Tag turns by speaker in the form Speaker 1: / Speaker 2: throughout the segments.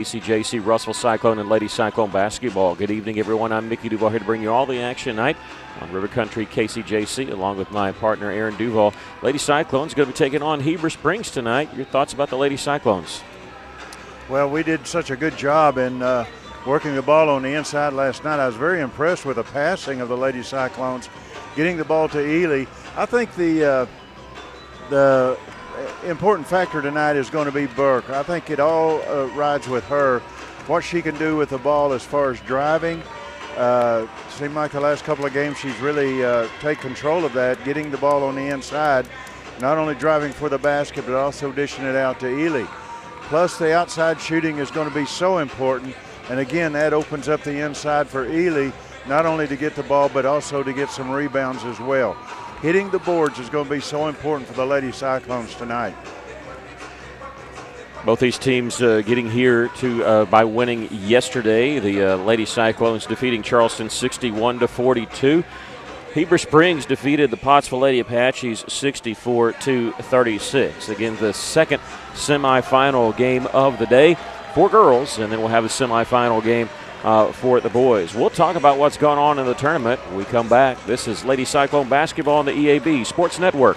Speaker 1: KCJC, Russell Cyclone, and Lady Cyclone basketball. Good evening, everyone. I'm Mickey Duval here to bring you all the action tonight on River Country KCJC, along with my partner Aaron Duval. Lady Cyclones going to be taking on Heber Springs tonight. Your thoughts about the Lady Cyclones?
Speaker 2: Well, we did such a good job in working the ball on the inside last night. I was very impressed with the passing of the Lady Cyclones, getting the ball to Ely. I think the important factor tonight is going to be Burke. I think it all rides with her, what she can do with the ball as far as driving. Seemed like the last couple of games she's really take control of that, getting the ball on the inside, not only driving for the basket but also dishing it out to Ely. Plus the outside shooting is going to be so important, and again that opens up the inside for Ely, not only to get the ball but also to get some rebounds as well. Hitting the boards is going to be so important for the Lady Cyclones tonight.
Speaker 1: Both these teams getting here to by winning yesterday. The Lady Cyclones defeating Charleston 61-42. Heber Springs defeated the Pottsville Lady Apaches 64-36. Again, the second semifinal game of the day for girls, and then we'll have a semifinal game for the boys. We'll talk about what's going on in the tournament when we come back. This is Lady Cyclone basketball on the EAB Sports Network.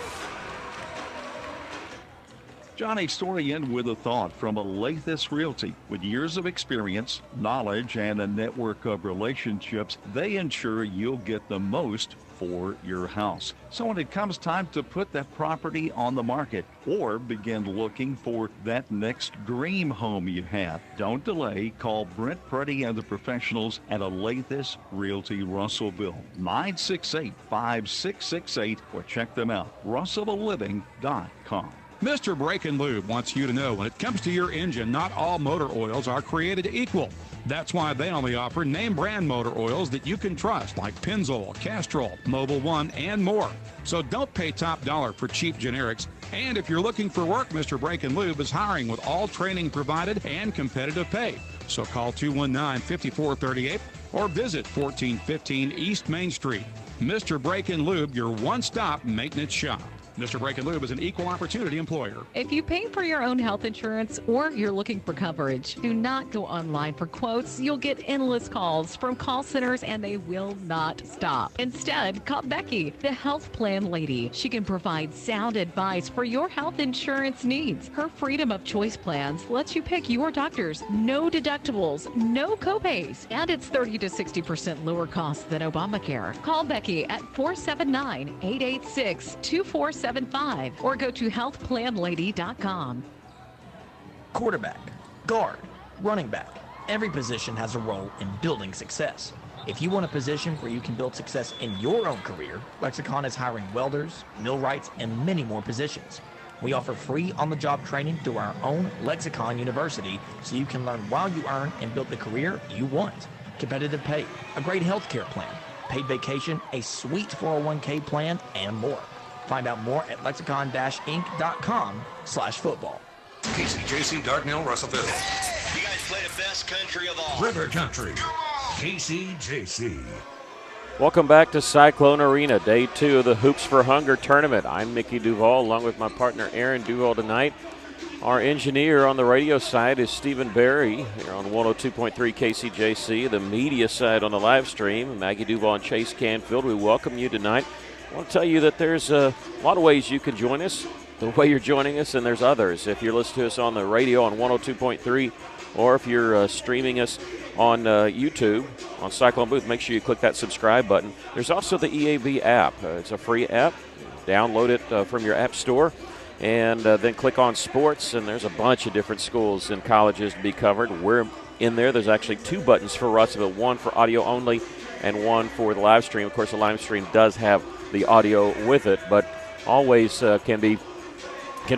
Speaker 3: Johnny Storian with a thought from Alathus Realty. With years of experience, knowledge, and a network of relationships, they ensure you'll get the most for your house. So when it comes time to put that property on the market or begin looking for that next dream home you have, don't delay. Call Brent Preddy and the professionals at Alathus Realty Russellville, 968-5668, or check them out, russellvilleliving.com.
Speaker 4: Mr. Brake and Lube wants you to know when it comes to your engine, not all motor oils are created equal. That's why they only offer name brand motor oils that you can trust, like Pennzoil, Castrol, Mobil 1, and more. So don't pay top dollar for cheap generics. And if you're looking for work, Mr. Brake and Lube is hiring with all training provided and competitive pay. So call 219-5438 or visit 1415 East Main Street. Mr. Brake and Lube, your one-stop maintenance shop. Mr. Brake and Lube is an equal opportunity employer.
Speaker 5: If you pay for your own health insurance or you're looking for coverage, do not go online for quotes. You'll get endless calls from call centers and they will not stop. Instead, call Becky, the health plan lady. She can provide sound advice for your health insurance needs. Her freedom of choice plans lets you pick your doctors, no deductibles, no copays, and it's 30 to 60% lower cost than Obamacare. Call Becky at 479-886-2475 or go to healthplanlady.com.
Speaker 6: Quarterback, guard, running back. Every position has a role in building success. If you want a position where you can build success in your own career, Lexicon is hiring welders, millwrights, and many more positions. We offer free on-the-job training through our own Lexicon University so you can learn while you earn and build the career you want. Competitive pay, a great health care plan, paid vacation, a sweet 401k plan, and more. Find out more at lexicon-inc.com/football.
Speaker 7: KCJC, Dardanelle, Russellville.
Speaker 8: You guys play the best country of all.
Speaker 7: River Country, KCJC.
Speaker 1: Welcome back to Cyclone Arena, day 2 of the Hoops for Hunger tournament. I'm Mickey Duval, along with my partner Aaron Duval tonight. Our engineer on the radio side is Stephen Berry here on 102.3 KCJC. The media side on the live stream, Maggie Duval and Chase Canfield. We welcome you tonight. I want to tell you that there's a lot of ways you can join us, the way you're joining us, and there's others. If you're listening to us on the radio on 102.3, or if you're streaming us on YouTube, on Cyclone Booth, make sure you click that subscribe button. There's also the EAB app. It's a free app. Download it from your app store, and then click on sports, and there's a bunch of different schools and colleges to be covered. We're in there. There's actually 2 buttons for Russellville, one for audio only and one for the live stream. Of course, the live stream does have the audio with it, but always can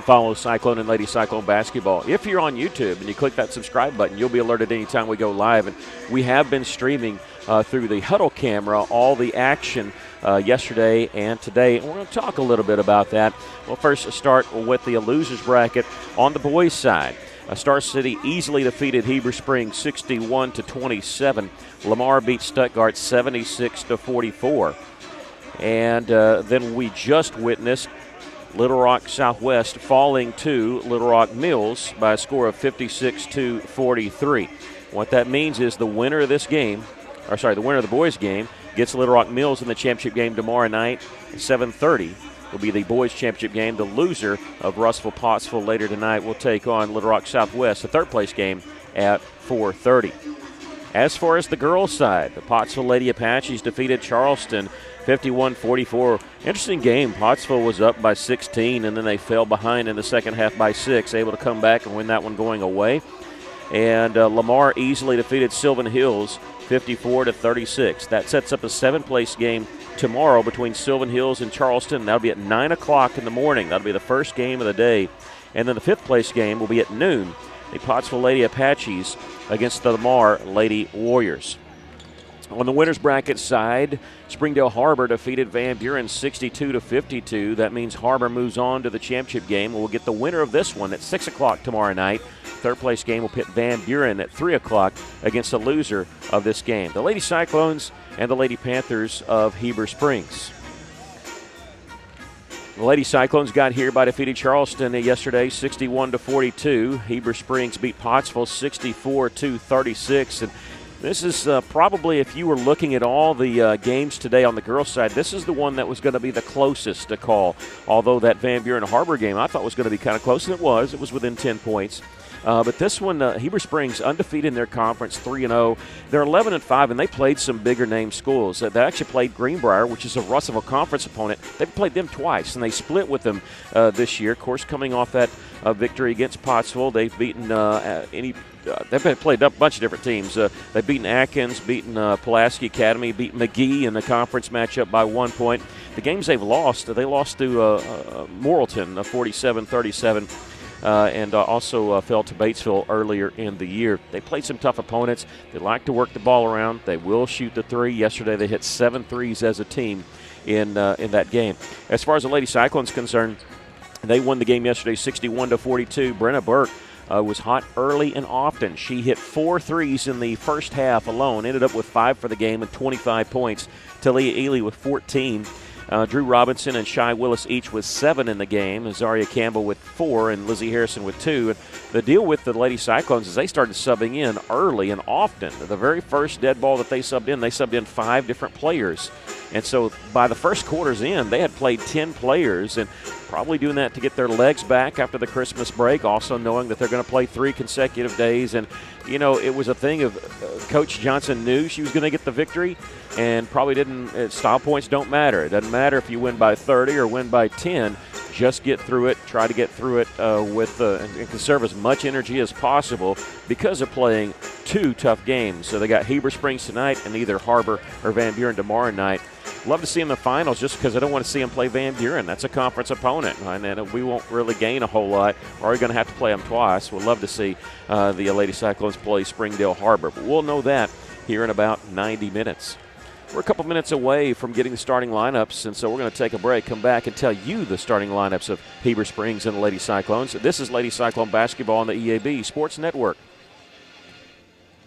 Speaker 1: follow Cyclone and Lady Cyclone basketball. If you're on YouTube and you click that subscribe button, you'll be alerted anytime we go live. And we have been streaming through the Huddle camera all the action yesterday and today. And we're going to talk a little bit about that. We'll first start with the losers bracket on the boys' side. Star City easily defeated Heber Springs 61-27. Lamar beat Stuttgart 76-44. And then we just witnessed Little Rock Southwest falling to Little Rock Mills by a score of 56-43. What that means is the winner of this game, the winner of the boys' game, gets Little Rock Mills in the championship game tomorrow night at 7:30. Will be the boys' championship game. The loser of Russellville-Pottsville later tonight will take on Little Rock Southwest, the third-place game, at 4:30. As far as the girls' side, the Pottsville Lady Apaches defeated Charleston 51-44. Interesting game. Pottsville was up by 16, and then they fell behind in the second half by 6, able to come back and win that one going away. And Lamar easily defeated Sylvan Hills 54-36. That sets up a 7th-place game tomorrow between Sylvan Hills and Charleston. That'll be at 9 o'clock in the morning. That'll be the first game of the day. And then the 5th-place game will be at noon. The Pottsville Lady Apaches against the Lamar Lady Warriors. On the winners bracket side, Springdale Harbor defeated Van Buren 62-52. That means Harbor moves on to the championship game. We'll get the winner of this one at 6 o'clock tomorrow night. Third-place game will pit Van Buren at 3 o'clock against the loser of this game, the Lady Cyclones and the Lady Panthers of Heber Springs. The Lady Cyclones got here by defeating Charleston yesterday 61-42. Heber Springs beat Pottsville 64-36. And this is probably, if you were looking at all the games today on the girls' side, this is the one that was going to be the closest to call. Although that Van Buren Harbor game I thought was going to be kind of close, and it was. It was within 10 points. But this one, Heber Springs, undefeated in their conference, 3-0. They're 11-5, and they played some bigger-name schools. They actually played Greenbrier, which is a Russellville Conference opponent. They've played them twice, and they split with them this year. Of course, coming off that victory against Pottsville, they've beaten they've played a bunch of different teams. They've beaten Atkins, beaten Pulaski Academy, beaten McGee in the conference matchup by 1 point. The games they've lost, they lost to Morrilton, 47-37. And also fell to Batesville earlier in the year. They played some tough opponents. They like to work the ball around. They will shoot the three. Yesterday they hit 7 threes as a team in that game. As far as the Lady Cyclones concerned, they won the game yesterday 61-42. Brenna Burke was hot early and often. She hit 4 threes in the first half alone, ended up with 5 for the game and 25 points. Talia Ely with 14. Drew Robinson and Shy Willis each with 7 in the game. Zaria Campbell with 4 and Lizzie Harrison with 2. And the deal with the Lady Cyclones is they started subbing in early and often. The very first dead ball that they subbed in 5 different players. And so by the first quarter's end, they had played 10 players and probably doing that to get their legs back after the Christmas break, also knowing that they're going to play 3 consecutive days. And, you know, it was a thing of Coach Johnson knew she was going to get the victory and probably didn't. Style points don't matter. It doesn't matter if you win by 30 or win by 10. Just get through it. Try to get through it and conserve as much energy as possible because of playing 2 tough games. So they got Heber Springs tonight and either Harbor or Van Buren tomorrow night. Love to see them in the finals just because I don't want to see them play Van Buren. That's a conference opponent, and we won't really gain a whole lot. Or we're going to have to play them twice. We'd love to see the Lady Cyclones play Springdale Harbor. But we'll know that here in about 90 minutes. We're a couple minutes away from getting the starting lineups, and so we're going to take a break, come back, and tell you the starting lineups of Heber Springs and the Lady Cyclones. This is Lady Cyclone Basketball on the EAB Sports Network.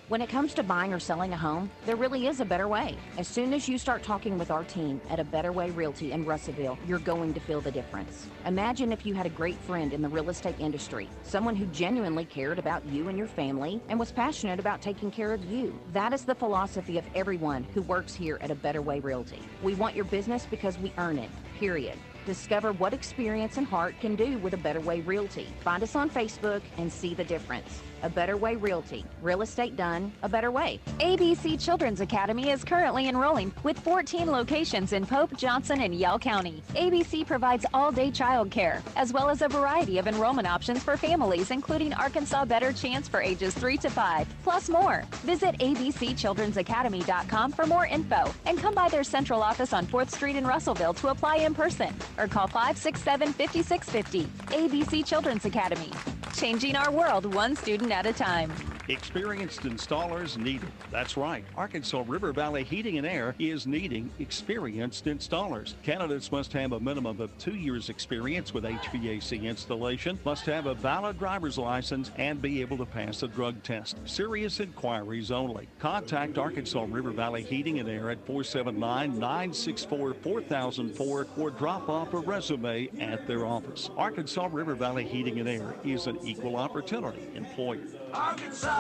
Speaker 9: When it comes to buying or selling a home, there really is a better way. As soon as you start talking with our team at A Better Way Realty in Russellville, you're going to feel the difference. Imagine if you had a great friend in the real estate industry, someone who genuinely cared about you and your family and was passionate about taking care of you. That is the philosophy of everyone who works here at A Better Way Realty. We want your business because we earn it, period. Discover what experience and heart can do with A Better Way Realty. Find us on Facebook and see the difference. A Better Way Realty. Real estate done a better way.
Speaker 10: ABC Children's Academy is currently enrolling with 14 locations in Pope, Johnson, and Yell County. ABC provides all-day child care, as well as a variety of enrollment options for families, including Arkansas Better Chance for ages 3 to 5, plus more. Visit abcchildrensacademy.com for more info, and come by their central office on 4th Street in Russellville to apply in person, or call 567-5650. ABC Children's Academy. Changing our world one student at a time.
Speaker 3: Experienced installers needed. That's right. Arkansas River Valley Heating and Air is needing experienced installers. Candidates must have a minimum of 2 years experience with HVAC installation, must have a valid driver's license, and be able to pass a drug test. Serious inquiries only. Contact Arkansas River Valley Heating and Air at 479-964-4004 or drop off a resume at their office. Arkansas River Valley Heating and Air is an equal opportunity employer.
Speaker 11: Arkansas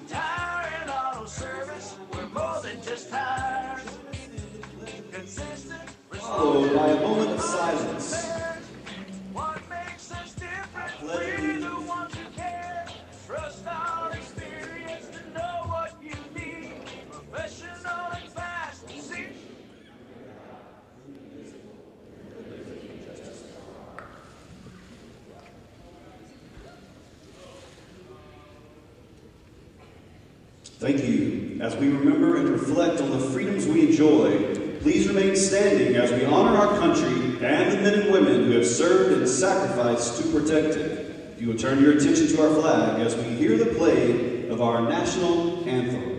Speaker 11: Tire and Auto Service, we're more than just tires. Consistent,
Speaker 12: followed by a moment of silence.
Speaker 11: What makes us different? We're the ones who care. Trust our experience to know what you need. Professional and fast. See?
Speaker 12: Thank you. As we remember and reflect on the freedoms we enjoy, please remain standing as we honor our country and the men and women who have served and sacrificed to protect it. If you will turn your attention to our flag as we hear the play of our national anthem.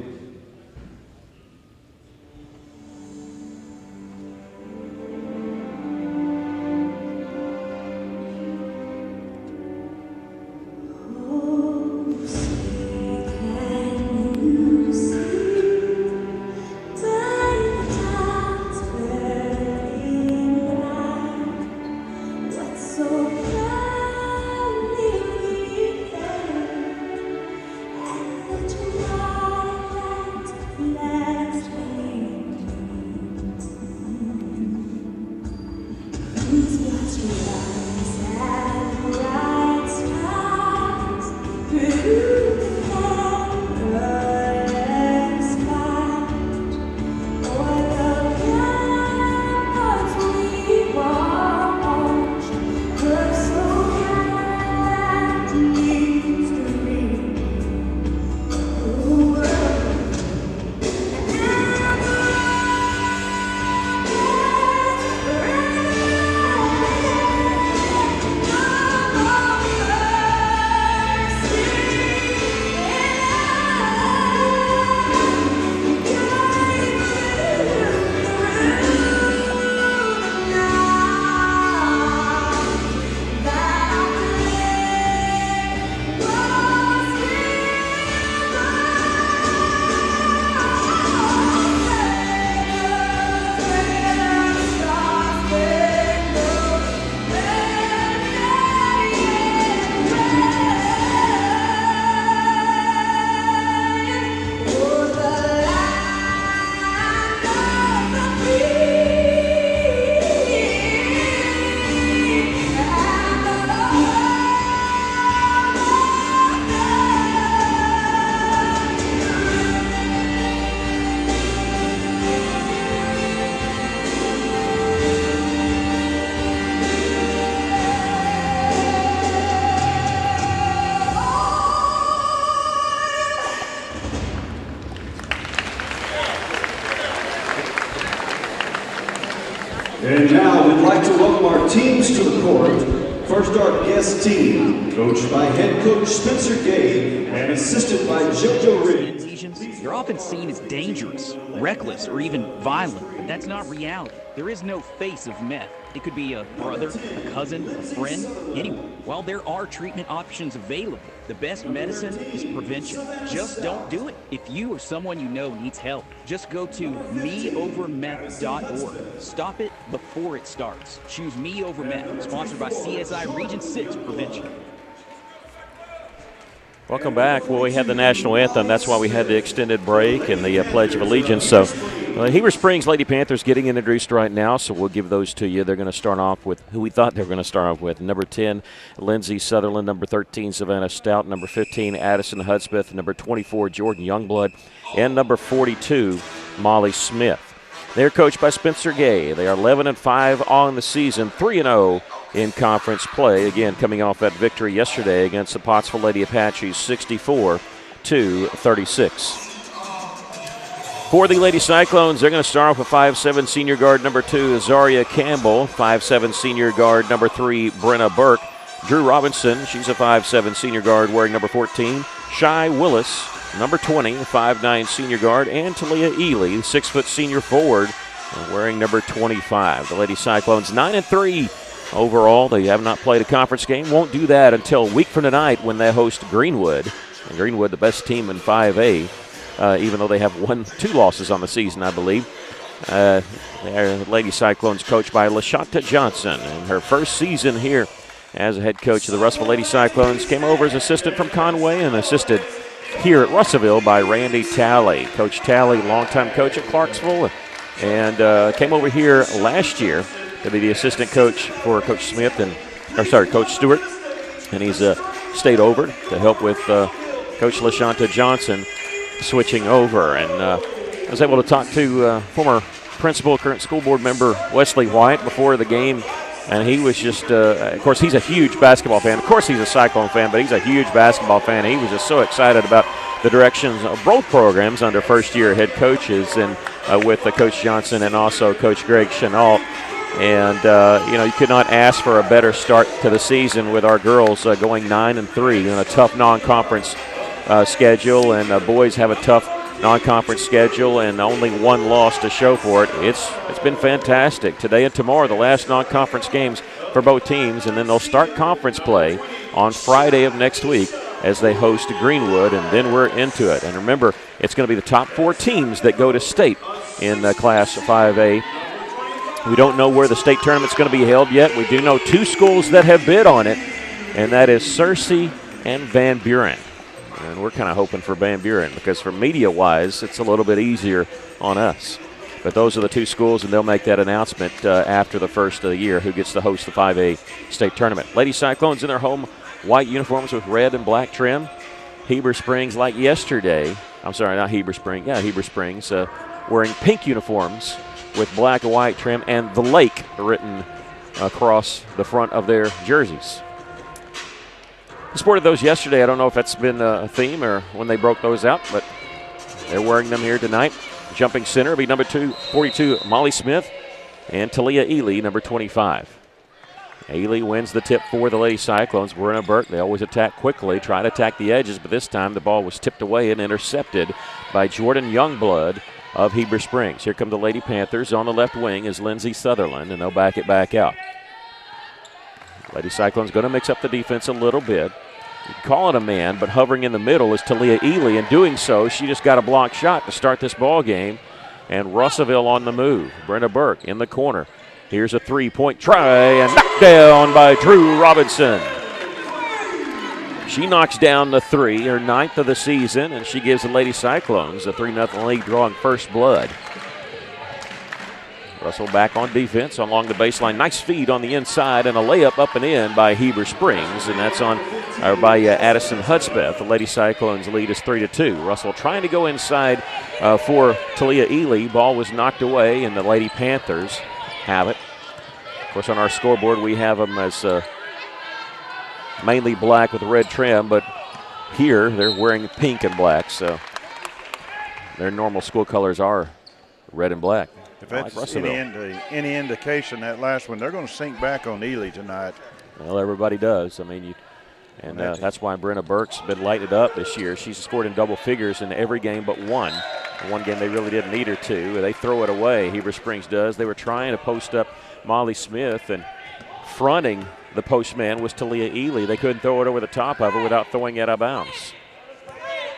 Speaker 12: And now we'd like to welcome our teams to the court. First, our guest team, coached by head coach Spencer Gay and assisted by JoJo Riggs.
Speaker 13: You're often seen as dangerous, reckless, or even violent, but that's not reality. There is no face of meth. It could be a brother, a cousin, a friend, anyone. While there are treatment options available, the best medicine is prevention. Just don't do it. If you or someone you know needs help, just go to meovermeth.org. Stop it before it starts. Choose Me Over Meth, sponsored by CSI Region 6 Prevention.
Speaker 1: Welcome back. Well, we had the national anthem. That's why we had the extended break and the Pledge of Allegiance. So Heber Springs Lady Panthers getting introduced right now, so we'll give those to you. They're going to start off with who we thought they were going to start off with. Number 10, Lindsey Sutherland. Number 13, Savannah Stout. Number 15, Addison Hudspeth. Number 24, Jordan Youngblood. And number 42, Molly Smith. They're coached by Spencer Gay. They are 11-5 on the season, 3-0 in conference play. Again, coming off that victory yesterday against the Pottsville Lady Apaches, 64-36. For the Lady Cyclones, they're going to start off with 5'7" senior guard number 2, Azaria Campbell, 5'7" senior guard number 3, Brenna Burke, Drew Robinson, she's a 5'7" senior guard wearing number 14, Shy Willis, number 20, the 5'9" senior guard, and Talia Ely, the 6-foot senior forward, wearing number 25. The Lady Cyclones 9-3 overall. They have not played a conference game. Won't do that until a week from tonight when they host Greenwood. And Greenwood, the best team in 5A, even though they have 2 losses on the season, I believe. The Lady Cyclones coached by LaShonta Johnson. And her first season here as a head coach of the Russellville Lady Cyclones, came over as assistant from Conway and assisted here at Russellville by Randy Talley. Coach Talley, longtime coach at Clarksville, and came over here last year to be the assistant coach for Coach Smith Coach Stewart, and he's stayed over to help with Coach LaShonta Johnson switching over. And I was able to talk to former principal, current school board member Wesley White before the game, and he was just, of course, he's a huge basketball fan. Of course, he's a Cyclone fan, but he's a huge basketball fan. He was just so excited about the directions of both programs under first-year head coaches, and with Coach Johnson and also Coach Greg Chenault. And, you could not ask for a better start to the season with our girls going 9-3 in a tough non-conference schedule, and boys have a tough non-conference schedule and only 1 loss to show for it. It's been fantastic. Today and tomorrow, the last non-conference games for both teams, and then they'll start conference play on Friday of next week as they host Greenwood, and then we're into it. And remember, it's going to be the top 4 teams that go to state in Class 5A. We don't know where the state tournament's going to be held yet. We do know 2 schools that have bid on it, and that is Searcy and Van Buren. And we're kind of hoping for Van Buren because for media-wise, it's a little bit easier on us. But those are the 2 schools, and they'll make that announcement after the first of the year who gets to host the 5A state tournament. Lady Cyclones in their home white uniforms with red and black trim. Heber Springs, like yesterday, I'm sorry, not Heber Springs, Heber Springs, wearing pink uniforms with black and white trim and the lake written across the front of their jerseys. I sported those yesterday. I don't know if that's been a theme or when they broke those out, but they're wearing them here tonight. Jumping center will be number 42, Molly Smith, and Talia Ely, number 25. Ely wins the tip for the Lady Cyclones. Brenna Burke, they always attack quickly, try to attack the edges, but this time the ball was tipped away and intercepted by Jordan Youngblood of Heber Springs. Here come the Lady Panthers. On the left wing is Lindsay Sutherland, and they'll back it back out. Lady Cyclones going to mix up the defense a little bit. You can call it a man, but hovering in the middle is Talia Ely. In doing so, she just got a block shot to start this ball game. And Russellville on the move. Brenna Burke in the corner. Here's a three-point try and knocked down by Drew Robinson. She knocks down the 3, her 9th of the season, and she gives the Lady Cyclones a 3-0 lead, drawing first blood. Russell back on defense along the baseline. Nice feed on the inside and a layup up and in by Heber Springs, and that's by Addison Hudspeth. The Lady Cyclones lead is 3-2. Russell trying to go inside for Talia Ely. Ball was knocked away, and the Lady Panthers have it. Of course, on our scoreboard, we have them as mainly black with red trim, but here they're wearing pink and black, so their normal school colors are red and black.
Speaker 2: If that's any indication, that last one, they're going to sink back on Ely tonight.
Speaker 1: Well, everybody does. I mean, that's why Brenna Burke's been lighted up this year. She's scored in double figures in every game but one. One game they really didn't need her to. They throw it away, Heber Springs does. They were trying to post up Molly Smith, and fronting the postman was Talia Ely. They couldn't throw it over the top of her without throwing it out of bounds.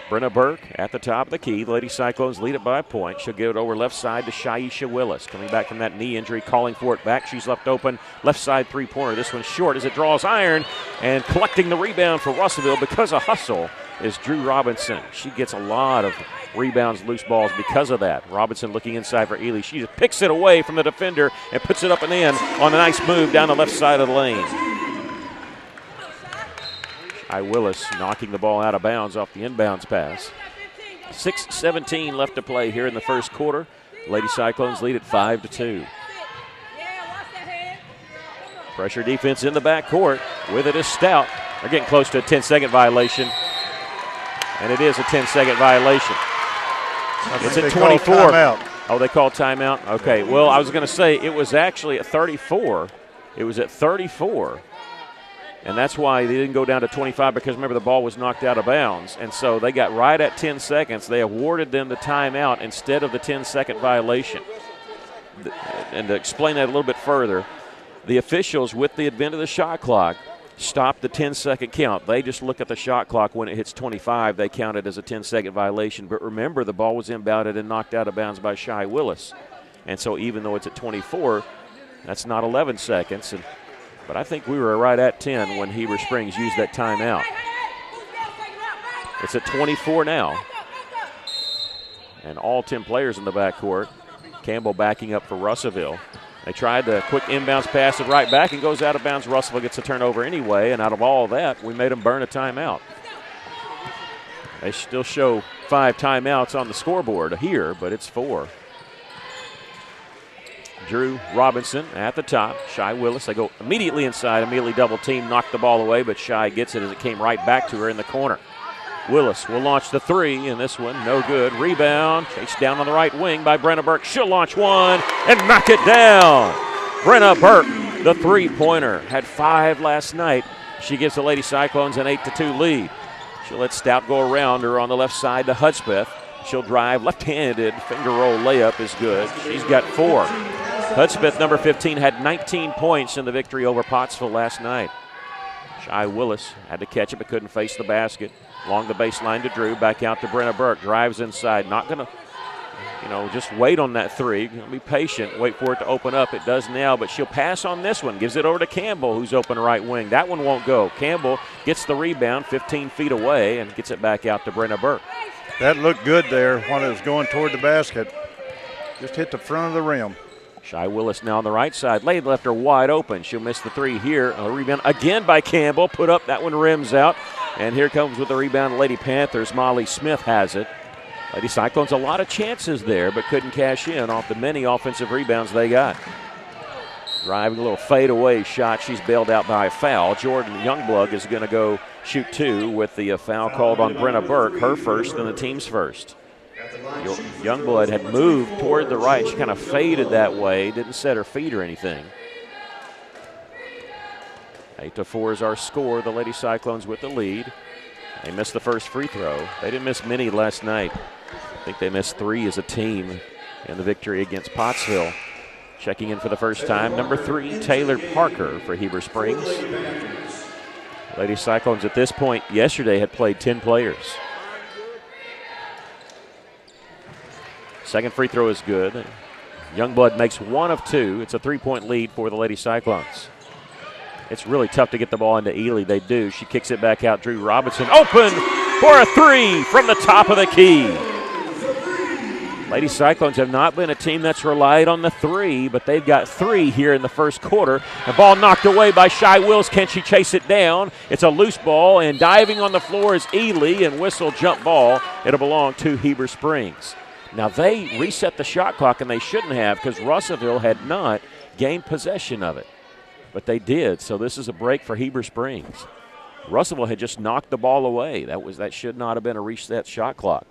Speaker 1: Brenna Burke at the top of the key. Lady Cyclones lead it by a point. She'll give it over left side to Shaisha Willis. Coming back from that knee injury, calling for it back. She's left open. Left side three-pointer. This one's short as it draws iron. And collecting the rebound for Russellville because of hustle is Drew Robinson. She gets a lot of rebounds, loose balls because of that. Robinson looking inside for Ely. She just picks it away from the defender and puts it up and in on a nice move down the left side of the lane. Willis knocking the ball out of bounds off the inbounds pass. 6:17 left to play here in the first quarter. Lady Cyclones lead at 5-2. Pressure defense in the backcourt. With it is Stout. They're getting close to a 10-second violation. And it is a 10-second violation. It's at 24. Oh, they called timeout? Okay, well, I was going to say it was actually at 34. It was at 34. And that's why they didn't go down to 25, because remember the ball was knocked out of bounds. And so they got right at 10 seconds. They awarded them the timeout instead of the 10-second violation. And to explain that a little bit further, the officials, with the advent of the shot clock, stopped the 10-second count. They just look at the shot clock. When it hits 25, they count it as a 10-second violation. But remember, the ball was inbounded and knocked out of bounds by Shy Willis. And so even though it's at 24, that's not 11 seconds. But I think we were right at 10 when Heber Springs used that timeout. It's at 24 now. And all 10 players in the backcourt. Campbell backing up for Russellville. They tried the quick inbounds pass it right back and goes out of bounds. Russellville gets a turnover anyway, and out of all that, we made them burn a timeout. They still show 5 timeouts on the scoreboard here, but it's 4. Drew Robinson at the top. Shy Willis, they go immediately inside, immediately double team, knocked the ball away, but Shy gets it as it came right back to her in the corner. Willis will launch the 3, and this one no good. Rebound, chased down on the right wing by Brenna Burke. She'll launch one and knock it down. Brenna Burke, the 3-pointer, had 5 last night. She gives the Lady Cyclones an 8-2 lead. She'll let Stout go around her on the left side to Hudspeth. She'll drive left-handed, finger roll layup is good. She's got 4. Hudspeth, number 15, had 19 points in the victory over Pottsville last night. Shy Willis had to catch it but couldn't face the basket. Along the baseline to Drew, back out to Brenna Burke. Drives inside, not going to, just wait on that 3. Gonna be patient, wait for it to open up. It does now, but she'll pass on this one. Gives it over to Campbell, who's open right wing. That one won't go. Campbell gets the rebound 15 feet away and gets it back out to Brenna Burke.
Speaker 2: That looked good there when it was going toward the basket. Just hit the front of the rim.
Speaker 1: Shy Willis now on the right side. Lade left her wide open. She'll miss the 3 here. A rebound again by Campbell. Put up, that one rims out. And here comes with the rebound Lady Panthers. Molly Smith has it. Lady Cyclones a lot of chances there, but couldn't cash in off the many offensive rebounds they got. Driving a little fadeaway shot. She's bailed out by a foul. Jordan Youngblood is going to go shoot 2 with the foul called on Brenna Burke. Her first and the team's first. Youngblood had moved toward the right. She kind of faded that way. Didn't set her feet or anything. 8-4 is our score. The Lady Cyclones with the lead. They missed the first free throw. They didn't miss many last night. I think they missed 3 as a team in the victory against Pottsville. Checking in for the first time, number 3, Taylor Parker for Heber Springs. Lady Cyclones at this point yesterday had played 10 players. Second free throw is good. Youngblood makes 1 of 2. It's a 3-point lead for the Lady Cyclones. It's really tough to get the ball into Ely. They do. She kicks it back out. Drew Robinson open for a 3 from the top of the key. Lady Cyclones have not been a team that's relied on the 3, but they've got 3 here in the first quarter. The ball knocked away by Shy Wills. Can she chase it down? It's a loose ball, and diving on the floor is Ely, and whistle jump ball. It'll belong to Heber Springs. Now, they reset the shot clock, and they shouldn't have because Russellville had not gained possession of it. But they did, so this is a break for Heber Springs. Russellville had just knocked the ball away. That should not have been a reset shot clock.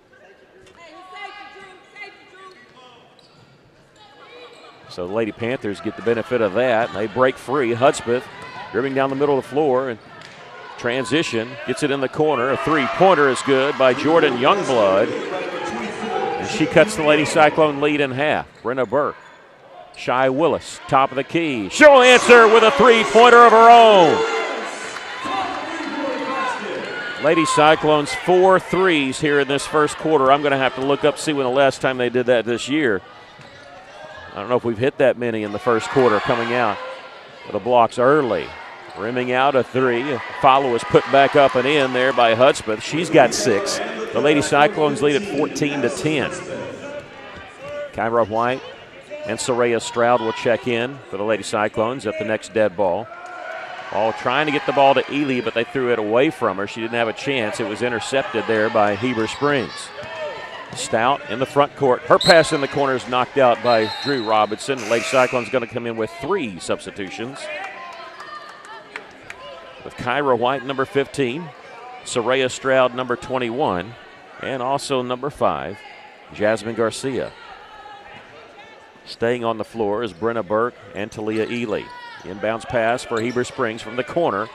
Speaker 1: So the Lady Panthers get the benefit of that. They break free. Hudspeth dribbling down the middle of the floor and transition. Gets it in the corner. A 3-pointer is good by Jordan Youngblood. And she cuts the Lady Cyclone lead in half. Brenna Burke. Shy Willis, top of the key. She'll answer with a 3-pointer of her own. Lady Cyclones 4 threes here in this first quarter. I'm going to have to look up, see when the last time they did that this year. I don't know if we've hit that many in the first quarter coming out. The blocks early. Rimming out a 3. A follow is put back up and in there by Hudspeth. She's got 6. The Lady Cyclones lead at 14-10. Kyra White and Soraya Stroud will check in for the Lady Cyclones at the next dead ball. All trying to get the ball to Ely, but they threw it away from her. She didn't have a chance. It was intercepted there by Heber Springs. Stout in the front court. Her pass in the corner is knocked out by Drew Robinson. Lady Cyclones going to come in with 3 substitutions. With Kyra White, number 15, Soraya Stroud, number 21, and also number 5, Jasmine Garcia. Staying on the floor is Brenna Burke and Talia Ely. Inbounds pass for Heber Springs from the corner.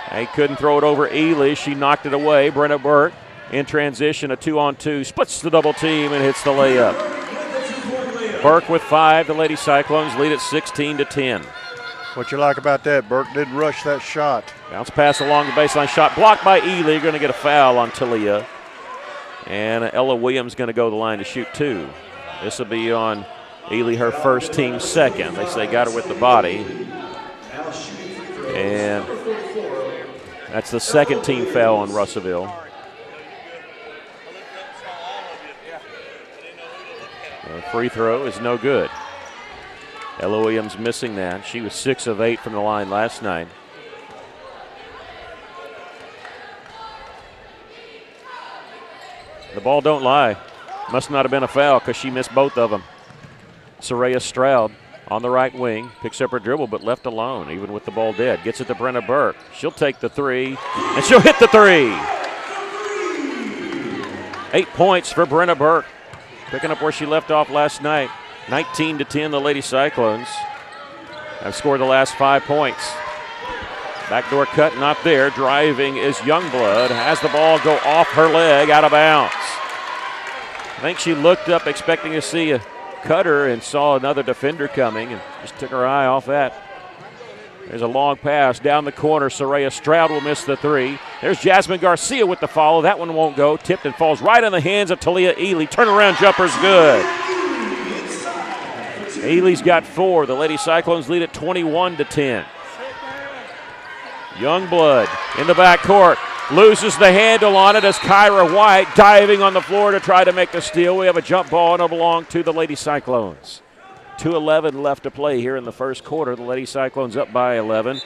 Speaker 1: They couldn't throw it over Ely. She knocked it away. Brenna Burke in transition, a 2-on-2, splits the double team and hits the layup. Burke with 5. The Lady Cyclones lead at 16-10.
Speaker 2: What you like about that, Burke didn't rush that shot.
Speaker 1: Bounce pass along the baseline, shot blocked by Ely. Going to get a foul on Talia. And Ella Williams going to go to the line to shoot 2. This will be on Ely, her first, team second. They say got her with the body. And that's the second team foul on Russellville. The free throw is no good. Ella Williams missing that. She was 6 of 8 from the line last night. The ball don't lie. Must not have been a foul because she missed both of them. Soraya Stroud on the right wing, picks up her dribble but left alone, even with the ball dead. Gets it to Brenna Burke. She'll take the 3, and she'll hit the 3. 8 points for Brenna Burke, picking up where she left off last night. 19-10, the Lady Cyclones have scored the last 5 points. Backdoor cut, not there. Driving is Youngblood. Has the ball go off her leg, out of bounds. I think she looked up expecting to see a cutter and saw another defender coming and just took her eye off that. There's a long pass down the corner. Soraya Stroud will miss the 3. There's Jasmine Garcia with the follow. That one won't go. Tipped and falls right in the hands of Talia Ely. Turnaround jumper's good. Ely's got 4. The Lady Cyclones lead at 21-10. Youngblood in the backcourt. Loses the handle on it as Kyra White diving on the floor to try to make the steal. We have a jump ball and it'll belong to the Lady Cyclones. 2:11 left to play here in the first quarter. The Lady Cyclones up by 11.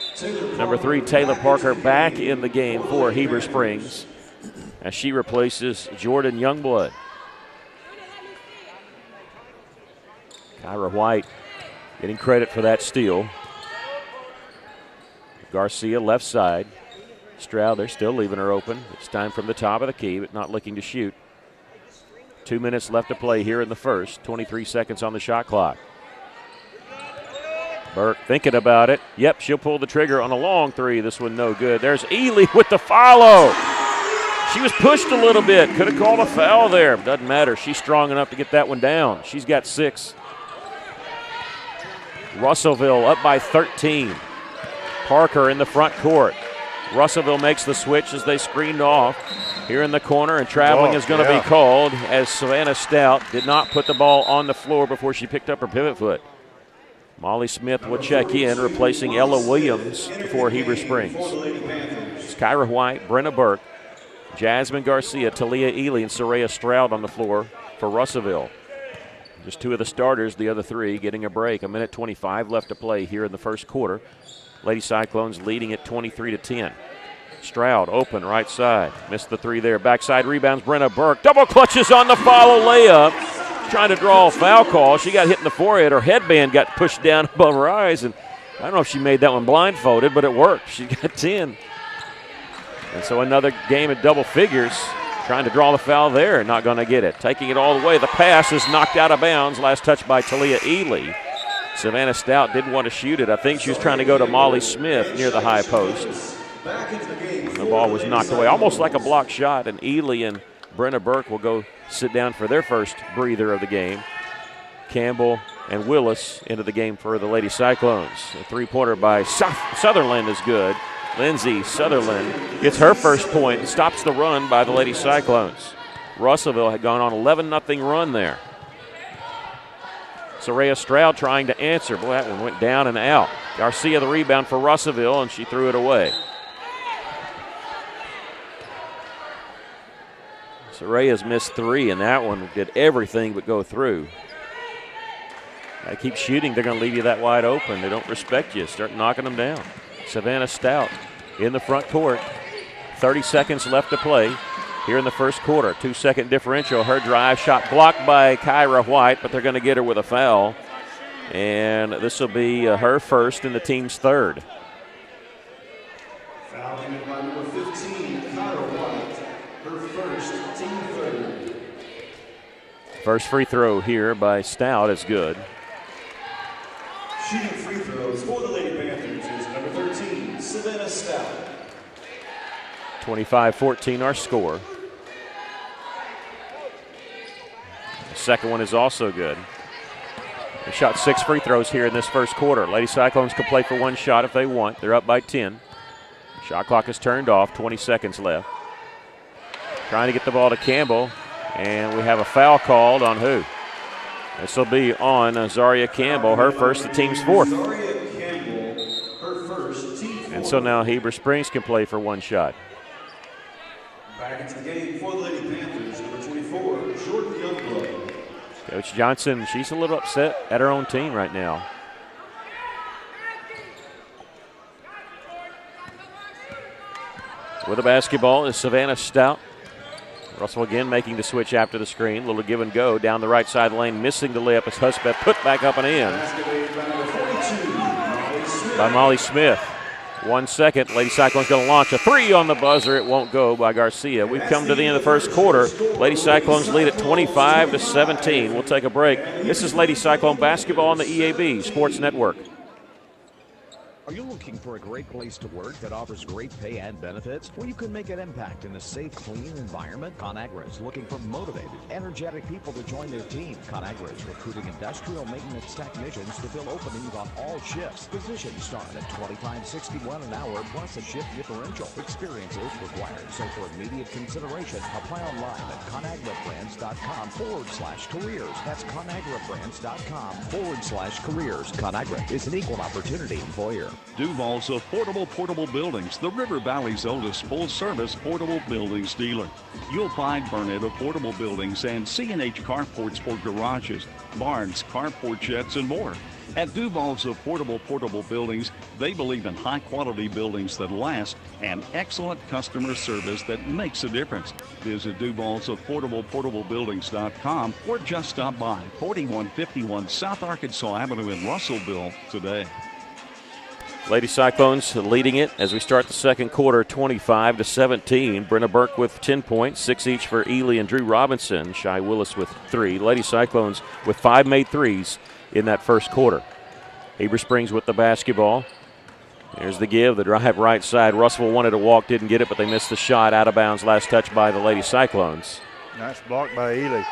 Speaker 1: Number 3, Taylor Parker, back in the game for Heber Springs as she replaces Jordan Youngblood. Kyra White getting credit for that steal. Garcia left side. Stroud, they're still leaving her open. It's time from the top of the key, but not looking to shoot. 2 minutes left to play here in the first. 23 seconds on the shot clock. Burke thinking about it. Yep, she'll pull the trigger on a long 3. This one no good. There's Ely with the follow. She was pushed a little bit. Could have called a foul there. Doesn't matter. She's strong enough to get that one down. She's got 6. Russellville up by 13. Parker in the front court. Russellville makes the switch as they screened off here in the corner, and traveling is going to be called as Savannah Stout did not put the ball on the floor before she picked up her pivot foot. Molly Smith will check in, replacing Ella Williams for Heber Springs. It's Kyra White, Brenna Burke, Jasmine Garcia, Talia Ely, and Soraya Stroud on the floor for Russellville. Just 2 of the starters, the other 3 getting a break. 1:25 left to play here in the first quarter. Lady Cyclones leading at 23-10. Stroud open right side. Missed the 3 there. Backside rebounds Brenna Burke. Double clutches on the follow layup. Trying to draw a foul call. She got hit in the forehead. Her headband got pushed down above her eyes. And I don't know if she made that one blindfolded, but it worked. She got 10. And so another game at double figures. Trying to draw the foul there. Not going to get it. Taking it all the way. The pass is knocked out of bounds. Last touch by Talia Ely. Savannah Stout didn't want to shoot it. I think she was trying to go to Molly Smith near the high post. The ball was knocked away, almost like a blocked shot, and Ely and Brenna Burke will go sit down for their first breather of the game. Campbell and Willis into the game for the Lady Cyclones. A 3-pointer by Sutherland is good. Lindsay Sutherland gets her first point and stops the run by the Lady Cyclones. Russellville had gone on 11-0 run there. Soraya Stroud trying to answer. Boy, that one went down and out. Garcia the rebound for Russellville, and she threw it away. Soraya's missed 3, and that one did everything but go through. Gotta keep shooting. They're going to leave you that wide open. They don't respect you. Start knocking them down. Savannah Stout in the front court. 30 seconds left to play here in the first quarter. 2-second differential. Her drive shot blocked by Kyra White, but they're going to get her with a foul. And this will be her first and the team's 3rd.
Speaker 12: Foul committed by number 15, Kyra White. Her first, team 3rd.
Speaker 1: First free throw here by Stout is good.
Speaker 12: Shooting free throws for the Lady Panthers is number 13, Savannah Stout.
Speaker 1: 25-14 our score. The second one is also good. They shot 6 free throws here in this first quarter. Lady Cyclones can play for one shot if they want. They're up by 10. Shot clock is turned off, 20 seconds left. Trying to get the ball to Campbell, and we have a foul called on who? This will be on Zaria Campbell, her first, the team's fourth. And so now Heber Springs can play for one shot.
Speaker 12: Back into the game for the Lady Panthers, number 24, Jordan Youngblood.
Speaker 1: Coach Johnson, she's a little upset at her own team right now. With the basketball is Savannah Stout. Russell again making the switch after the screen. Little give and go down the right side lane, missing the layup as Husbeth put back up and in by Molly Smith. 1 second. Lady Cyclones going to launch a three on the buzzer. It won't go by Garcia. We've come to the end of the first quarter. Lady Cyclones lead at 25-17. We'll take a break. This is Lady Cyclone basketball on the EAB Sports Network.
Speaker 14: Are you looking for a great place to work that offers great pay and benefits, where you can make an impact in a safe, clean environment? ConAgra is looking for motivated, energetic people to join their team. ConAgra is recruiting industrial maintenance technicians to fill openings on all shifts. Positions start at $25.61 an hour plus a shift differential. Experience is required, so for immediate consideration, apply online at ConAgraBrands.com/careers. That's ConAgraBrands.com/careers. ConAgra is an equal opportunity employer.
Speaker 3: Duval's Affordable Portable Buildings, the River Valley's oldest full-service portable buildings dealer. You'll find Burnett Affordable Buildings and C&H Carports for garages, barns, carport sheds, and more. At Duval's Affordable Portable Buildings, they believe in high-quality buildings that last and excellent customer service that makes a difference. Visit Duval's Affordable Portable Buildings.com or just stop by 4151 South Arkansas Avenue in Russellville today.
Speaker 1: Lady Cyclones leading it as we start the second quarter, 25-17. Brenna Burke with 10 points, 6 each for Ely and Drew Robinson. Shy Willis with 3. Lady Cyclones with 5 made threes in that first quarter. Heber Springs with the basketball. There's the give, the drive right side. Russellville wanted to walk, didn't get it, but they missed the shot. Out of bounds, last touch by the Lady Cyclones.
Speaker 2: Nice block by Ely.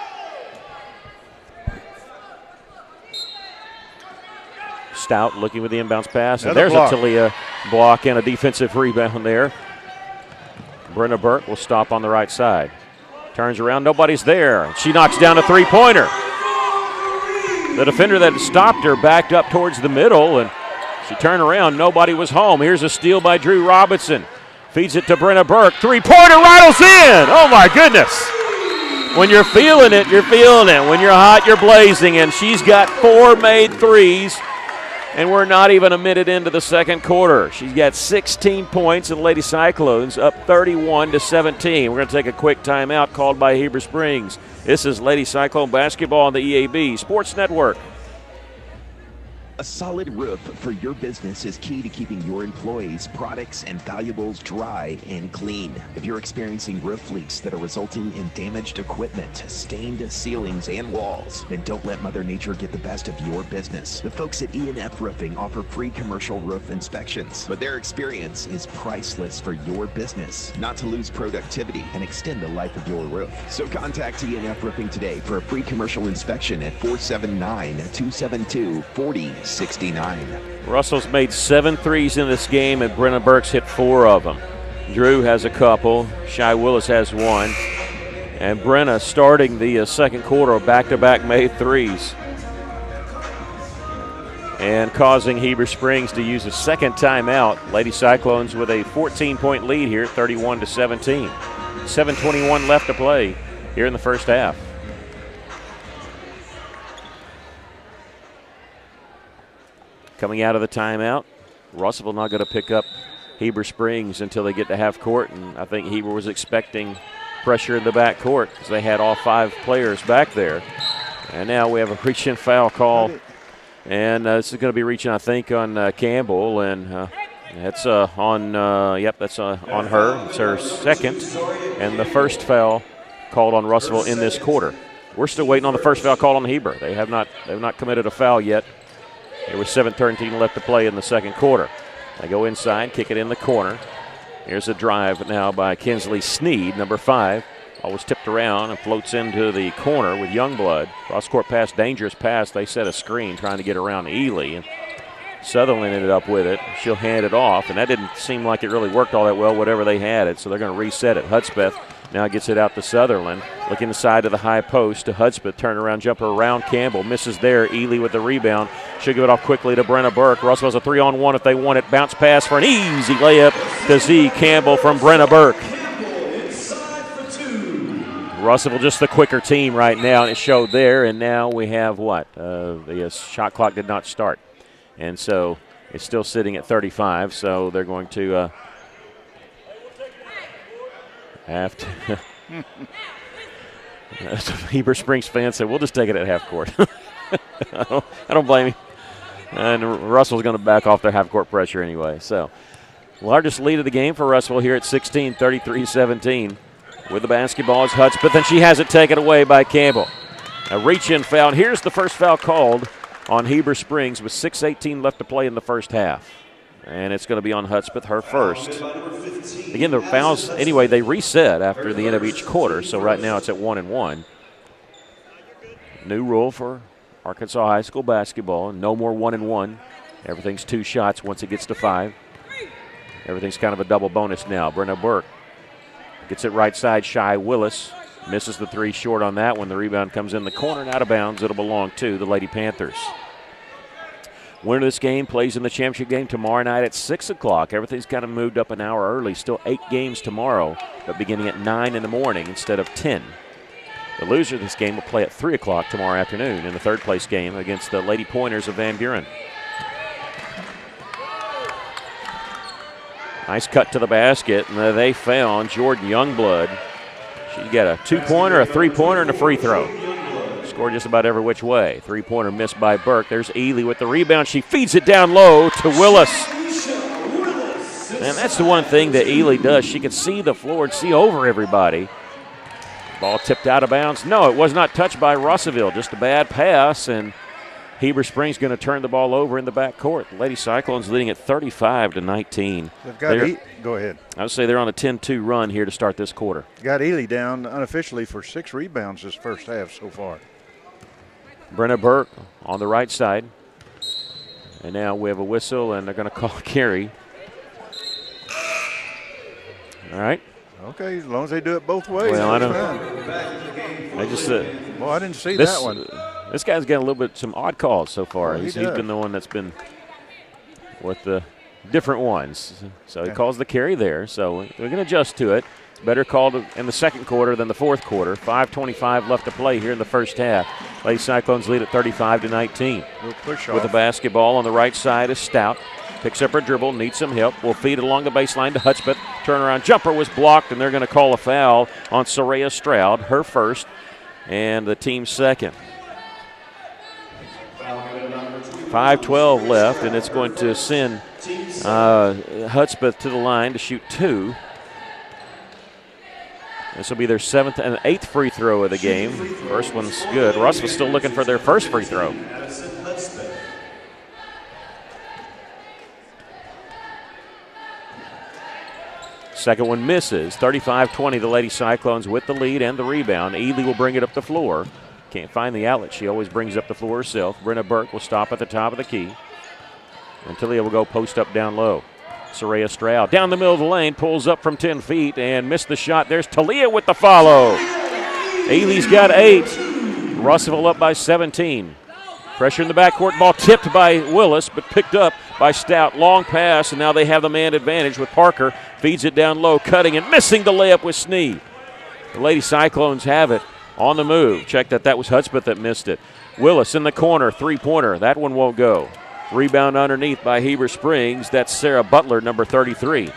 Speaker 1: Stout looking with the inbounds pass. And
Speaker 2: Another
Speaker 1: there's
Speaker 2: block.
Speaker 1: a Talia block and a defensive rebound there. Brenna Burke will stop on the right side. Turns around, nobody's there. She knocks down a three-pointer. The defender that stopped her backed up towards the middle, and she turned around. Nobody was home. Here's a steal by Drew Robinson. Feeds it to Brenna Burke. Three-pointer rattles in. Oh, my goodness. When you're feeling it, you're feeling it. When you're hot, you're blazing, and she's got 4 made threes. And we're not even a minute into the second quarter. She's got 16 points, and Lady Cyclones up 31-17. We're going to take a quick timeout called by Heber Springs. This is Lady Cyclone basketball on the EAB Sports Network.
Speaker 15: A solid roof for your business is key to keeping your employees, products, and valuables dry and clean. If you're experiencing roof leaks that are resulting in damaged equipment, stained ceilings, and walls, then don't let Mother Nature get the best of your business. The folks at E&F Roofing offer free commercial roof inspections, but their experience is priceless for your business, not to lose productivity and extend the life of your roof. So contact E&F Roofing today for a free commercial inspection at 479-272-4069.
Speaker 1: Russell's made 7 threes in this game, and Brenna Burke's hit 4 of them. Drew has a couple. Shy Willis has 1. And Brenna starting the second quarter, back-to-back made threes. And causing Heber Springs to use a second timeout. Lady Cyclones with a 14-point lead here, 31-17. 7:21 left to play here in the first half. Coming out of the timeout, Russellville not going to pick up Heber Springs until they get to half court, and I think Heber was expecting pressure in the back court because they had all 5 players back there. And now we have a reach-in foul call, and this is going to be reaching, I think, on Campbell, and that's on her. It's her second, and the first foul called on Russellville in this quarter. We're still waiting on the first foul called on Heber. They've not committed a foul yet. There was 7:13 left to play in the second quarter. They go inside, kick it in the corner. Here's a drive now by Kinsley Sneed, number 5. Always tipped around and floats into the corner with Youngblood. Cross-court pass, dangerous pass. They set a screen trying to get around Ely. And Sutherland ended up with it. She'll hand it off, and that didn't seem like it really worked all that well, whatever they had it, so they're going to reset it. Hudspeth now gets it out to Sutherland. Looking inside of the high post to Hudspeth. Turnaround jumper around Campbell. Misses there. Ely with the rebound. She'll give it off quickly to Brenna Burke. Russell has a 3-on-1 if they want it. Bounce pass for an easy layup to Z Campbell from Brenna Burke. Russell just the quicker team right now, and it showed there. And now we have what? The shot clock did not start. And so it's still sitting at 35, so they're going to have to. Heber Springs fans said, we'll just take it at half court. I don't blame him. And Russell's going to back off their half court pressure anyway. So largest lead of the game for Russell here at 16, 33-17. With the basketball is Hudspeth, and she has it taken away by Campbell. A reach-in foul. Here's the first foul called on Heber Springs with 6:18 left to play in the first half. And it's going to be on Hudspeth, her first. Again, the fouls, anyway, they reset after the end of each quarter, so right now it's at 1-1. New rule for Arkansas high school basketball, no more 1-1. Everything's 2 shots once it gets to 5. Everything's kind of a double bonus now. Brenna Burke gets it right side, Shy Willis. Misses the 3 short on that one. The rebound comes in the corner and out of bounds. It'll belong to the Lady Panthers. Winner of this game plays in the championship game tomorrow night at 6 o'clock. Everything's kind of moved up an hour early. Still 8 games tomorrow, but beginning at 9 in the morning instead of 10. The loser of this game will play at 3 o'clock tomorrow afternoon in the third-place game against the Lady Pointers of Van Buren. Nice cut to the basket, and they found Jordan Youngblood. She got a 2-pointer, a 3-pointer, and a free throw. Scored just about every which way. 3-pointer missed by Burke. There's Ely with the rebound. She feeds it down low to Willis. And that's the one thing that Ely does. She can see the floor and see over everybody. Ball tipped out of bounds. No, it was not touched by Russellville. Just a bad pass, and Heber Springs going to turn the ball over in the backcourt. The Lady Cyclones leading at 35-19.
Speaker 2: They've got go ahead.
Speaker 1: I would say they're on a 10-2 run here to start this quarter.
Speaker 2: Got Ely down unofficially for 6 rebounds this first half so far.
Speaker 1: Brenna Burke on the right side. And now we have a whistle, and they're going to call a carry. All right.
Speaker 2: Okay, as long as they do it both ways.
Speaker 1: Well, I don't. I just
Speaker 2: well, I didn't see that one.
Speaker 1: This guy's got a little bit some odd calls so far.
Speaker 2: Well,
Speaker 1: he's been the one that's been with the different ones. So he calls the carry there. So we're going to adjust to it. Better called in the second quarter than the fourth quarter. 5:25 left to play here in the first half. Lady Cyclones lead at 35-19. With the basketball on the right side is Stout. Picks up her dribble, needs some help. Will feed it along the baseline to Hudspeth. Turnaround jumper was blocked, and they're going to call a foul on Soraya Stroud, her first, and the team's second. 5:12 left, and it's going to send Hudspeth to the line to shoot 2. This will be their 7th and 8th free throw of the game. First one's good. Russ was still looking for their first free throw. Second one misses. 35-20, the Lady Cyclones with the lead and the rebound. Ely will bring it up the floor. Can't find the outlet. She always brings up the floor herself. Brenna Burke will stop at the top of the key. And Talia will go post up down low. Soraya Stroud down the middle of the lane, pulls up from 10 feet and missed the shot. There's Talia with the follow. Ely's got 8. Russellville up by 17. Pressure in the backcourt, ball tipped by Willis, but picked up by Stout. Long pass, and now they have the man advantage with Parker. Feeds it down low, cutting and missing the layup with Snee. The Lady Cyclones have it on the move. Check that was Hudspeth that missed it. Willis in the corner, 3-pointer. That one won't go. Rebound underneath by Heber Springs. That's Sarah Butler, number 33.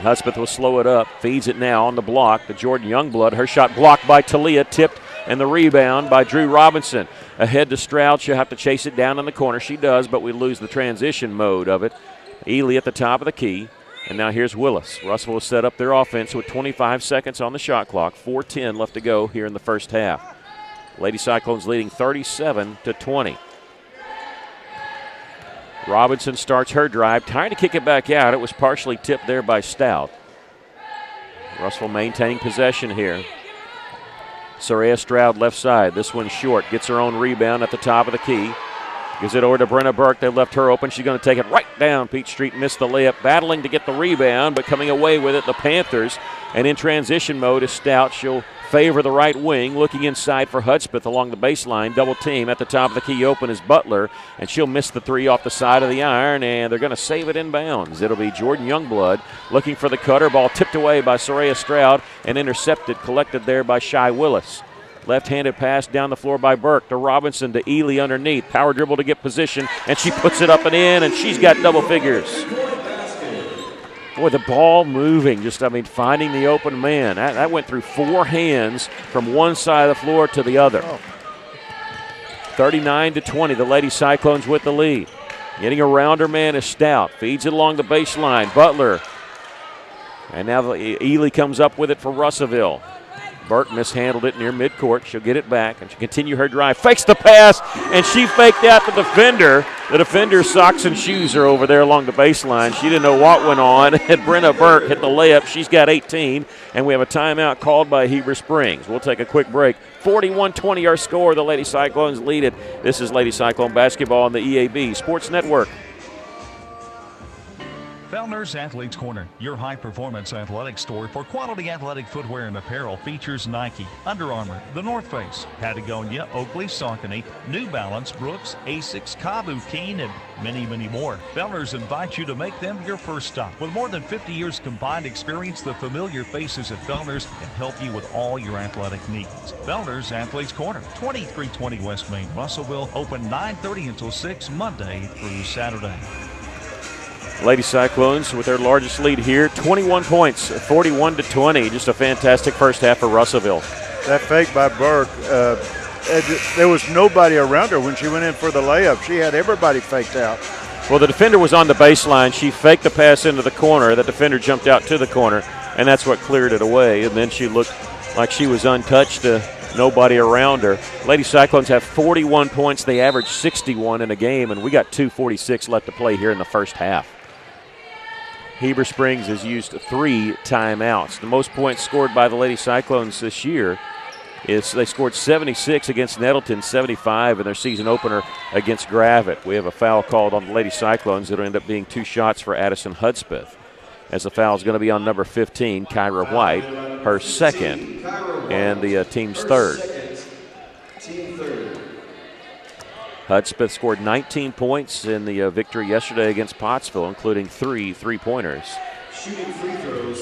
Speaker 1: Hudspeth will slow it up. Feeds it now on the block to Jordan Youngblood. Her shot blocked by Talia, tipped, and the rebound by Drew Robinson. Ahead to Stroud. She'll have to chase it down in the corner. She does, but we lose the transition mode of it. Ely at the top of the key. And now here's Willis. Russell will set up their offense with 25 seconds on the shot clock. 4:10 left to go here in the first half. Lady Cyclones leading 37-20. Robinson starts her drive, trying to kick it back out. It was partially tipped there by Stout. Russell maintaining possession here. Soraya Stroud left side. This one short. Gets her own rebound at the top of the key. Gives it over to Brenna Burke. They left her open. She's going to take it right down. Peachtree missed the layup, battling to get the rebound, but coming away with it, the Panthers. And in transition mode is Stout. She'll favor the right wing, looking inside for Hudspeth along the baseline. Double team at the top of the key open is Butler, and she'll miss the three off the side of the iron, and they're going to save it inbounds. It'll be Jordan Youngblood looking for the cutter. Ball tipped away by Soraya Stroud and intercepted, collected there by Shy Willis. Left-handed pass down the floor by Burke to Robinson to Ely underneath. Power dribble to get position, and she puts it up and in, and she's got double figures. Boy, the ball moving, finding the open man. That went through four hands from one side of the floor to the other. 39-20, the Lady Cyclones with the lead. Getting around her man is Stout. Feeds it along the baseline. Butler. And now Ely comes up with it for Russellville. Burke mishandled it near midcourt. She'll get it back, and she'll continue her drive. Fakes the pass, and she faked out the defender. The defender's socks and shoes are over there along the baseline. She didn't know what went on, and Brenna Burke hit the layup. She's got 18, and we have a timeout called by Heber Springs. We'll take a quick break. 41-20 our score. The Lady Cyclones lead it. This is Lady Cyclone basketball on the EAB Sports Network.
Speaker 3: Fellner's Athletes Corner, your high-performance athletic store for quality athletic footwear and apparel, features Nike, Under Armour, The North Face, Patagonia, Oakley, Saucony, New Balance, Brooks, Asics, Kabu, Keen, and many, many more. Fellner's invites you to make them your first stop. With more than 50 years combined experience, the familiar faces at Fellner's can help you with all your athletic needs. Fellner's Athletes Corner, 2320 West Main, Russellville, open 9:30 until 6 Monday through Saturday.
Speaker 1: Lady Cyclones with their largest lead here, 21 points, 41-20. Just a fantastic first half for Russellville.
Speaker 2: That fake by Burke, there was nobody around her when she went in for the layup. She had everybody faked out.
Speaker 1: Well, the defender was on the baseline. She faked the pass into the corner. The defender jumped out to the corner, and that's what cleared it away. And then she looked like she was untouched, nobody around her. Lady Cyclones have 41 points. They average 61 in a game, and we got 2:46 left to play here in the first half. Heber Springs has used 3 timeouts. The most points scored by the Lady Cyclones this year is they scored 76 against Nettleton, 75 in their season opener against Gravett. We have a foul called on the Lady Cyclones. It'll end up being 2 shots for Addison Hudspeth, as the foul is going to be on number 15, Kyra White, her second, and the team's third. Hudspeth scored 19 points in the victory yesterday against Pottsville, including 3 3-pointers.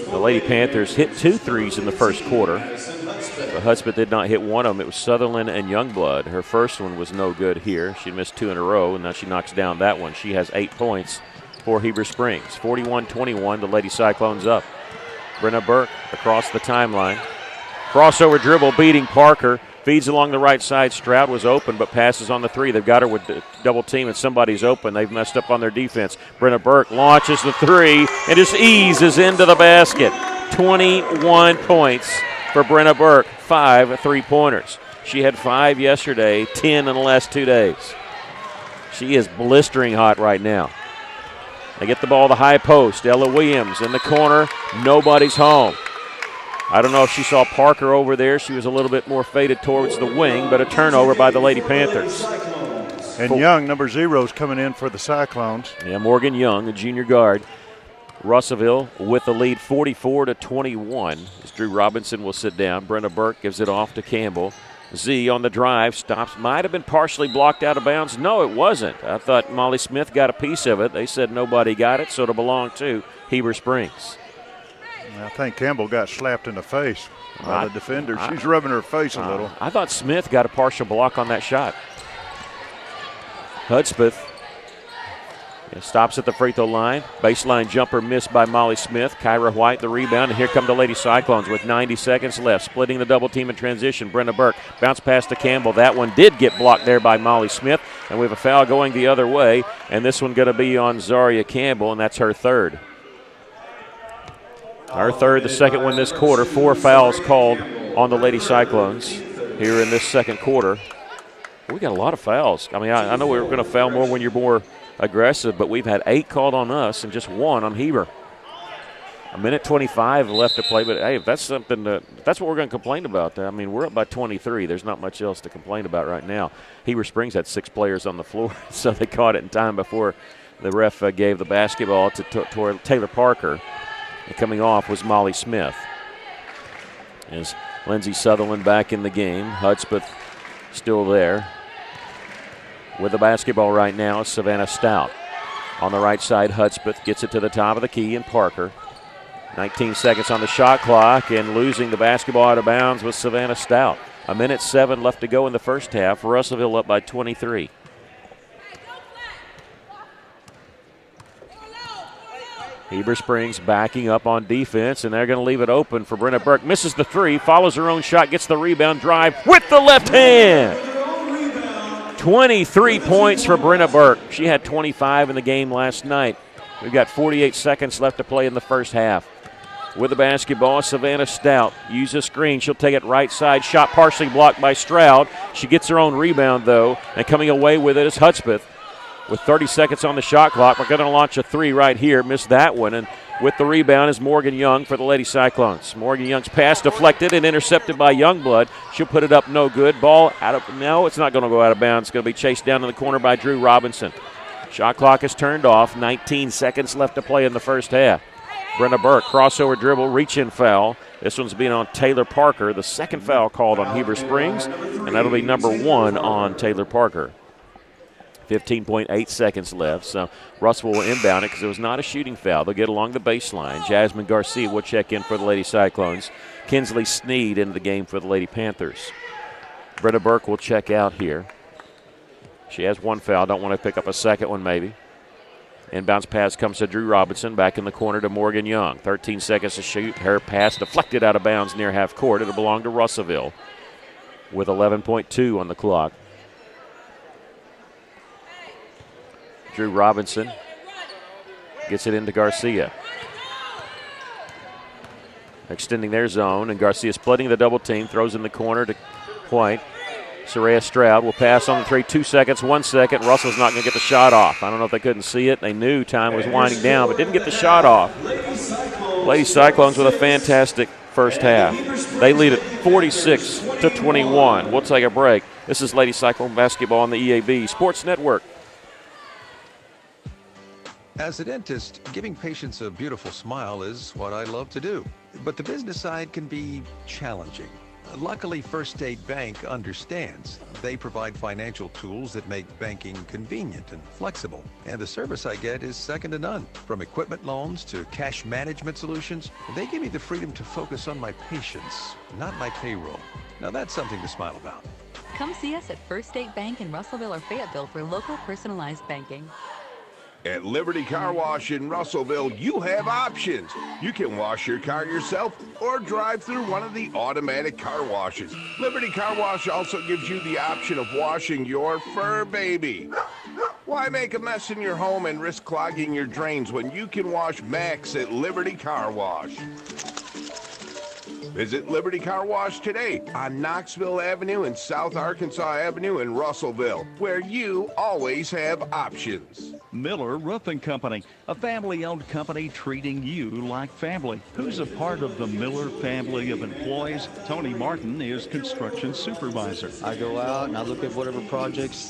Speaker 1: The Lady Panthers hit 2 threes in the first quarter, but Hudspeth did not hit one of them. It was Sutherland and Youngblood. Her first one was no good here. She missed 2 in a row, and now she knocks down that one. She has 8 points for Heber Springs. 41-21, the Lady Cyclones up. Brenna Burke across the timeline. Crossover dribble beating Parker. Feeds along the right side. Stroud was open, but passes on the 3. They've got her with double team, and somebody's open. They've messed up on their defense. Brenna Burke launches the 3 and just eases into the basket. 21 points for Brenna Burke, 5 3-pointers. She had 5 yesterday, 10 in the last 2 days. She is blistering hot right now. They get the ball to the high post. Ella Williams in the corner. Nobody's home. I don't know if she saw Parker over there. She was a little bit more faded towards the wing, but a turnover by the Lady Panthers.
Speaker 2: And Young, number 0, is coming in for the Cyclones.
Speaker 1: Yeah, Morgan Young, the junior guard. Russellville with the lead 44-21. As Drew Robinson will sit down. Brenna Burke gives it off to Campbell. Z on the drive, stops, might have been partially blocked out of bounds. No, it wasn't. I thought Molly Smith got a piece of it. They said nobody got it, so it'll belong to Heber Springs.
Speaker 2: I think Campbell got slapped in the face by the defender. She's rubbing her face a little.
Speaker 1: I thought Smith got a partial block on that shot. Hudspeth stops at the free throw line. Baseline jumper missed by Molly Smith. Kyra White the rebound, and here come the Lady Cyclones with 90 seconds left. Splitting the double team in transition. Brenna Burke bounce pass to Campbell. That one did get blocked there by Molly Smith, and we have a foul going the other way, and this one going to be on Zaria Campbell, and that's her third. Our third, the second one this quarter. 4 fouls called on the Lady Cyclones here in this second quarter. We got a lot of fouls. I mean, I know we were going to foul more when you're more aggressive, but we've had 8 called on us and just 1 on Heber. A minute 25 left to play, but hey, if that's something that's what we're going to complain about. I mean, we're up by 23. There's not much else to complain about right now. Heber Springs had 6 players on the floor, so they caught it in time before the ref gave the basketball to Taylor Parker. And coming off was Molly Smith. As Lindsey Sutherland back in the game, Hudspeth still there. With the basketball right now is Savannah Stout. On the right side, Hudspeth gets it to the top of the key, and Parker. 19 seconds on the shot clock, and losing the basketball out of bounds was Savannah Stout. A minute 7 left to go in the first half. Russellville up by 23. Heber Springs backing up on defense, and they're going to leave it open for Brenna Burke. Misses the 3, follows her own shot, gets the rebound, drive with the left hand. 23 points for Brenna Burke. She had 25 in the game last night. We've got 48 seconds left to play in the first half. With the basketball, Savannah Stout uses a screen. She'll take it right side. Shot partially blocked by Stroud. She gets her own rebound, though, and coming away with it is Hudspeth. With 30 seconds on the shot clock, we're going to launch a 3 right here. Missed that one, and with the rebound is Morgan Young for the Lady Cyclones. Morgan Young's pass deflected and intercepted by Youngblood. She'll put it up, no good. Ball out of, no, it's not going to go out of bounds. It's going to be chased down in the corner by Drew Robinson. Shot clock is turned off. 19 seconds left to play in the first half. Brenna Burke, crossover dribble, reach-in foul. This one's being on Taylor Parker. The second foul called on Heber Springs, and that'll be number 1 on Taylor Parker. 15.8 seconds left, so Russell will inbound it because it was not a shooting foul. They'll get along the baseline. Jasmine Garcia will check in for the Lady Cyclones. Kinsley Sneed into the game for the Lady Panthers. Brenna Burke will check out here. She has 1 foul. Don't want to pick up a second one maybe. Inbounds pass comes to Drew Robinson. Back in the corner to Morgan Young. 13 seconds to shoot. Her pass deflected out of bounds near half court. It'll belong to Russellville with 11.2 on the clock. Drew Robinson gets it into Garcia. Extending their zone, and Garcia splitting the double team. Throws in the corner to Point. Soraya Stroud will pass on the 3. 2 seconds, 1 second. Russell's not going to get the shot off. I don't know if they couldn't see it. They knew time was winding down, but didn't get the shot off. Lady Cyclones with a fantastic first half. They lead it 46-21. We'll take a break. This is Lady Cyclone basketball on the EAB Sports Network.
Speaker 16: As a dentist, giving patients a beautiful smile is what I love to do. But the business side can be challenging. Luckily, First State Bank understands. They provide financial tools that make banking convenient and flexible. And the service I get is second to none. From equipment loans to cash management solutions, they give me the freedom to focus on my patients, not my payroll. Now that's something to smile about.
Speaker 17: Come see us at First State Bank in Russellville or Fayetteville for local personalized banking.
Speaker 18: At Liberty Car Wash in Russellville, you have options. You can wash your car yourself or drive through one of the automatic car washes. Liberty Car Wash also gives you the option of washing your fur baby. Why make a mess in your home and risk clogging your drains when you can wash Max at Liberty Car Wash? Visit Liberty Car Wash today on Knoxville Avenue and South Arkansas Avenue in Russellville, where you always have options.
Speaker 3: Miller Roofing Company, a family-owned company treating you like family. Who's a part of the Miller family of employees? Tony Martin is construction supervisor.
Speaker 19: I go out and I look at whatever projects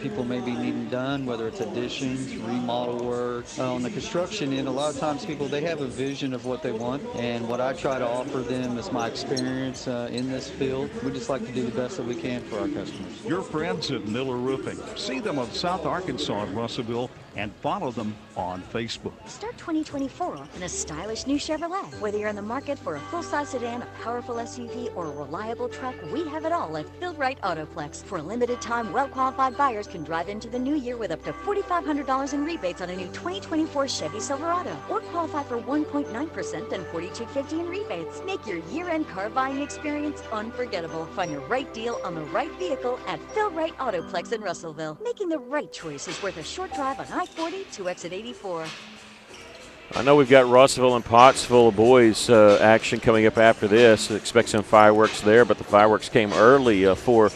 Speaker 19: people may be needing done, whether it's additions, remodel work. On the construction end, a lot of times people, they have a vision of what they want, and what I try to offer them is my experience in this field. We just like to do the best that we can for our customers.
Speaker 3: Your friends at Miller Roofing. See them on South Arkansas in Russellville and follow them on Facebook.
Speaker 20: Start 2024 off in a stylish new Chevrolet. Whether you're in the market for a full-size sedan, a powerful SUV, or a reliable truck, we have it all at Phil Wright Autoplex. For a limited time, well-qualified buyers can drive into the new year with up to $4,500 in rebates on a new 2024 Chevy Silverado, or qualify for 1.9% and $4,250 in rebates. Make your year-end car buying experience unforgettable. Find your right deal on the right vehicle at Phil Wright Autoplex in Russellville. Making the right choice is worth a short drive on I-40 to exit 84.
Speaker 1: I know we've got Russellville and Pottsville boys action coming up after this. Expect some fireworks there, but the fireworks came early for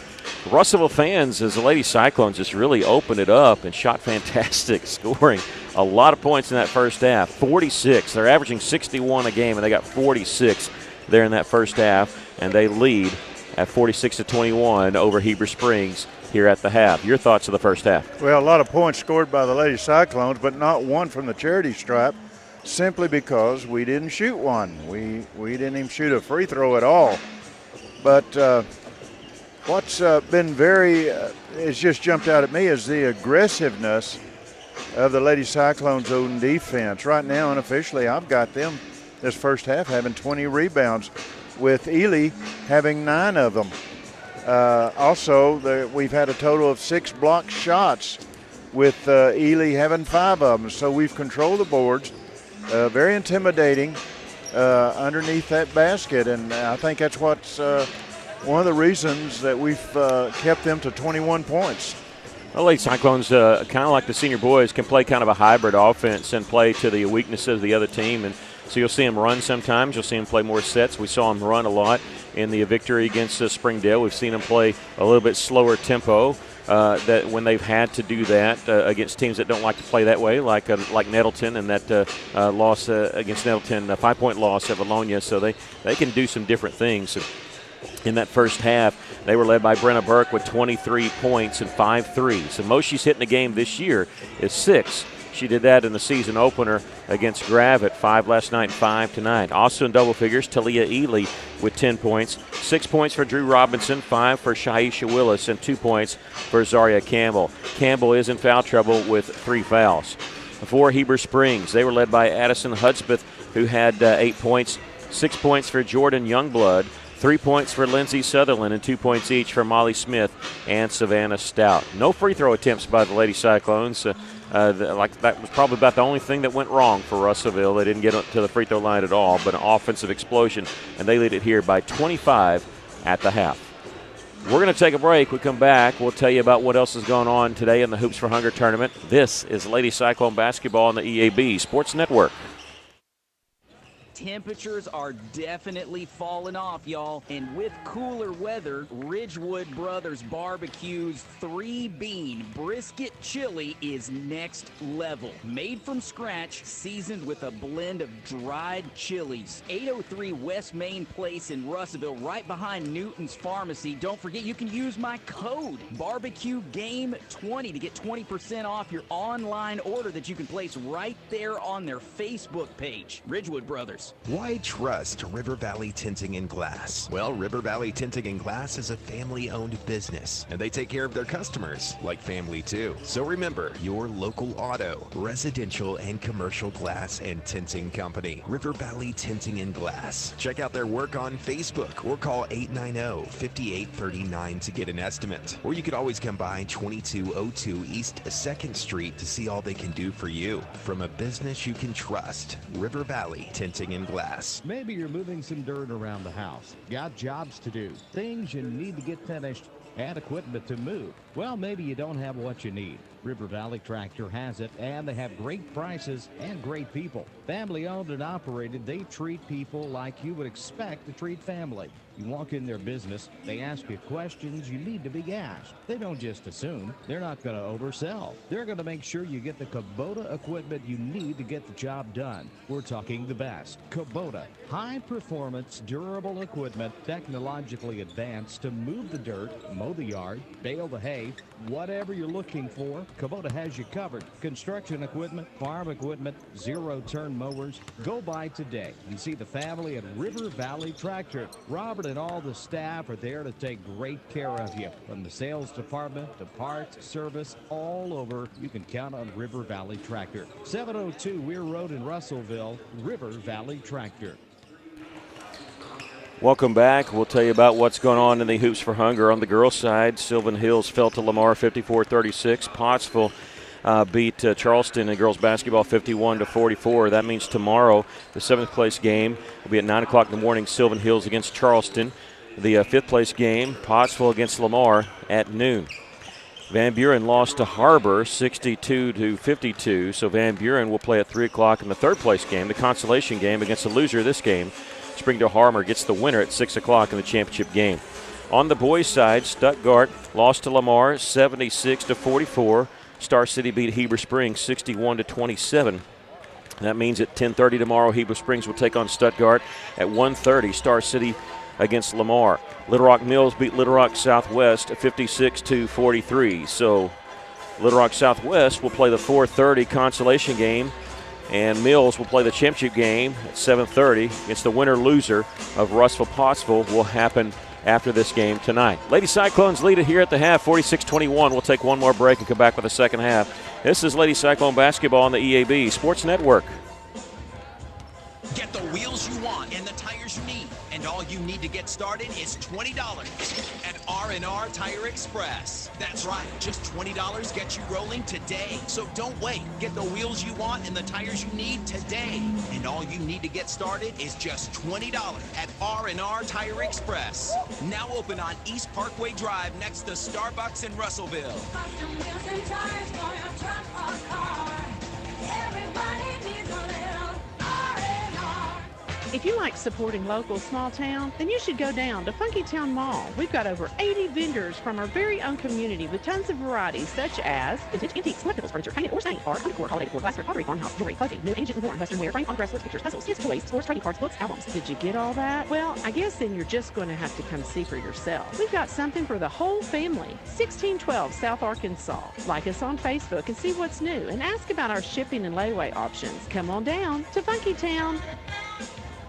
Speaker 1: Russellville fans, as the Lady Cyclones, just really opened it up and shot fantastic, scoring a lot of points in that first half. 46. They're averaging 61 a game, and they got 46 there in that first half, and they lead at 46-21 over Heber Springs here at the half. Your thoughts of the first half?
Speaker 2: Well, a lot of points scored by the Lady Cyclones, but not one from the charity stripe, simply because we didn't shoot one. We didn't even shoot a free throw at all. But what's been it's just jumped out at me is the aggressiveness of the Lady Cyclones' own defense. Right now, unofficially, I've got them this first half having 20 rebounds, with Ely having 9 of them. Also, we've had a total of 6 blocked shots, with Ely having 5 of them. So we've controlled the boards, very intimidating underneath that basket, and I think that's what's one of the reasons that we've kept them to 21 points.
Speaker 1: The Lady Cyclones, kind of like the senior boys, can play kind of a hybrid offense and play to the weaknesses of the other team. And so you'll see them run sometimes. You'll see them play more sets. We saw them run a lot in the victory against Springdale. We've seen them play a little bit slower tempo that when they've had to do that against teams that don't like to play that way, like Nettleton and that loss against Nettleton, a 5-point loss at Valonia. So they can do some different things. In that first half, they were led by Brenna Burke with 23 points and 5 threes. The most she's hit in the game this year is 6. She did that in the season opener against Gravett, 5 last night, 5 tonight. Also in double figures, Talia Ely with 10 points, 6 points for Drew Robinson, 5 for Shaisha Willis, and 2 points for Zaria Campbell. Campbell is in foul trouble with 3 fouls. For Heber Springs, they were led by Addison Hudspeth, who had 8 points, 6 points for Jordan Youngblood, 3 points for Lindsey Sutherland, and 2 points each for Molly Smith and Savannah Stout. No free throw attempts by the Lady Cyclones. That was probably about the only thing that went wrong for Russellville. They didn't get to the free throw line at all, but an offensive explosion, and they lead it here by 25 at the half. We're going to take a break. We come back, we'll tell you about what else is going on today in the Hoops for Hunger tournament. This is Lady Cyclone basketball on the EAB Sports Network.
Speaker 13: Temperatures are definitely falling off, y'all. And with cooler weather, Ridgewood Brothers Barbecue's 3-bean brisket chili is next level. Made from scratch, seasoned with a blend of dried chilies. 803 West Main Place in Russellville, right behind Newton's Pharmacy. Don't forget, you can use my code, BarbecueGame20, to get 20% off your online order that you can place right there on their Facebook page. Ridgewood Brothers.
Speaker 15: Why trust River Valley Tinting and Glass? Well, River Valley Tinting and Glass is a family-owned business, and they take care of their customers like family too. So remember, your local auto, residential, and commercial glass and tinting company, River Valley Tinting and Glass. Check out their work on Facebook or call 890-5839 to get an estimate. Or you could always come by 2202 East 2nd Street to see all they can do for you. From a business you can trust, River Valley Tinting and Glass.
Speaker 14: Maybe you're moving some dirt around the house. Got jobs to do, things you need to get finished, and equipment to move. Well, maybe you don't have what you need. River Valley Tractor has it, and they have great prices and great people. Family owned and operated, they treat people like you would expect to treat family. You walk in their business, they ask you questions you need to be asked. They don't just assume. They're not going to oversell. They're going to make sure you get the Kubota equipment you need to get the job done. We're talking the best. Kubota, high-performance, durable equipment, technologically advanced to move the dirt, mow the yard, bale the hay, whatever you're looking for, Kubota has you covered. Construction equipment, farm equipment, zero-turn mowers. Go by today and see the family at River Valley Tractor. Robert and all the staff are there to take great care of you. From the sales department to parts, service, all over, you can count on River Valley Tractor. 702 Weir Road in Russellville, River Valley Tractor.
Speaker 1: Welcome back. We'll tell you about what's going on in the Hoops for Hunger. On the girls' side, Sylvan Hills fell to Lamar 54-36. Pottsville beat Charleston in girls basketball 51-44. That means tomorrow the 7th place game will be at 9 o'clock in the morning, Sylvan Hills against Charleston. The 5th place game, Pottsville against Lamar at noon. Van Buren lost to Harbor 62-52, so Van Buren will play at 3 o'clock in the 3rd place game, the consolation game against the loser of this game. Springdale Harbor gets the winner at 6 o'clock in the championship game. On the boys' side, Stuttgart lost to Lamar 76-44. Star City beat Heber Springs 61-27. That means at 10:30 tomorrow, Heber Springs will take on Stuttgart. At 1:30, Star City against Lamar. Little Rock Mills beat Little Rock Southwest 56-43. So Little Rock Southwest will play the 4:30 consolation game, and Mills will play the championship game at 7:30 against the winner-loser of Russell-Pottsville. Will happen after this game tonight. Lady Cyclones lead it here at the half, 46-21. We'll take one more break and come back with the second half. This is Lady Cyclone basketball on the EAB Sports Network.
Speaker 21: Get the wheels you want and the tires you need. And all you need to get started is $20 at R&R Tire Express. That's right, just $20 gets you rolling today. So don't wait. Get the wheels you want and the tires you need today. And all you need to get started is just $20 at R&R Tire Express. Now open on East Parkway Drive next to Starbucks in Russellville.
Speaker 11: Custom wheels and tires for your truck or car. Everybody needs a little R&R.
Speaker 22: If you like supporting local small town, then you should go down to Funky Town Mall. We've got over 80 vendors from our very own community with tons of varieties such as vintage, antiques, collectibles, furniture, painted or stained, art, decor, holiday decor, glassware, pottery, farmhouse, jewelry, clothing, new, ancient, and worn, western wear, framed on bracelets, pictures, puzzles, kids, toys, scores, trading cards, books, albums. Did you get all that? Well, I guess then you're just going to have to come see for yourself. We've got something for the whole family. 1612 South Arkansas. Like us on Facebook and see what's new, and ask about our shipping and layaway options. Come on down to Funky Town.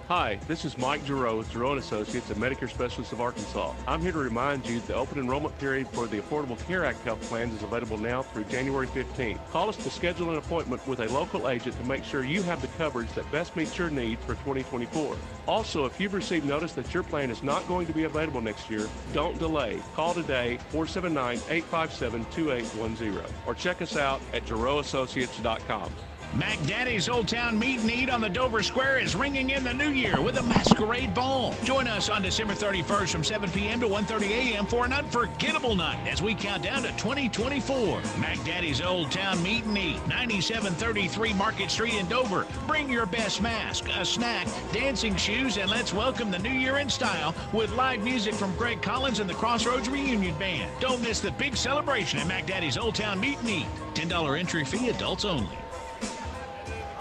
Speaker 23: Hi, this is Mike Giroux with Giroux & Associates, a Medicare specialist of Arkansas. I'm here to remind you the open enrollment period for the Affordable Care Act health plans is available now through January 15th. Call us to schedule an appointment with a local agent to make sure you have the coverage that best meets your needs for 2024. Also, if you've received notice that your plan is not going to be available next year, don't delay. Call today, 479-857-2810, or check us out at GirouxAssociates.com.
Speaker 24: Mac Daddy's Old Town Meet and Eat on the Dover Square is ringing in the new year with a masquerade ball. Join us on December 31st from 7 p.m. to 1:30 a.m. for an unforgettable night as we count down to 2024. Mac Daddy's Old Town Meet and Eat, 9733 Market Street in Dover. Bring your best mask, a snack, dancing shoes, and let's welcome the new year in style with live music from Greg Collins and the Crossroads Reunion Band. Don't miss the big celebration at Mac Daddy's Old Town Meet and Eat. $10 entry fee, adults only.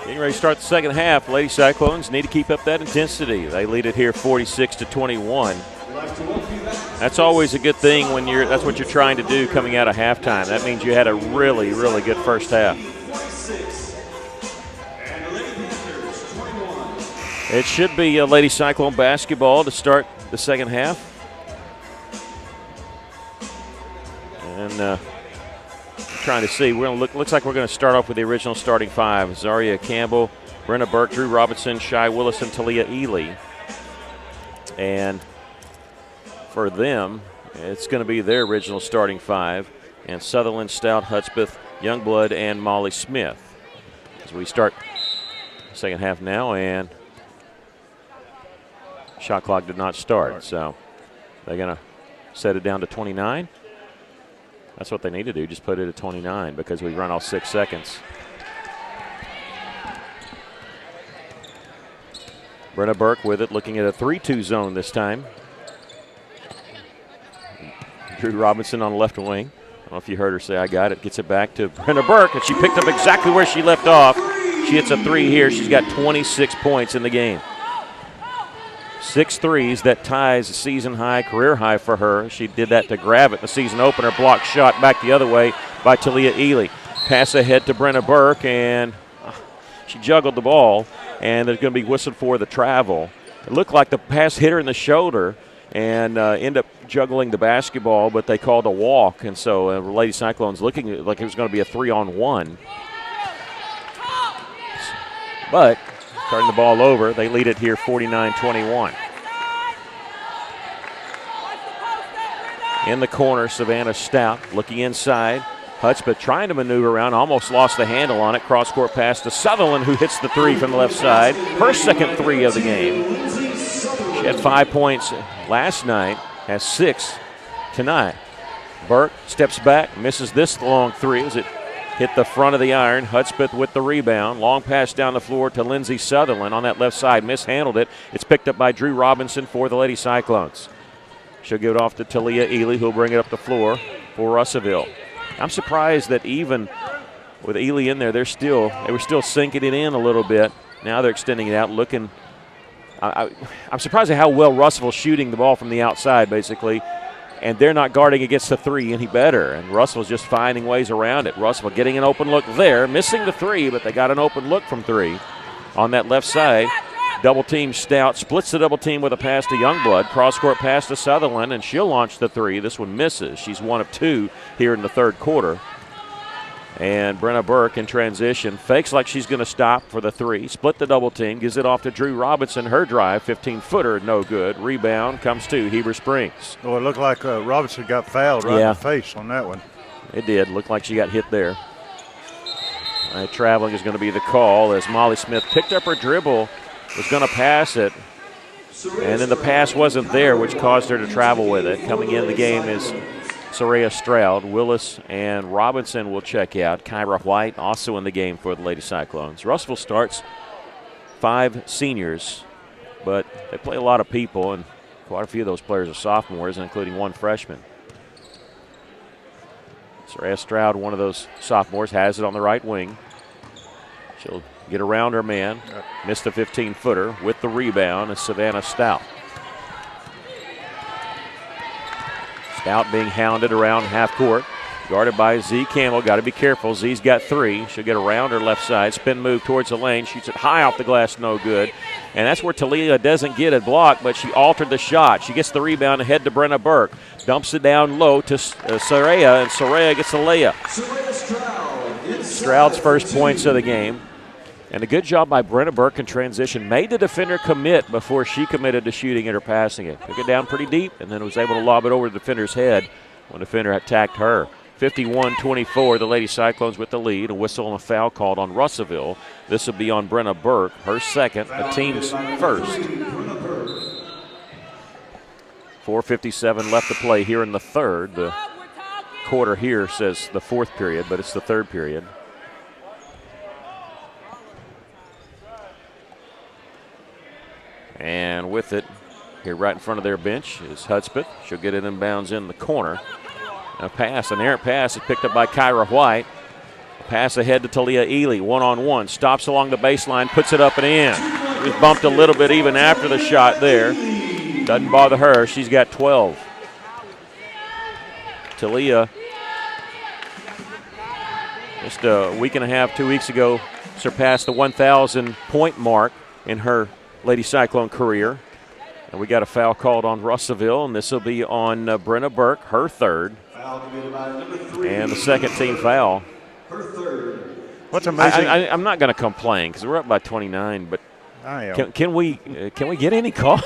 Speaker 1: Getting ready to start the second half. Lady Cyclones need to keep up that intensity. They lead it here 46-21. That's always a good thing when that's what you're trying to do coming out of halftime. That means you had a really, really good first half. It should be a Lady Cyclone basketball to start the second half. And trying to see. Looks like we're going to start off with the original starting five. Zaria Campbell, Brenna Burke, Drew Robinson, Shy Willis, and Talia Ely. And for them, it's going to be their original starting five. And Sutherland, Stout, Hudspeth, Youngblood, and Molly Smith. As we start the second half now, and shot clock did not start. So they're going to set it down to 29. That's what they need to do, just put it at 29 because we run all 6 seconds. Brenna Burke with it, looking at a 3-2 zone this time. Drew Robinson on the left wing. I don't know if you heard her say, I got it. Gets it back to Brenna Burke, and she picked up exactly where she left off. She hits a three here. She's got 26 points in the game. 6 threes, that ties a season high, career high for her. She did that to grab it, the season opener. Block shot back the other way by Talia Ely. Pass ahead to Brenna Burke, and she juggled the ball, and there's going to be whistled for the travel. It looked like the pass hit her in the shoulder and end up juggling the basketball, but they called a walk, and so Lady Cyclones looking like it was going to be a 3-on-1. But turning the ball over, they lead it here 49-21. In the corner, Savannah Stout looking inside. Hudspeth trying to maneuver around, almost lost the handle on it. Cross-court pass to Sutherland, who hits the three from the left side. Her second three of the game. She had 5 points last night, has 6 tonight. Burke steps back, misses this long three as it hit the front of the iron. Hudspeth with the rebound. Long pass down the floor to Lindsey Sutherland on that left side. Mishandled it. It's picked up by Drew Robinson for the Lady Cyclones. She'll give it off to Talia Ely, who'll bring it up the floor for Russellville. I'm surprised that even with Ely in there, they were still sinking it in a little bit. Now they're extending it out, looking. I'm surprised at how well Russellville's shooting the ball from the outside, basically, and they're not guarding against the three any better. And Russellville's just finding ways around it. Russellville getting an open look there, missing the three, but they got an open look from three on that left side. Double team Stout, splits the double team with a pass to Youngblood. Cross-court pass to Sutherland, and she'll launch the three. This one misses. She's 1 of 2 here in the third quarter. And Brenna Burke in transition fakes like she's going to stop for the three. Split the double team, gives it off to Drew Robinson. Her drive, 15-footer, no good. Rebound comes to Heber Springs.
Speaker 2: Well, it looked like Robinson got fouled right in the face on that one.
Speaker 1: It did. Looked like she got hit there. Traveling is going to be the call as Molly Smith picked up her dribble, was going to pass it, and then the pass wasn't there, which caused her to travel with it. Coming in the game is Soraya Stroud. Willis and Robinson will check out. Kyra White also in the game for the Lady Cyclones. Russellville starts 5 seniors, but they play a lot of people, and quite a few of those players are sophomores, including 1 freshman. Soraya Stroud, one of those sophomores, has it on the right wing. She'll get around her man. Missed the 15-footer with the rebound is Savannah Stout. Stout being hounded around half court. Guarded by Z Campbell. Got to be careful. Z's got 3. She'll get around her left side. Spin move towards the lane. Shoots it high off the glass. No good. And that's where Talia doesn't get it blocked, but she altered the shot. She gets the rebound ahead to Brenna Burke. Dumps it down low to Soraya, and Soraya gets the layup. Stroud's first points of the game. And a good job by Brenna Burke in transition. Made the defender commit before she committed to shooting it or passing it. Took it down pretty deep and then was able to lob it over the defender's head when the defender attacked her. 51-24, the Lady Cyclones with the lead. A whistle and a foul called on Russellville. This will be on Brenna Burke, her second, the team's first. 4:57 left to play here in the third. The quarter here says the fourth period, but it's the third period. And with it, here right in front of their bench is Hudspeth. She'll get it inbounds in the corner. A pass, an errant pass is picked up by Kyra White. A pass ahead to Talia Ely, one-on-one. Stops along the baseline, puts it up and in. She was bumped a little bit even after the shot there. Doesn't bother her. She's got 12. Talia, just a week and a half, 2 weeks ago, surpassed the 1,000-point mark in her Lady Cyclone career. And we got a foul called on Russellville, and this will be on Brenna Burke, her third. And the second team foul.
Speaker 2: What's amazing?
Speaker 1: I'm not going to complain because we're up by 29, but can we get any call?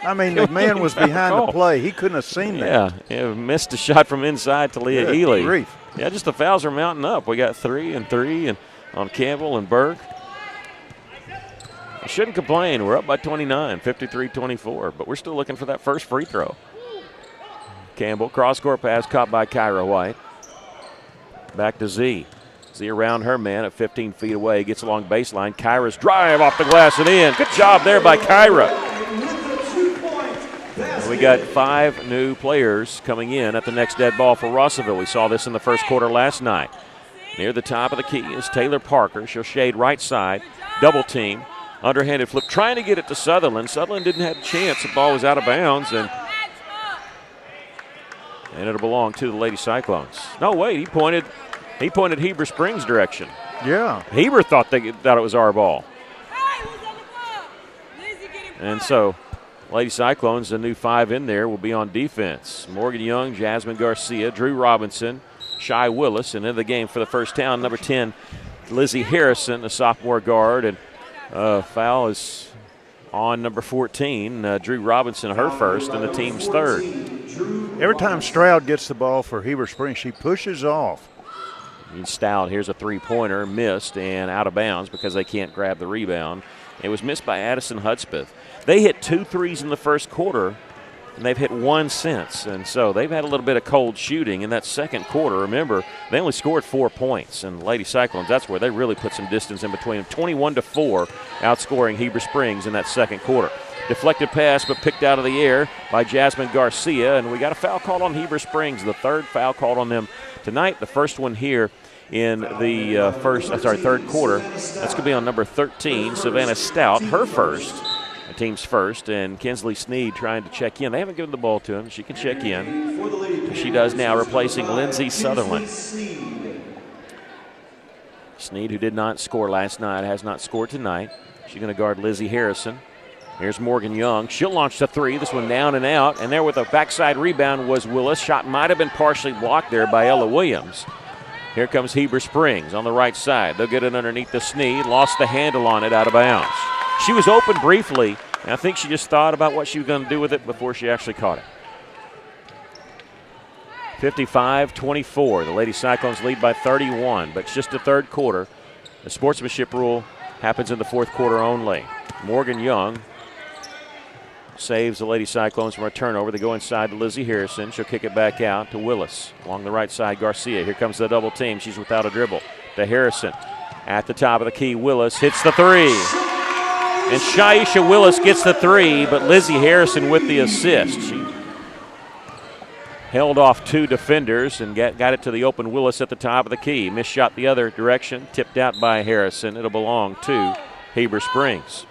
Speaker 2: I mean, the man was behind the play. He couldn't have seen that.
Speaker 1: Yeah, missed a shot from inside to Leah Ely.
Speaker 2: Grief.
Speaker 1: Yeah, just the fouls are mounting up. We got 3 and 3 and on Campbell and Burke. I shouldn't complain. We're up by 29, 53-24, but we're still looking for that first free throw. Campbell, cross-court pass caught by Kyra White. Back to Z. Z around her man at 15 feet away. Gets along baseline. Kyra's drive off the glass and in. Good job there by Kyra. And we got 5 new players coming in at the next dead ball for Russellville. We saw this in the first quarter last night. Near the top of the key is Taylor Parker. She'll shade right side. Double team. Underhanded flip, trying to get it to Sutherland. Sutherland didn't have a chance. The ball was out of bounds, and it'll belong to the Lady Cyclones. No, wait, he pointed Heber Springs' direction.
Speaker 2: Yeah.
Speaker 1: Heber thought it was our ball. And so, Lady Cyclones, the new 5 in there, will be on defense. Morgan Young, Jasmine Garcia, Drew Robinson, Shy Willis, and in the game for the first down, number 10, Lizzie Harrison, a sophomore guard, and foul is on number 14, Drew Robinson, her first, and the team's third.
Speaker 2: Every time Stroud gets the ball for Heber Springs, she pushes off.
Speaker 1: Stout, here's a three-pointer, missed and out of bounds because they can't grab the rebound. It was missed by Addison Hudspeth. They hit 2 threes in the first quarter, and they've hit 1 since. And so they've had a little bit of cold shooting in that second quarter. Remember, they only scored 4 points. And Lady Cyclones, that's where they really put some distance in between them. 21-4, outscoring Heber Springs in that second quarter. Deflected pass, but picked out of the air by Jasmine Garcia. And we got a foul called on Heber Springs, the third foul called on them tonight. The first one here in the third quarter. That's going to be on number 13, Savannah Stout, her first, the team's first. And Kinsley Sneed trying to check in. They haven't given the ball to him. She can check in. She does now, replacing Lindsay Sutherland. Sneed, who did not score last night, has not scored tonight. She's going to guard Lizzie Harrison. Here's Morgan Young. She'll launch the three. This one down and out. And there with a backside rebound was Willis. Shot might have been partially blocked there by Ella Williams. Here comes Heber Springs on the right side. They'll get it underneath the Sneed. Lost the handle on it, out of bounds. She was open briefly, and I think she just thought about what she was going to do with it before she actually caught it. 55-24. The Lady Cyclones lead by 31, but it's just the third quarter. The sportsmanship rule happens in the fourth quarter only. Morgan Young saves the Lady Cyclones from a turnover. They go inside to Lizzie Harrison. She'll kick it back out to Willis. Along the right side, Garcia. Here comes the double team. She's without a dribble. To Harrison. At the top of the key, Willis hits the three. And Shaisha Willis gets the three, but Lizzie Harrison with the assist. She held off two defenders and got it to the open Willis at the top of the key. Missed shot the other direction. Tipped out by Harrison. It'll belong to Heber Springs.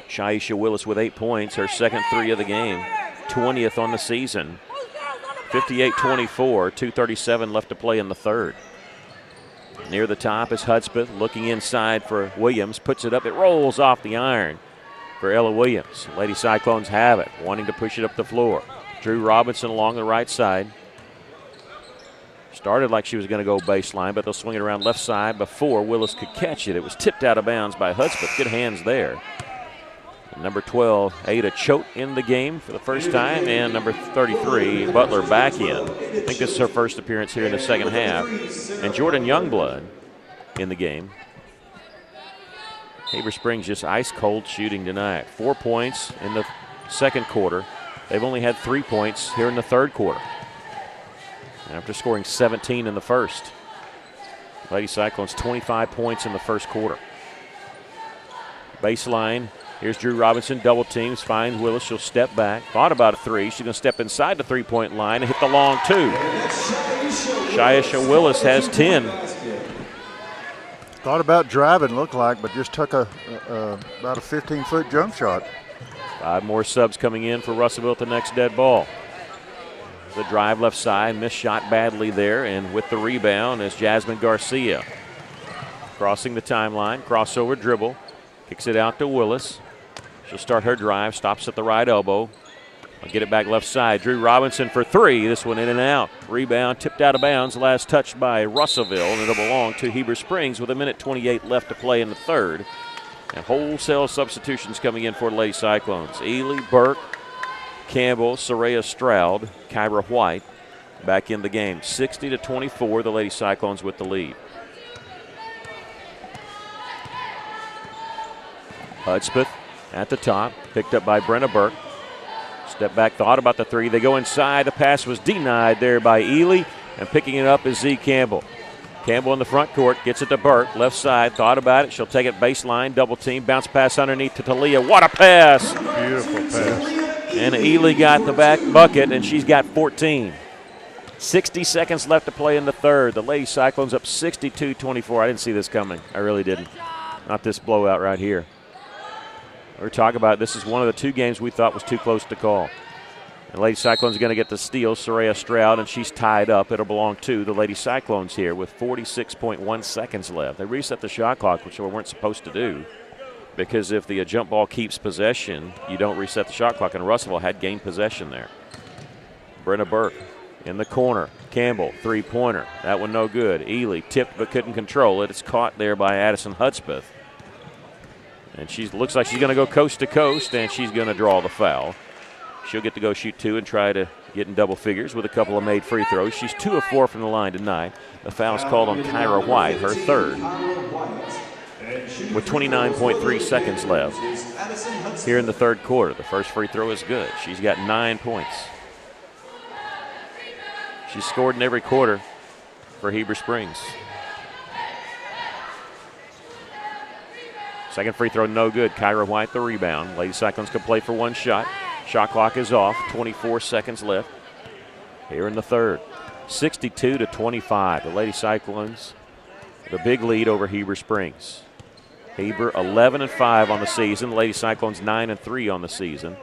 Speaker 1: Shaisha Willis with 8 points, her second three of the game, 20th on the season. 58-24, 2:37 left to play in the third. Near the top is Hudspeth, looking inside for Williams, puts it up, it rolls off the iron for Ella Williams. Lady Cyclones have it, wanting to push it up the floor. Drew Robinson along the right side. Started like she was going to go baseline, but they'll swing it around left side before Willis could catch it. It was tipped out of bounds by Hudspeth. Good hands there. Number 12, Ada Choate in the game for the first time, and number 33, Butler back in. I think this is her first appearance here in the second half. And Jordan Youngblood in the game. Heber Springs just ice cold shooting tonight. 4 points in the second quarter. They've only had 3 points here in the third quarter, after scoring 17 in the first. Lady Cyclones 25 points in the first quarter. Baseline. Here's Drew Robinson, double teams, finds Willis. She'll step back. Thought about a three. She's going to step inside the three-point line and hit the long two. Shaisha Willis has 10.
Speaker 2: Thought about driving, looked like, but just took about a 15-foot jump shot.
Speaker 1: 5 more subs coming in for Russellville at the next dead ball. The drive left side, missed shot badly there, and with the rebound is Jasmine Garcia. Crossing the timeline, crossover dribble, kicks it out to Willis. She'll start her drive, stops at the right elbow. I'll get it back left side. Drew Robinson for three. This one in and out. Rebound tipped out of bounds. Last touch by Russellville, and it'll belong to Heber Springs with 1:28 left to play in the third. And wholesale substitutions coming in for the Lady Cyclones. Ely, Burke, Campbell, Soraya Stroud, Kyra White back in the game. 60-24, the Lady Cyclones with the lead. Hudspeth at the top, picked up by Brenna Burke. Step back, thought about the three. They go inside. The pass was denied there by Ely, and picking it up is Z. Campbell. Campbell in the front court, gets it to Burke, left side, thought about it. She'll take it baseline, double team, bounce pass underneath to Talia. What a pass!
Speaker 2: Beautiful pass.
Speaker 1: And Ely got the back bucket, and she's got 14. 60 seconds left to play in the third. The Lady Cyclones up 62-24. I didn't see this coming. I really didn't. Not this blowout right here. We're talking about this is one of the two games we thought was too close to call. The Lady Cyclones are going to get the steal, Soraya Stroud, and she's tied up. It'll belong to the Lady Cyclones here with 46.1 seconds left. They reset the shot clock, which we weren't supposed to do, because if the jump ball keeps possession, you don't reset the shot clock, and Russellville had gained possession there. Brenna Burke in the corner. Campbell, three-pointer. That one no good. Ely tipped but couldn't control it. It's caught there by Addison Hudspeth. And she looks like she's going to go coast to coast, and she's going to draw the foul. She'll get to go shoot two and try to get in double figures with a couple of made free throws. She's 2 of 4 from the line tonight. The foul's called on Kyra White, her third, with 29.3 seconds left here in the third quarter. The first free throw is good. She's got 9 points. She's scored in every quarter for Heber Springs. Second free throw, no good. Kyra White, the rebound. Lady Cyclones can play for one shot. Shot clock is off. 24 seconds left here in the third. 62-25. The Lady Cyclones, the big lead over Heber Springs. Heber 11-5 on the season. The Lady Cyclones 9-3 on the season.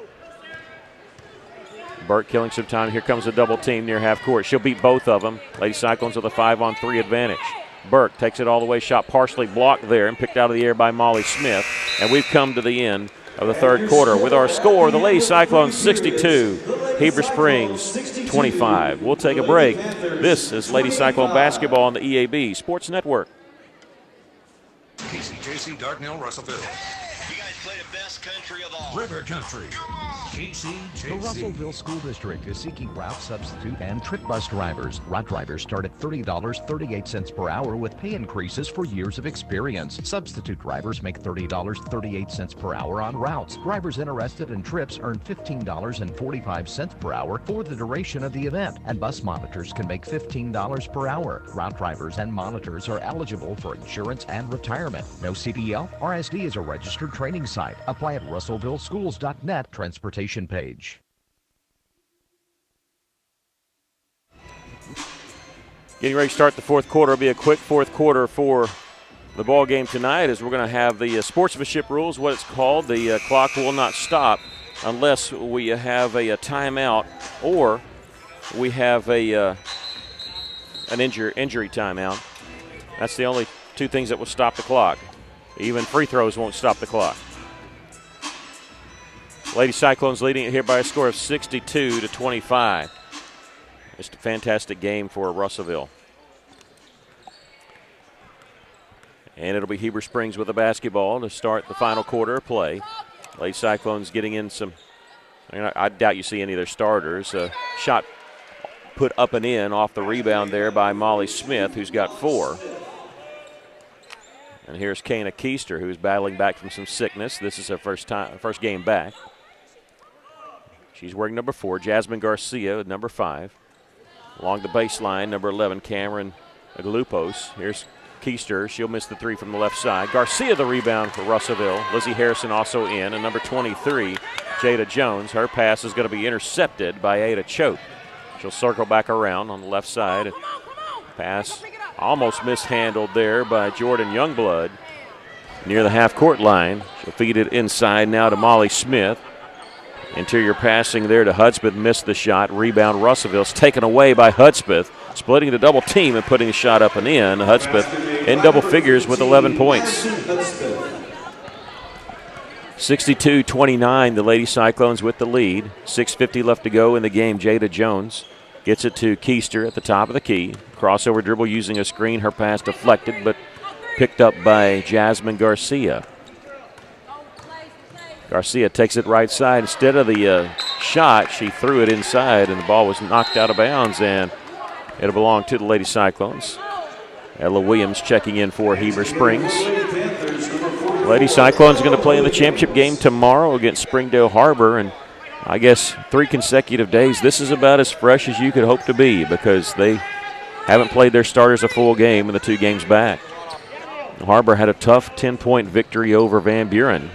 Speaker 1: Burke killing some time. Here comes a double team near half court. She'll beat both of them. Lady Cyclones with a 5-on-3 advantage. Burke takes it all the way, shot partially blocked there and picked out of the air by Molly Smith. And we've come to the end of the third quarter with our score, the Lady Cyclones 62, Heber Springs 25. We'll take a break. This is Lady Cyclone basketball on the EAB Sports Network.
Speaker 7: KCJC, Dartnell, Russellville.
Speaker 11: You guys play the best country of all.
Speaker 7: River Country. KCJC.
Speaker 14: The Russellville School District is seeking route substitute and trip bus drivers. Route drivers start at $30.38 per hour with pay increases for years of experience. Substitute drivers make $30.38 per hour on routes. Drivers interested in trips earn $15.45 per hour for the duration of the event, and bus monitors can make $15 per hour. Route drivers and monitors are eligible for insurance and retirement. No CDL. RSD is a registered training site. Apply at russellvilleschools.net transportation page.
Speaker 1: Getting ready to start the fourth quarter. It'll be a quick fourth quarter for the ball game tonight, as we're going to have the sportsmanship rules, what it's called. The clock will not stop unless we have a timeout or we have an injury timeout. That's the only two things that will stop the clock. Even free throws won't stop the clock. Lady Cyclones leading it here by a score of 62-25. Just a fantastic game for Russellville. And it'll be Heber Springs with the basketball to start the final quarter of play. Lady Cyclones getting in some, I doubt you see any of their starters. Shot put up and in off the rebound there by Molly Smith, who's got 4. And here's Kana Keister, who's battling back from some sickness. This is her first game back. She's wearing number 4. Jasmine Garcia, number 5. Along the baseline, number 11, Cameron Agalupos. Here's Keister. She'll miss the 3 from the left side. Garcia the rebound for Russellville. Lizzie Harrison also in. And number 23, Jada Jones. Her pass is going to be intercepted by Ada Choate. She'll circle back around on the left side. Pass almost mishandled there by Jordan Youngblood near the half-court line. She'll feed it inside now to Molly Smith. Interior passing there to Hudspeth, missed the shot. Rebound Russellville's taken away by Hudspeth, splitting the double team and putting a shot up and in. Hudspeth in double figures with 11 points. 62-29, the Lady Cyclones with the lead. 6:50 left to go in the game. Jada Jones gets it to Keister at the top of the key. Crossover dribble using a screen. Her pass deflected, but picked up by Jasmine Garcia. Garcia takes it right side. Instead of the shot, she threw it inside, and the ball was knocked out of bounds, and it'll belong to the Lady Cyclones. Ella Williams checking in for Heber Springs. Lady Cyclones are going to play in the championship game tomorrow against Springdale Harbor, and I guess 3 consecutive days. This is about as fresh as you could hope to be because they haven't played their starters a full game in the 2 games back. Harbor had a tough 10-point victory over Van Buren.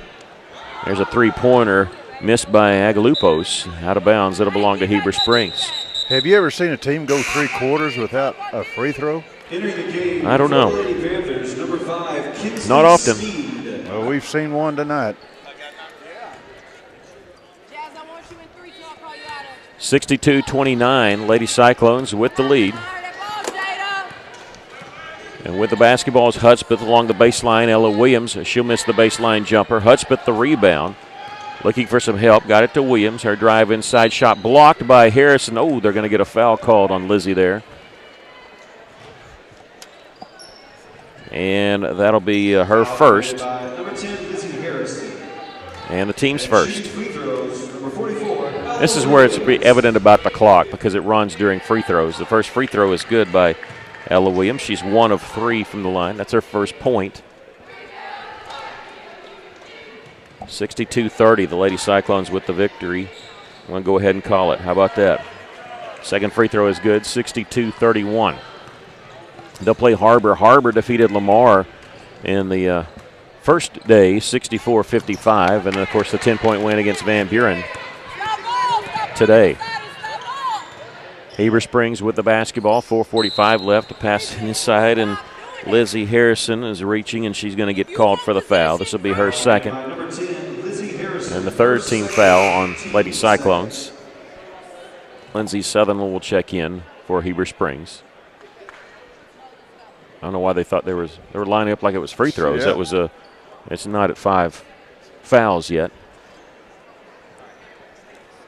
Speaker 1: There's a 3-pointer missed by Agalupos. Out of bounds. It'll belong to Heber Springs.
Speaker 2: Have you ever seen a team go 3 quarters without a free throw?
Speaker 1: I don't know. Not often.
Speaker 2: Well, we've seen one tonight.
Speaker 1: 62-29, Lady Cyclones with the lead. And with the basketball is Hudspeth along the baseline. Ella Williams, she'll miss the baseline jumper. Hudspeth the rebound. Looking for some help. Got it to Williams. Her drive inside shot blocked by Harrison. Oh, they're going to get a foul called on Lizzie there. And that'll be her first. And the team's first. This is where it's evident about the clock because it runs during free throws. The first free throw is good by Ella Williams. She's 1 of 3 from the line. That's her first point. 62-30, the Lady Cyclones with the victory. I'm going to go ahead and call it. How about that? Second free throw is good, 62-31. They'll play Harbor. Harbor defeated Lamar in the first day, 64-55, and of course the 10-point win against Van Buren today. Heber Springs with the basketball, 4:45 left to pass inside, and Lizzie Harrison is reaching, and she's going to get called for the foul. This will be her second. And the third team foul on Lady Cyclones. Lindsay Sutherland will check in for Heber Springs. I don't know why they thought they were lining up like it was free throws.
Speaker 2: Yeah.
Speaker 1: It's not at 5 fouls yet.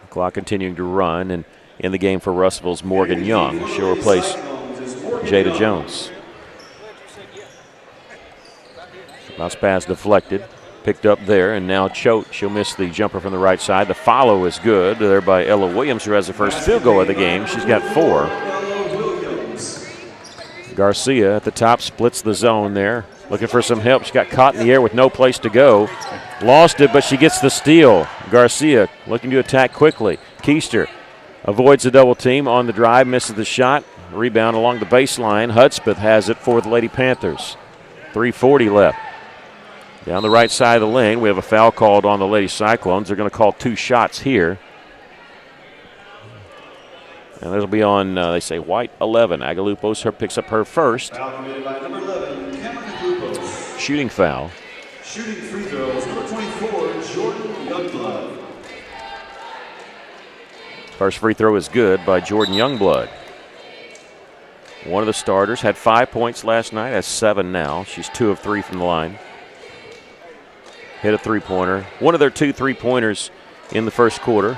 Speaker 1: Clock continuing to run, and in the game for Russellville's Morgan Young. She'll replace Jada Jones. Bounce pass deflected, picked up there, and now Choate. She'll miss the jumper from the right side. The follow is good there by Ella Williams, who has the first field goal of the game. She's got 4. Garcia at the top splits the zone there, looking for some help. She got caught in the air with no place to go. Lost it, but she gets the steal. Garcia looking to attack quickly. Keister avoids the double team on the drive, misses the shot. Rebound along the baseline. Hudspeth has it for the Lady Panthers. 3:40 left. Down the right side of the lane, we have a foul called on the Lady Cyclones. They're going to call 2 shots here. And this will be on, they say, white 11. Agalupos picks up her first.
Speaker 12: Foul committed by number 11, Cameron Agalupos.
Speaker 1: Shooting foul.
Speaker 12: Shooting free throws, number 24, Jordan Youngblood.
Speaker 1: First free throw is good by Jordan Youngblood. One of the starters had 5 points last night, has 7 now. She's 2 of 3 from the line. Hit a three-pointer. One of their 2 3-pointers in the first quarter.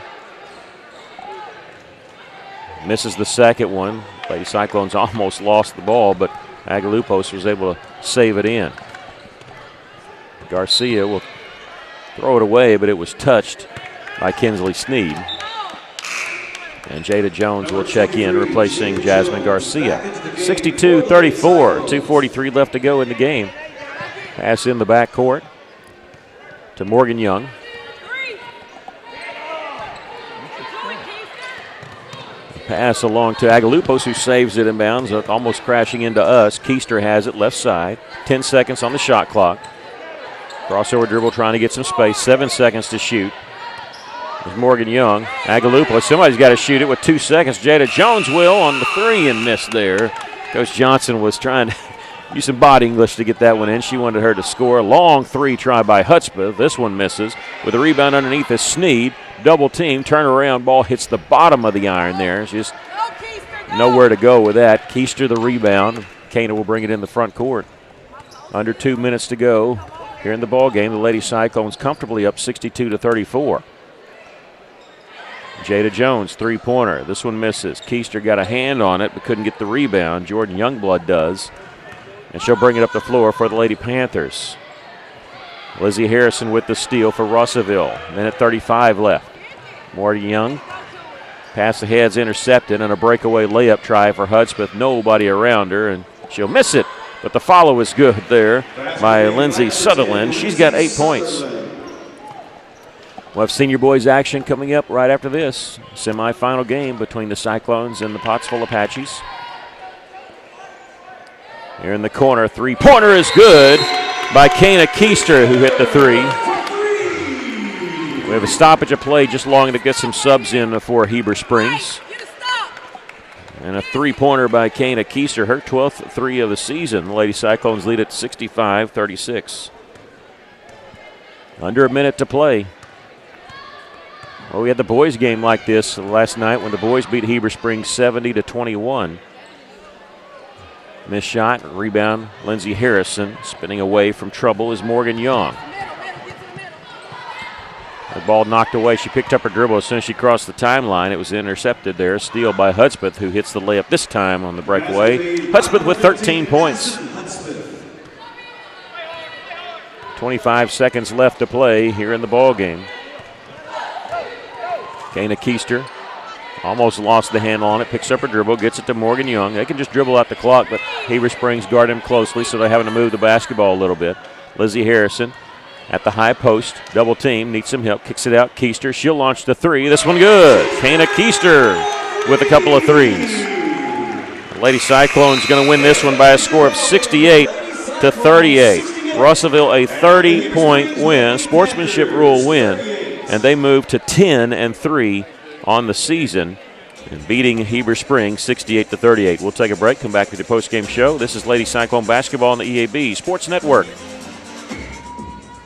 Speaker 1: Misses the second one. Lady Cyclones almost lost the ball, but Agalupos was able to save it in. Garcia will throw it away, but it was touched by Kinsley Sneed. And Jada Jones will check in, replacing Jasmine Garcia. 62-34, 2:43 left to go in the game. Pass in the backcourt to Morgan Young. Pass along to Agalupos, who saves it inbounds, almost crashing into us. Keister has it left side. 10 seconds on the shot clock. Crossover dribble trying to get some space. 7 seconds to shoot. There's Morgan Young. Agalupos, somebody's got to shoot it with 2 seconds. Jada Jones will on the 3 and missed there. Coach Johnson was trying to use some body English to get that one in. She wanted her to score. Long 3 try by Hudspeth. This one misses. With a rebound underneath is Sneed. Double team, turn around, ball hits the bottom of the iron there. Just nowhere to go with that. Keister the rebound. Kana will bring it in the front court. Under 2 minutes to go here in the ball game. The Lady Cyclones comfortably up 62-34. Jada Jones, 3-pointer. This one misses. Keister got a hand on it but couldn't get the rebound. Jordan Youngblood does. And she'll bring it up the floor for the Lady Panthers. Lizzie Harrison with the steal for Russellville. Minute 35 left. Morgan Young. Pass ahead's intercepted, and a breakaway layup try for Hudspeth. Nobody around her, and she'll miss it. But the follow is good there by Lindsay Sutherland. She's got 8 points. We'll have senior boys action coming up right after this. Semifinal game between the Cyclones and the Pottsville Apaches. Here in the corner, 3-pointer is good by Kana Keister, who hit the 3. We have a stoppage of play just long to get some subs in for Heber Springs. And a 3-pointer by Kana Keister, her 12th 3 of the season. The Lady Cyclones lead at 65-36. Under a minute to play. Well, we had the boys game like this last night when the boys beat Heber Springs 70-21. Missed shot, rebound, Lindsay Harrison. Spinning away from trouble is Morgan Young. The ball knocked away. She picked up her dribble as soon as she crossed the timeline. It was intercepted there. Steal by Hudspeth, who hits the layup this time on the breakaway. Hudspeth with 13 points. 25 seconds left to play here in the ball game. Kana Keister almost lost the handle on it, picks up her dribble, gets it to Morgan Young. They can just dribble out the clock, but Heber Springs guard him closely, so they're having to move the basketball a little bit. Lizzie Harrison at the high post, double team, needs some help, kicks it out. Keister, she'll launch the 3. This one good. Kana Keister with a couple of 3s. The Lady Cyclones going to win this one by a score of 68-38. Russellville a 30-point win, sportsmanship rule win, and they move to 10-3 on the season, and beating Heber Springs 68-38. We'll take a break, come back to the postgame show. This is Lady Cyclone Basketball on the EAB Sports Network.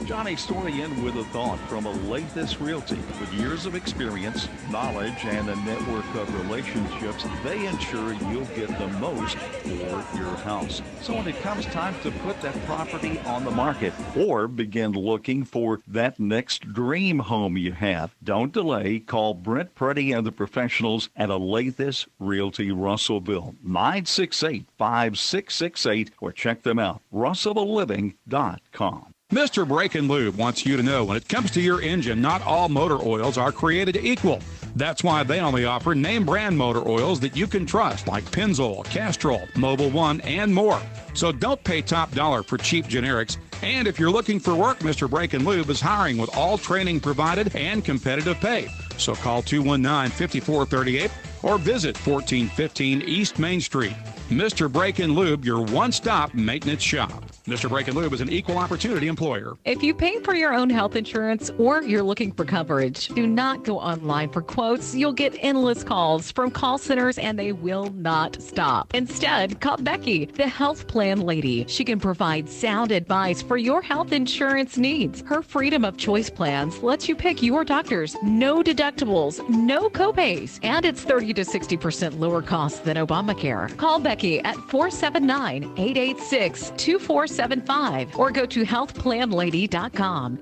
Speaker 3: Johnny Story in with a thought from Alathus Realty. With years of experience, knowledge, and a network of relationships, they ensure you'll get the most for your house. So when it comes time to put that property on the market or begin looking for that next dream home you have, don't delay. Call Brent Preddy and the professionals at Alathus Realty Russellville, 968-5668, or check them out, russellvilleliving.com.
Speaker 4: Mr. Brake and Lube wants you to know when it comes to your engine, not all motor oils are created equal. That's why they only offer name brand motor oils that you can trust, like Pennzoil, Castrol, Mobil 1, and more. So don't pay top dollar for cheap generics. And if you're looking for work, Mr. Brake and Lube is hiring with all training provided and competitive pay. So call 219-5438 or visit 1415 East Main Street. Mr. Brake and Lube, your one-stop maintenance shop. Mr. Brake and Lube is an equal opportunity employer.
Speaker 5: If you pay for your own health insurance or you're looking for coverage, do not go online for quotes. You'll get endless calls from call centers and they will not stop. Instead, call Becky, the health plan lady. She can provide sound advice for your health insurance needs. Her Freedom of Choice plans lets you pick your doctors, no deductibles, no copays, and it's 30 to 60% lower cost than Obamacare. Call Becky at 479-886-2475 or go to healthplanlady.com.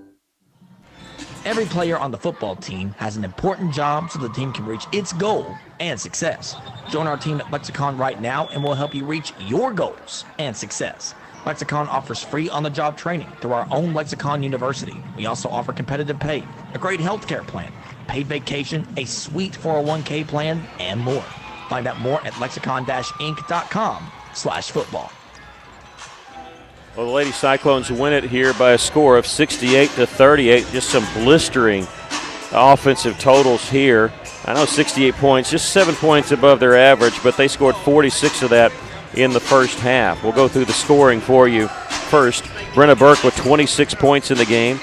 Speaker 6: Every player on the football team has an important job so the team can reach its goal and success. Join our team at Lexicon right now and we'll help you reach your goals and success. Lexicon offers free on-the-job training through our own Lexicon University. We also offer competitive pay, a great healthcare plan, paid vacation, a sweet 401k plan, and more. Find out more at lexicon-inc.com/football.
Speaker 1: Well, the Lady Cyclones win it here by a score of 68-38. Just some blistering offensive totals here. I know 68 points, just 7 points above their average, but they scored 46 of that in the first half. We'll go through the scoring for you. First, Brenna Burke with 26 points in the game.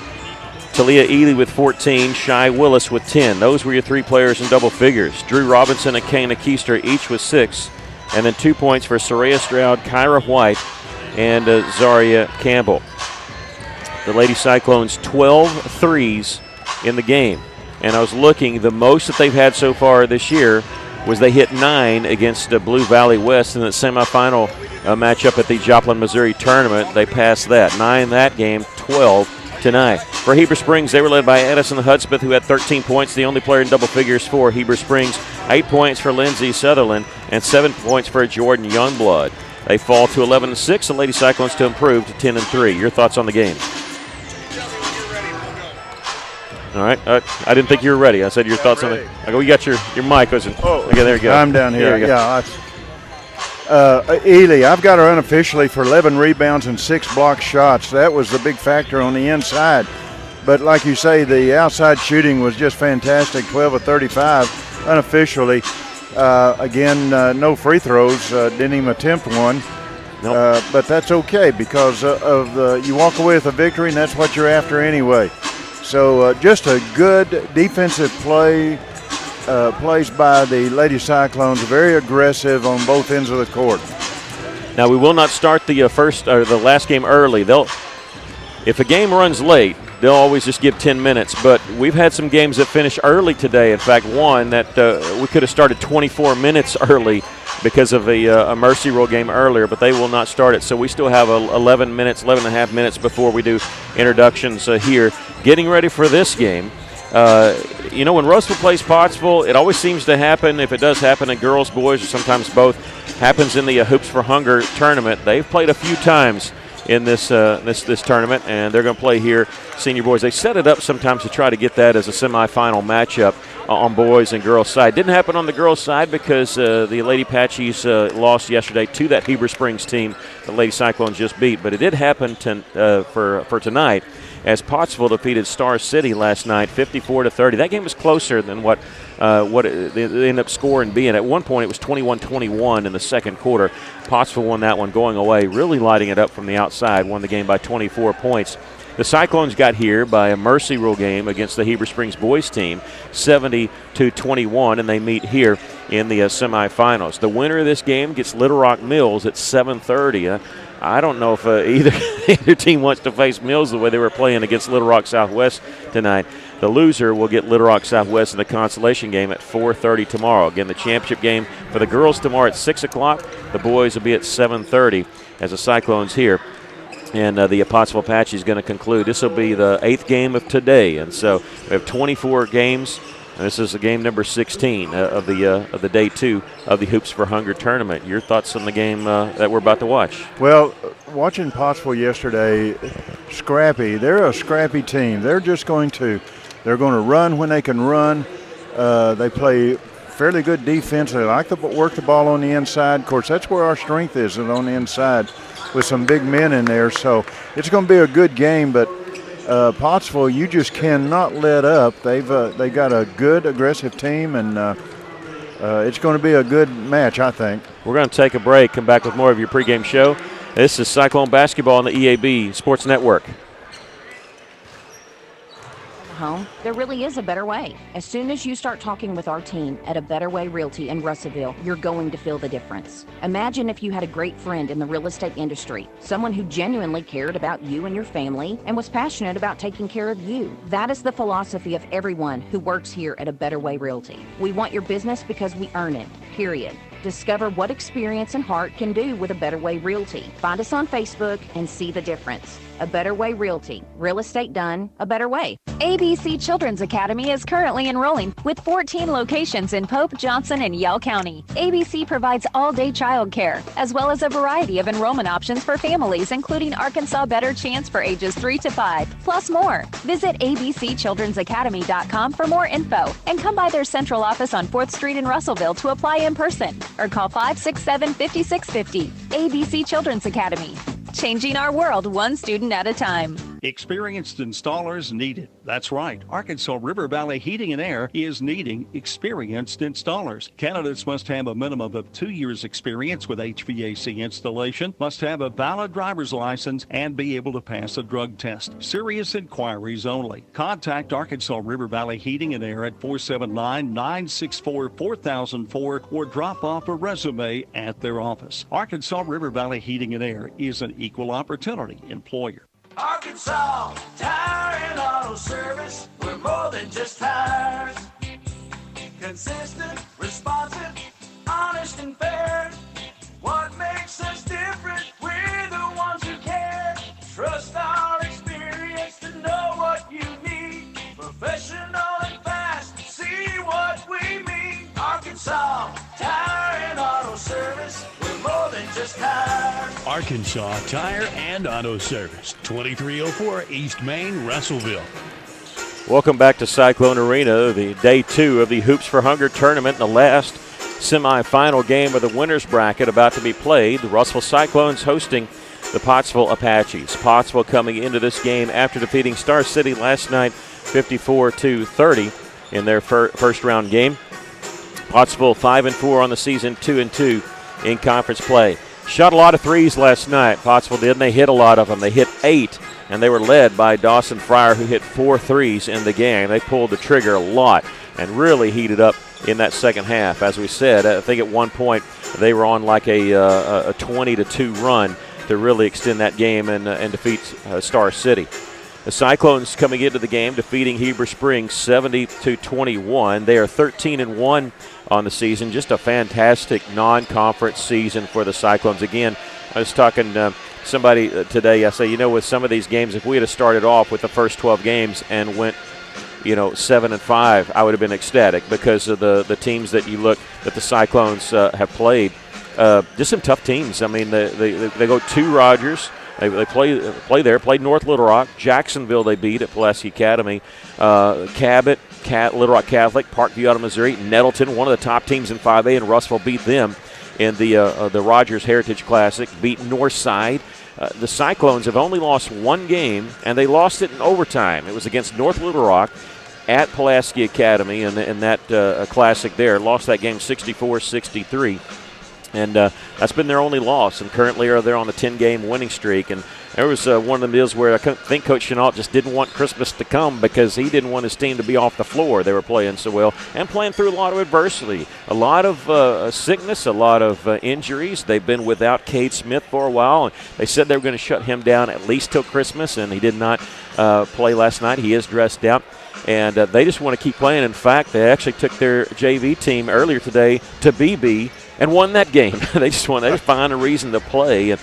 Speaker 1: Talia Ely with 14, Shy Willis with 10. Those were your three players in double figures. Drew Robinson and Kana Keister each with 6. And then 2 points for Soraya Stroud, Kyra White, and Zaria Campbell. The Lady Cyclones 12 threes in the game. And I was looking, the most that they've had so far this year was they hit 9 against Blue Valley West in the semifinal matchup at the Joplin, Missouri tournament. They passed that. 9 that game, 12 tonight. For Heber Springs, they were led by Addison Hudspeth, who had 13 points, the only player in double figures for Heber Springs. 8 points for Lindsay Sutherland and 7 points for Jordan Youngblood. They fall to 11-6. The Lady Cyclones to improve to 10-3. Your thoughts on the game? All right. I didn't think you were ready. I said your thoughts on it. I go, you got your mic. Okay, there you go.
Speaker 2: I'm down here. Yeah. Ely, I've got her unofficially for 11 rebounds and 6 block shots. That was the big factor on the inside. But like you say, the outside shooting was just fantastic, 12 of 35 unofficially. Again, no free throws, didn't even attempt one. Nope. But that's okay because you walk away with a victory, and that's what you're after anyway. So just a good defensive plays by the Lady Cyclones, very aggressive on both ends of the court.
Speaker 1: Now we will not start the the last game early. If a game runs late, they'll always just give 10 minutes, but we've had some games that finish early today. In fact, one that we could have started 24 minutes early because of a Mercy Rule game earlier, but they will not start it. So we still have 11 and a half minutes before we do introductions here. Getting ready for this game. When Russell plays Pottsville, it always seems to happen, if it does happen in girls, boys, or sometimes both, happens in the Hoops for Hunger tournament. They've played a few times in this tournament, and they're going to play here, senior boys. They set it up sometimes to try to get that as a semifinal matchup on boys and girls side. Didn't happen on the girls side because the Lady Apaches lost yesterday to that Heber Springs team the Lady Cyclones just beat, but it did happen for tonight. as Pottsville defeated Star City last night 54-30. That game was closer than what they ended up scoring being. At one point, it was 21-21 in the second quarter. Pottsville won that one going away, really lighting it up from the outside, won the game by 24 points. The Cyclones got here by a mercy rule game against the Heber Springs boys team, 70-21, and they meet here in the semifinals. The winner of this game gets Little Rock Mills at 7:30. I don't know if either team wants to face Mills the way they were playing against Little Rock Southwest tonight. The loser will get Little Rock Southwest in the consolation game at 4:30 tomorrow. Again, the championship game for the girls tomorrow at 6 o'clock. The boys will be at 7:30 as the Cyclones here. And the Pottsville Apache is going to conclude. This will be the 8th game of today. And so we have 24 games. And this is the game number 16 of the day 2 of the Hoops for Hunger tournament. Your thoughts on the game that we're about to watch?
Speaker 2: Well, watching Pottsville yesterday, scrappy. They're a scrappy team. They're going to run when they can run. They play fairly good defense. They like to work the ball on the inside. Of course, that's where our strength is on the inside, with some big men in there. So it's going to be a good game, but Pottsville, you just cannot let up. They got a good, aggressive team, and it's going to be a good match, I think.
Speaker 1: We're going to take a break, come back with more of your pregame show. This is Cyclone Basketball on the EAB Sports Network.
Speaker 8: Home, there really is a better way. As soon as you start talking with our team at A Better Way Realty in Russellville, you're going to feel the difference. Imagine if you had a great friend in the real estate industry, someone who genuinely cared about you and your family and was passionate about taking care of you. That is the philosophy of everyone who works here at A Better Way Realty. We want your business because we earn it, period. Discover what experience and heart can do with A Better Way Realty. Find us on Facebook and see the difference. A Better Way Realty. Real estate done a better way.
Speaker 9: ABC Children's Academy is currently enrolling with 14 locations in Pope, Johnson, and Yell County. ABC provides all-day child care, as well as a variety of enrollment options for families, including Arkansas Better Chance for ages 3 to 5, plus more. Visit abcchildrensacademy.com for more info, and come by their central office on 4th Street in Russellville to apply in person, or call 567-5650. ABC Children's Academy. Changing our world one student at a time.
Speaker 3: Experienced installers needed. That's right. Arkansas River Valley Heating and Air is needing experienced installers. Candidates must have a minimum of 2 years experience with HVAC installation, must have a valid driver's license, and be able to pass a drug test. Serious inquiries only. Contact Arkansas River Valley Heating and Air at 479-964-4004 or drop off a resume at their office. Arkansas River Valley Heating and Air is an equal opportunity employer.
Speaker 11: Arkansas Tire and Auto Service, we're more than just tires. Consistent, responsive, honest and fair. What makes us different? We're the ones who care. Trust our experience to know what you need. Professional and fast, see what we mean. Arkansas Tire and Auto Service, we're more than just tires.
Speaker 24: Arkansas Tire and Auto Service, 2304 East Main, Russellville.
Speaker 1: Welcome back to Cyclone Arena, the day 2 of the Hoops for Hunger tournament, the last semifinal game of the winner's bracket about to be played. The Russellville Cyclones hosting the Pottsville Apaches. Pottsville coming into this game after defeating Star City last night 54-30 in their first round game. Pottsville 5-4 on the season, 2-2 in conference play. Shot a lot of threes last night. Pottsville did, and they hit a lot of them. They hit 8, and they were led by Dawson Fryer, who hit 4 threes in the game. They pulled the trigger a lot and really heated up in that second half. As we said, I think at one point they were on like a 20-2 run to really extend that game and defeat Star City. The Cyclones coming into the game, defeating Heber Springs 70-21. They are 13-1 on the season. Just a fantastic non-conference season for the Cyclones. Again, I was talking to somebody today. I say, with some of these games, if we had started off with the first 12 games and went, 7-5, I would have been ecstatic because of the teams that you look that the Cyclones have played. Just some tough teams. I mean, they go to Rogers. They play there, played North Little Rock. Jacksonville they beat at Pulaski Academy. Cabot, Little Rock Catholic, Parkview out of Missouri. Nettleton, one of the top teams in 5A, and Russellville beat them in the Rogers Heritage Classic. Beat Northside. the Cyclones have only lost one game, and they lost it in overtime. It was against North Little Rock at Pulaski Academy in that classic there. Lost that game 64-63. And that's been their only loss. And currently they're on a 10-game winning streak. And there was one of them deals where I think Coach Chenault just didn't want Christmas to come because he didn't want his team to be off the floor. They were playing so well and playing through a lot of adversity, a lot of sickness, a lot of injuries. They've been without Cade Smith for a while, and they said they were going to shut him down at least till Christmas, and he did not play last night. He is dressed out. And they just want to keep playing. In fact, they actually took their JV team earlier today to BB and won that game. They just find a reason to play, and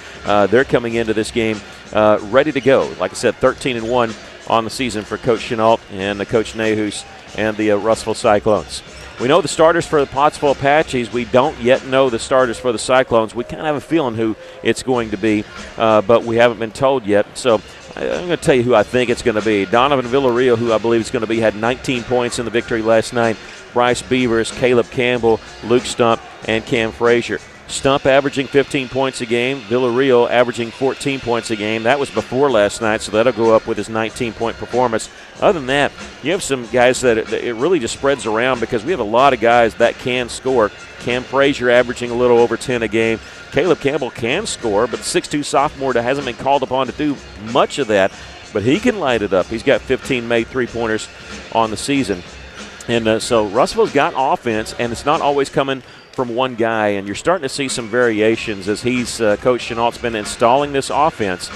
Speaker 1: they're coming into this game ready to go. Like I said, 13-1 on the season for Coach Chenault and the Coach Nahus and the Russellville Cyclones. We know the starters for the Pottsville Apaches. We don't yet know the starters for the Cyclones. We kind of have a feeling who it's going to be, but we haven't been told yet. So I'm going to tell you who I think it's going to be. Donovan Villarreal, who I believe is going to be, had 19 points in the victory last night. Bryce Beavers, Caleb Campbell, Luke Stump, and Cam Frazier. Stump averaging 15 points a game. Villarreal averaging 14 points a game. That was before last night, so that'll go up with his 19-point performance. Other than that, you have some guys that it really just spreads around because we have a lot of guys that can score. Cam Frazier averaging a little over 10 a game. Caleb Campbell can score, but the 6'2 sophomore that hasn't been called upon to do much of that, but he can light it up. He's got 15 made three-pointers on the season. And so Russellville's got offense, and it's not always coming from one guy, and you're starting to see some variations as Coach Chenault's been installing this offense,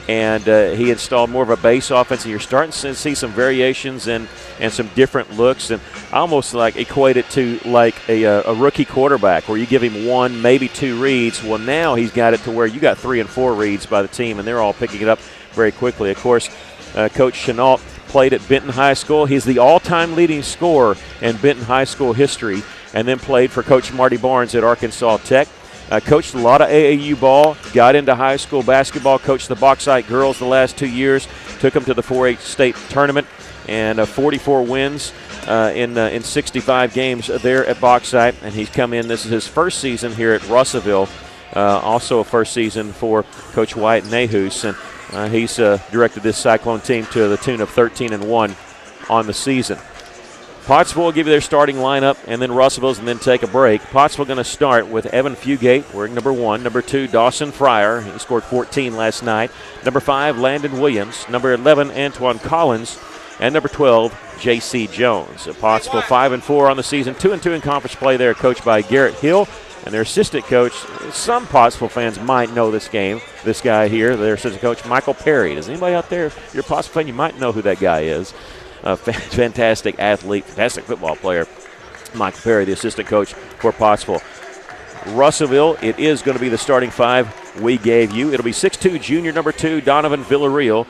Speaker 1: and he installed more of a base offense, and you're starting to see some variations and some different looks, and I almost like equate it to like a rookie quarterback where you give him one, maybe two reads. Well, now he's got it to where you got 3 and 4 reads by the team, and they're all picking it up very quickly. Of course, Coach Chenault played at Benton High School. He's the all-time leading scorer in Benton High School history, and then played for Coach Marty Barnes at Arkansas Tech. Coached a lot of AAU ball, got into high school basketball, coached the Bauxite girls the last 2 years, took them to the 4A state tournament, and 44 wins in 65 games there at Bauxite. And he's come in, this is his first season here at Russellville, also a first season for Coach Wyatt Nahus, and he's directed this Cyclone team to the tune of 13-1 on the season. Pottsville will give you their starting lineup, and then Russellville's, and then take a break. Pottsville going to start with Evan Fugate wearing number 1. Number 2, Dawson Fryer. He scored 14 last night. Number 5, Landon Williams. Number 11, Antoine Collins. And number 12, J.C. Jones. Pottsville 5-4 on the season, 2-2 in conference play there, coached by Garrett Hill. And their assistant coach, some Pottsville fans might know this guy here, their assistant coach, Michael Perry. Does anybody out there, if you're a Pottsville fan, you might know who that guy is. Fantastic athlete, fantastic football player, Michael Perry, the assistant coach for Pottsville. Russellville, it is going to be the starting 5 we gave you. It'll be 6'2", junior number 2, Donovan Villarreal,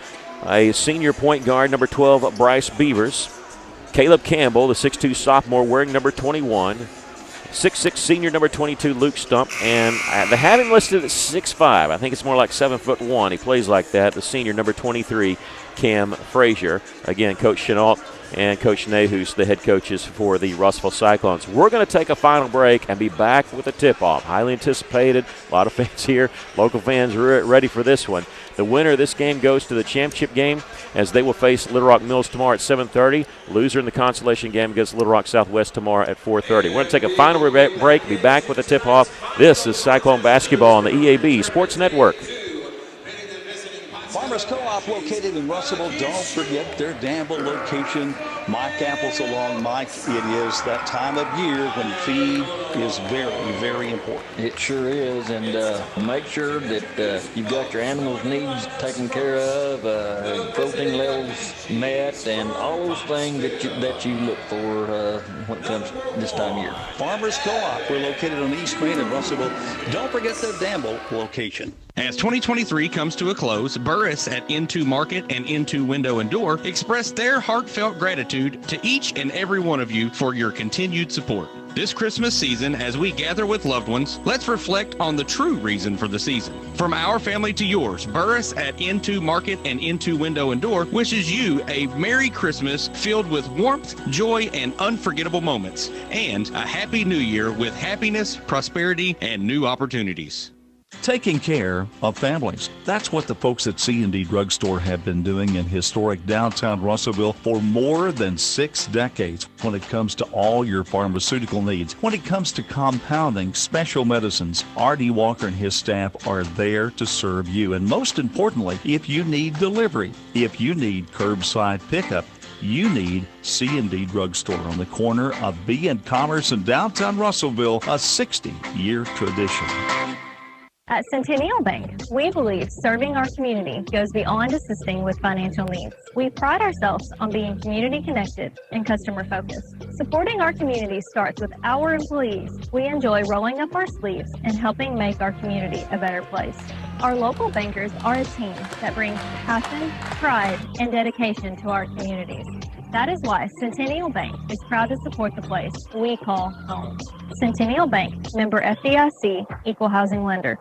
Speaker 1: a senior point guard, number 12, Bryce Beavers, Caleb Campbell, the 6'2 sophomore, wearing number 21, 6'6", senior number 22, Luke Stump, and they have him listed at 6'5". I think it's more like 7'1". He plays like that, the senior number 23, Cam Frazier. Again, Coach Chenault and Coach Nahus, the head coaches for the Russellville Cyclones. We're going to take a final break and be back with a tip-off. Highly anticipated. A lot of fans here. Local fans are ready for this one. The winner of this game goes to the championship game as they will face Little Rock Mills tomorrow at 7:30. Loser in the consolation game against Little Rock Southwest tomorrow at 4:30. We're going to take a final break, be back with a tip-off. This is Cyclone Basketball on the EAB Sports Network.
Speaker 3: Farmers Co-op located in Russellville. Don't forget their Danville location. Mike Apples along Mike. It is that time of year when feed is very, very important.
Speaker 10: It sure is, and make sure that you've got your animals' needs taken care of, protein levels met, and all those things that you look for when it comes this time of year.
Speaker 3: Farmers Co-op. We're located on East Main in Russellville. Don't forget their Danville location.
Speaker 4: As 2023 comes to a close, Burris at Into Market and Into Window and Door express their heartfelt gratitude to each and every one of you for your continued support. This Christmas season, as we gather with loved ones, let's reflect on the true reason for the season. From our family to yours, Burris at Into Market and Into Window and Door wishes you a Merry Christmas filled with warmth, joy, and unforgettable moments, and a Happy New Year with happiness, prosperity, and new opportunities.
Speaker 3: Taking care of families. That's what the folks at C&D Drugstore have been doing in historic downtown Russellville for more than 6 decades when it comes to all your pharmaceutical needs. When it comes to compounding special medicines, R.D. Walker and his staff are there to serve you. And most importantly, if you need delivery, if you need curbside pickup, you need C&D Drugstore on the corner of B and Commerce in downtown Russellville, a 60-year tradition.
Speaker 16: At Centennial Bank, we believe serving our community goes beyond assisting with financial needs. We pride ourselves on being community connected and customer focused. Supporting our community starts with our employees. We enjoy rolling up our sleeves and helping make our community a better place. Our local bankers are a team that brings passion, pride, and dedication to our communities. That is why Centennial Bank is proud to support the place we call home. Centennial Bank, member FDIC, equal housing lender.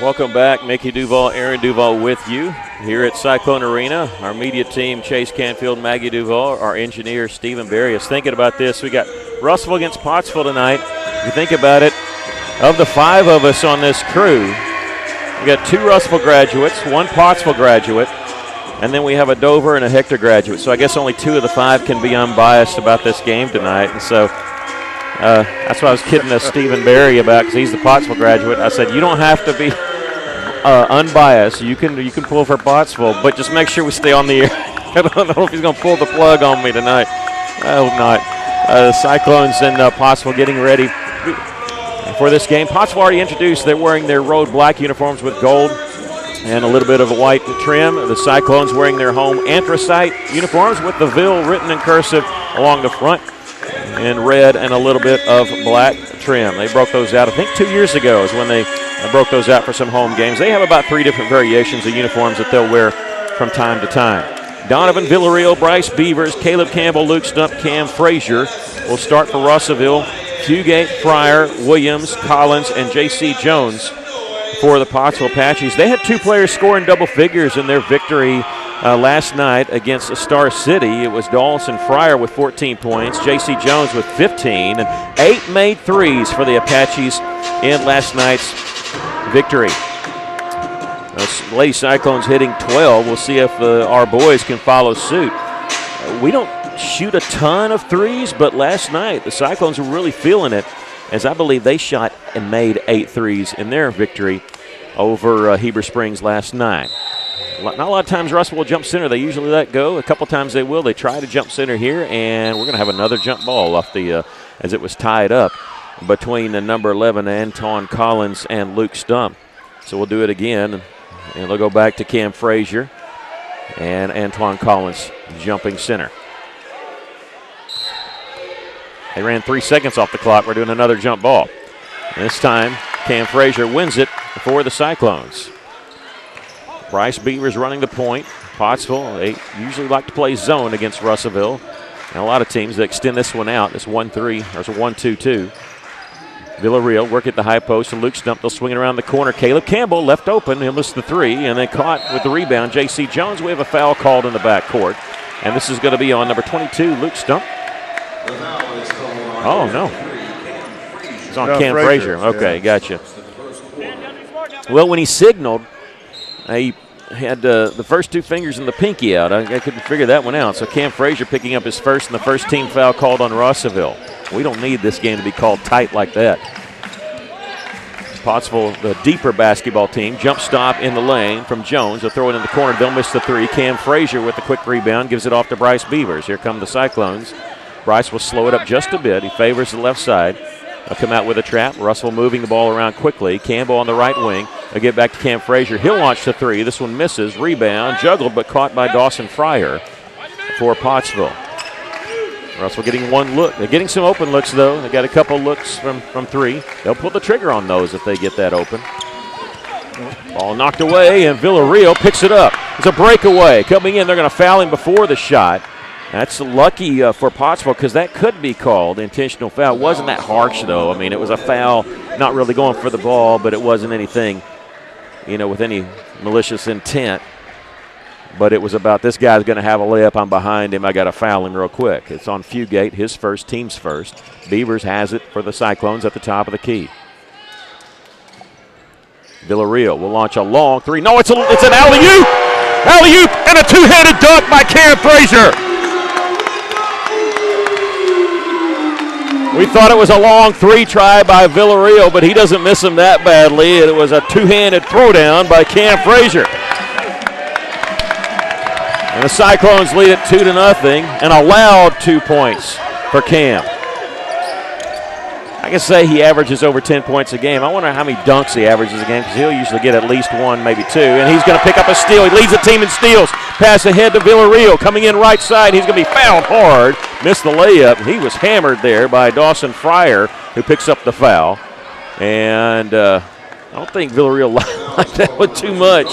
Speaker 1: Welcome back. Mickey Duval, Aaron Duval with you here at Cyclone Arena. Our media team, Chase Canfield, Maggie Duval, our engineer, Stephen Berry, is thinking about this. We got Russellville against Pottsville tonight. If you think about it, of the 5 of us on this crew, we got 2 Russellville graduates, 1 Pottsville graduate, and then we have a Dover and a Hector graduate. So I guess only 2 of the 5 can be unbiased about this game tonight. And so that's what I was kidding Stephen Berry about, because he's the Pottsville graduate. I said, you don't have to be unbiased. You can pull for Pottsville, but just make sure we stay on the air. I don't know if he's going to pull the plug on me tonight. I hope not. The Cyclones and Pottsville getting ready for this game. Pottsville already introduced. They're wearing their road black uniforms with gold and a little bit of a white trim. The Cyclones wearing their home anthracite uniforms with the Ville written in cursive along the front in red and a little bit of black trim. They broke those out, I think 2 years ago is when they broke those out for some home games. They have about 3 different variations of uniforms that they'll wear from time to time. Donovan Villarreal, Bryce Beavers, Caleb Campbell, Luke Stump, Cam Frazier will start for Russellville. Fugate, Fryer, Williams, Collins, and J.C. Jones for the Pottsville Apaches. They had 2 players scoring double figures in their victory last night against Star City. It was Dawson Fryer with 14 points, J.C. Jones with 15, and 8 made threes for the Apaches in last night's victory. Lady Cyclones hitting 12. We'll see if our boys can follow suit. We don't shoot a ton of threes, but last night the Cyclones were really feeling it, as I believe they shot and made 8 threes in their victory over Heber Springs last night. Not a lot of times Russell will jump center. They usually let go. A couple times they will. They try to jump center here, and we're going to have another jump ball off the as it was tied up between the number 11, Anton Collins, and Luke Stump. So we'll do it again, and they'll go back to Cam Frazier and Antoine Collins jumping center. They ran 3 seconds off the clock. We're doing another jump ball. And this time, Cam Frazier wins it for the Cyclones. Bryce Beavers running the point. Pottsville, they usually like to play zone against Russellville. And a lot of teams that extend this one out. It's 1-3, or it's a 1-2-2. Villarreal work at the high post, and Luke Stump, they'll swing it around the corner. Caleb Campbell left open. He'll miss the 3, and then caught with the rebound. J.C. Jones, we have a foul called in the backcourt. And this is going to be on number 22, Luke Stump. Oh, no. It's on Cam Frazier. Okay, yeah. Gotcha. Well, when he signaled, he had the first 2 fingers and the pinky out. I couldn't figure that one out. So Cam Frazier picking up his first and the first team foul called on Russellville. We don't need this game to be called tight like that. Pottsville, the deeper basketball team, jump stop in the lane from Jones. They'll throw it in the corner. They'll miss the 3. Cam Frazier with the quick rebound gives it off to Bryce Beavers. Here come the Cyclones. Bryce will slow it up just a bit. He favors the left side. They'll come out with a trap. Russell moving the ball around quickly. Campbell on the right wing. They'll get back to Cam Frazier. He'll launch the 3. This one misses. Rebound. Juggled but caught by Dawson Fryer for Pottsville. Russell getting 1 look. They're getting some open looks, though. They got a couple looks from 3. They'll pull the trigger on those if they get that open. Ball knocked away, and Villarreal picks it up. It's a breakaway. Coming in, they're going to foul him before the shot. That's lucky for Pottsville, because that could be called intentional foul. It wasn't that harsh, though. I mean, it was a foul, not really going for the ball, but it wasn't anything, with any malicious intent. But it was about, this guy's going to have a layup. I'm behind him. I got to foul him real quick. It's on Fugate, his first, team's first. Beavers has it for the Cyclones at the top of the key. Villarreal will launch a long three. No, it's an alley-oop! Alley-oop and a two-handed dunk by Cam Frazier. We thought it was a long three try by Villarreal, but he doesn't miss him that badly. It was a two-handed throwdown by Cam Frazier. And the Cyclones lead it 2-0 and allowed 2 points for Cam. I can say he averages over 10 points a game. I wonder how many dunks he averages a game, because he'll usually get at least one, maybe two. And he's going to pick up a steal. He leads the team in steals. Pass ahead to Villarreal. Coming in right side. He's going to be fouled hard. Missed the layup. He was hammered there by Dawson Fryer, who picks up the foul. And I don't think Villarreal liked that one too much.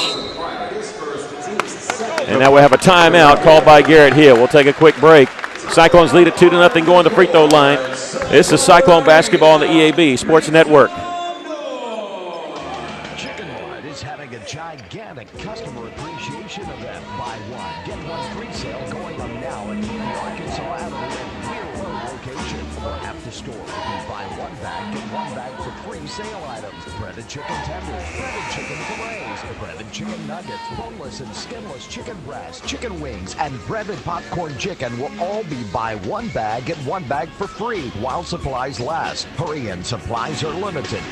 Speaker 1: And now we have a timeout called by Garrett Hill. We'll take a quick break. Cyclones lead it 2-0 going to the free throw line. This is Cyclone basketball on the EAB Sports Network.
Speaker 14: Chicken Mart is having a gigantic customer appreciation event. Buy one, get one free sale going on now at the Arkansas Avenue and Weir Road location. Or at the store, you can buy one bag, get one bag for free sale items. Breaded chicken tenders, breaded chicken fillets, breaded chicken nuggets, boneless and skinless chicken breasts, chicken wings, and breaded popcorn chicken will all be buy one bag, get one bag for free while supplies last. Hurry in, supplies are limited.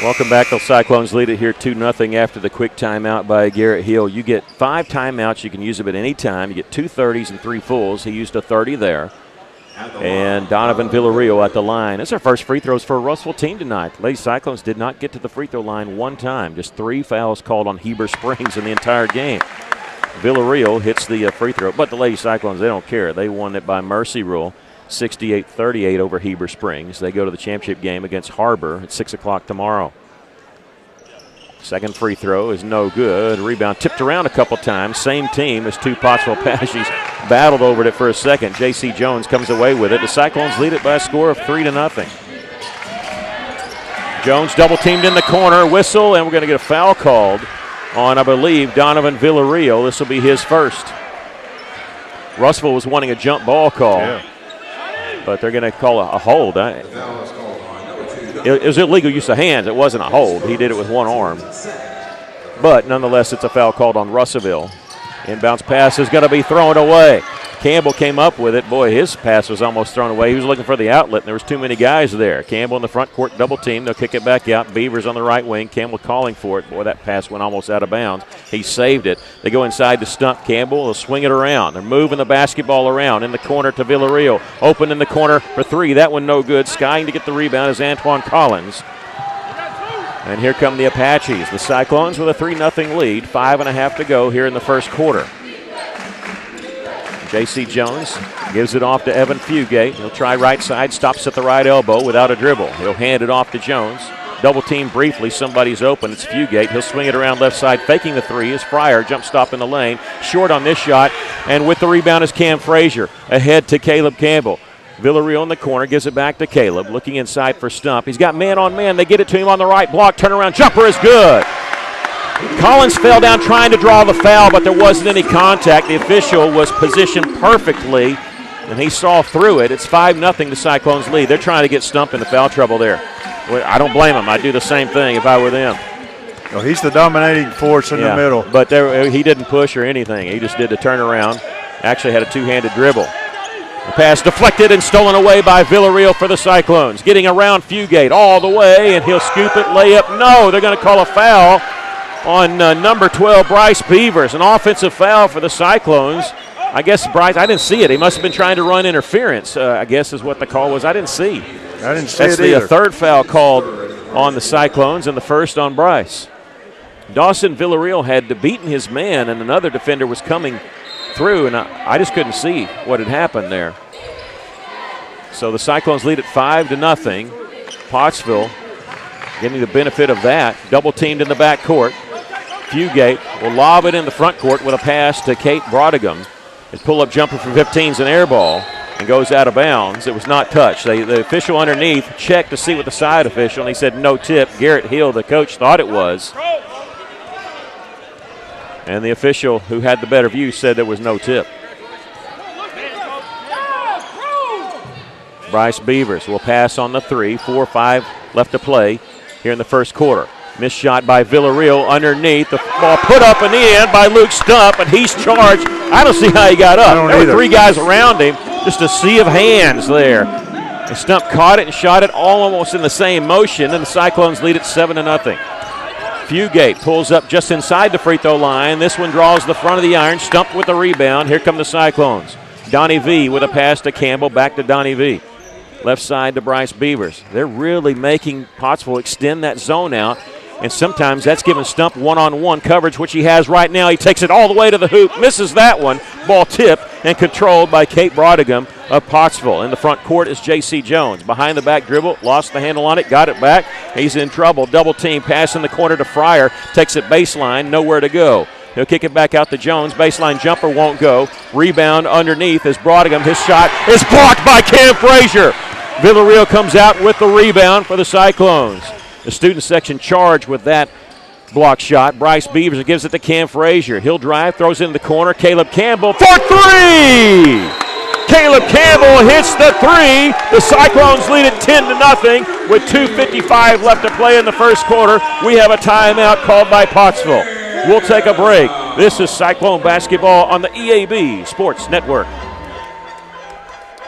Speaker 1: Welcome back. The Cyclones lead it here 2-0 after the quick timeout by Garrett Hill. You get 5 timeouts. You can use them at any time. You get 2 30s and 3 fulls. He used a 30 there. And Donovan Villarreal at the line. It's our first free throws for a Russell team tonight. The Lady Cyclones did not get to the free throw line one time. Just 3 fouls called on Heber Springs in the entire game. Villarreal hits the free throw, but the Lady Cyclones, they don't care. They won it by mercy rule, 68-38 over Heber Springs. They go to the championship game against Harbor at 6 o'clock tomorrow. Second free throw is no good. Rebound tipped around a couple times. Same team as 2 Pottsville Apaches battled over it for a second. J.C. Jones comes away with it. The Cyclones lead it by a score of 3-0. Jones double teamed in the corner, whistle, and we're going to get a foul called on, I believe, Donovan Villarreal. This will be his first. Russell was wanting a jump ball call, but they're going to call a hold. It was illegal use of hands. It wasn't a hold. He did it with one arm. But nonetheless, it's a foul called on Russellville. Inbounds pass is going to be thrown away. Campbell came up with it. Boy, his pass was almost thrown away. He was looking for the outlet, and there was too many guys there. Campbell in the front court, double team. They'll kick it back out. Beavers on the right wing. Campbell calling for it. Boy, that pass went almost out of bounds. He saved it. They go inside to stump Campbell. They'll swing it around. They're moving the basketball around in the corner to Villarreal. Open in the corner for 3. That one no good. Skying to get the rebound is Antoine Collins. And here come the Apaches. The Cyclones with a 3-0 lead. 5.5 to go here in the first quarter. J.C. Jones gives it off to Evan Fugate. He'll try right side, stops at the right elbow without a dribble. He'll hand it off to Jones. Double team briefly, somebody's open. It's Fugate. He'll swing it around left side, faking the 3 as Fryer jump stop in the lane. Short on this shot, and with the rebound is Cam Frazier. Ahead to Caleb Campbell. Villarreal in the corner, gives it back to Caleb. Looking inside for Stump. He's got man on man. They get it to him on the right block. Turnaround jumper is good. Collins fell down trying to draw the foul, but there wasn't any contact. The official was positioned perfectly, and he saw through it. It's 5-0 the Cyclones lead. They're trying to get Stump into foul trouble there. I don't blame him. I'd do the same thing if I were them.
Speaker 2: Well, he's the dominating force in the middle.
Speaker 1: But he didn't push or anything. He just did the turnaround. Actually had a two-handed dribble. The pass deflected and stolen away by Villarreal for the Cyclones. Getting around Fugate all the way, and he'll scoop it, layup. No, they're going to call a foul on number 12, Bryce Beavers. An offensive foul for the Cyclones. I guess Bryce, I didn't see it. He must have been trying to run interference, I guess is what the call was. I didn't see.
Speaker 2: I didn't see
Speaker 1: That's
Speaker 2: it either.
Speaker 1: the third foul called on the Cyclones and the first on Bryce. Dawson Villarreal had beaten his man, and another defender was coming through, and I just couldn't see what had happened there. So the Cyclones lead at 5-0. Pottsville getting the benefit of that. Double teamed in the back court. Fugate will lob it in the front court with a pass to Kate Brodigam. His pull-up jumper for 15 is an air ball and goes out of bounds. It was not touched. The official underneath checked to see what the side official, and he said no tip. Garrett Hill, the coach, thought it was. And the official who had the better view said there was no tip. Bryce Beavers will pass on the 3. 4-5 left to play. here in the first quarter. Missed shot by Villarreal underneath. The ball put up in the end by Luke Stump, and he's charged. I don't see how he got up. There were 3 guys around him, just a sea of hands there. And Stump caught it and shot it all almost in the same motion, and the Cyclones lead it 7-0. Fugate pulls up just inside the free throw line. This one draws the front of the iron. Stump with the rebound. Here come the Cyclones. Donnie V with a pass to Campbell. Back to Donnie V. Left side to Bryce Beavers. They're really making Pottsville extend that zone out. And sometimes that's giving Stump one-on-one coverage, which he has right now. He takes it all the way to the hoop, misses that one. Ball tipped and controlled by Kate Brodigan of Pottsville. In the front court is J.C. Jones. Behind the back dribble, lost the handle on it, got it back. He's in trouble. Double team, pass in the corner to Fryer. Takes it baseline, nowhere to go. He'll kick it back out to Jones. Baseline jumper won't go. Rebound underneath is Brodigan. His shot is blocked by Cam Frazier. Villarreal comes out with the rebound for the Cyclones. The student section charged with that block shot. Bryce Beavers gives it to Cam Frazier. He'll drive, throws it in the corner. Caleb Campbell for 3! Caleb Campbell hits the 3. The Cyclones lead it 10-0 with 2:55 left to play in the first quarter. We have a timeout called by Pottsville. We'll take a break. This is Cyclone basketball on the EAB Sports Network.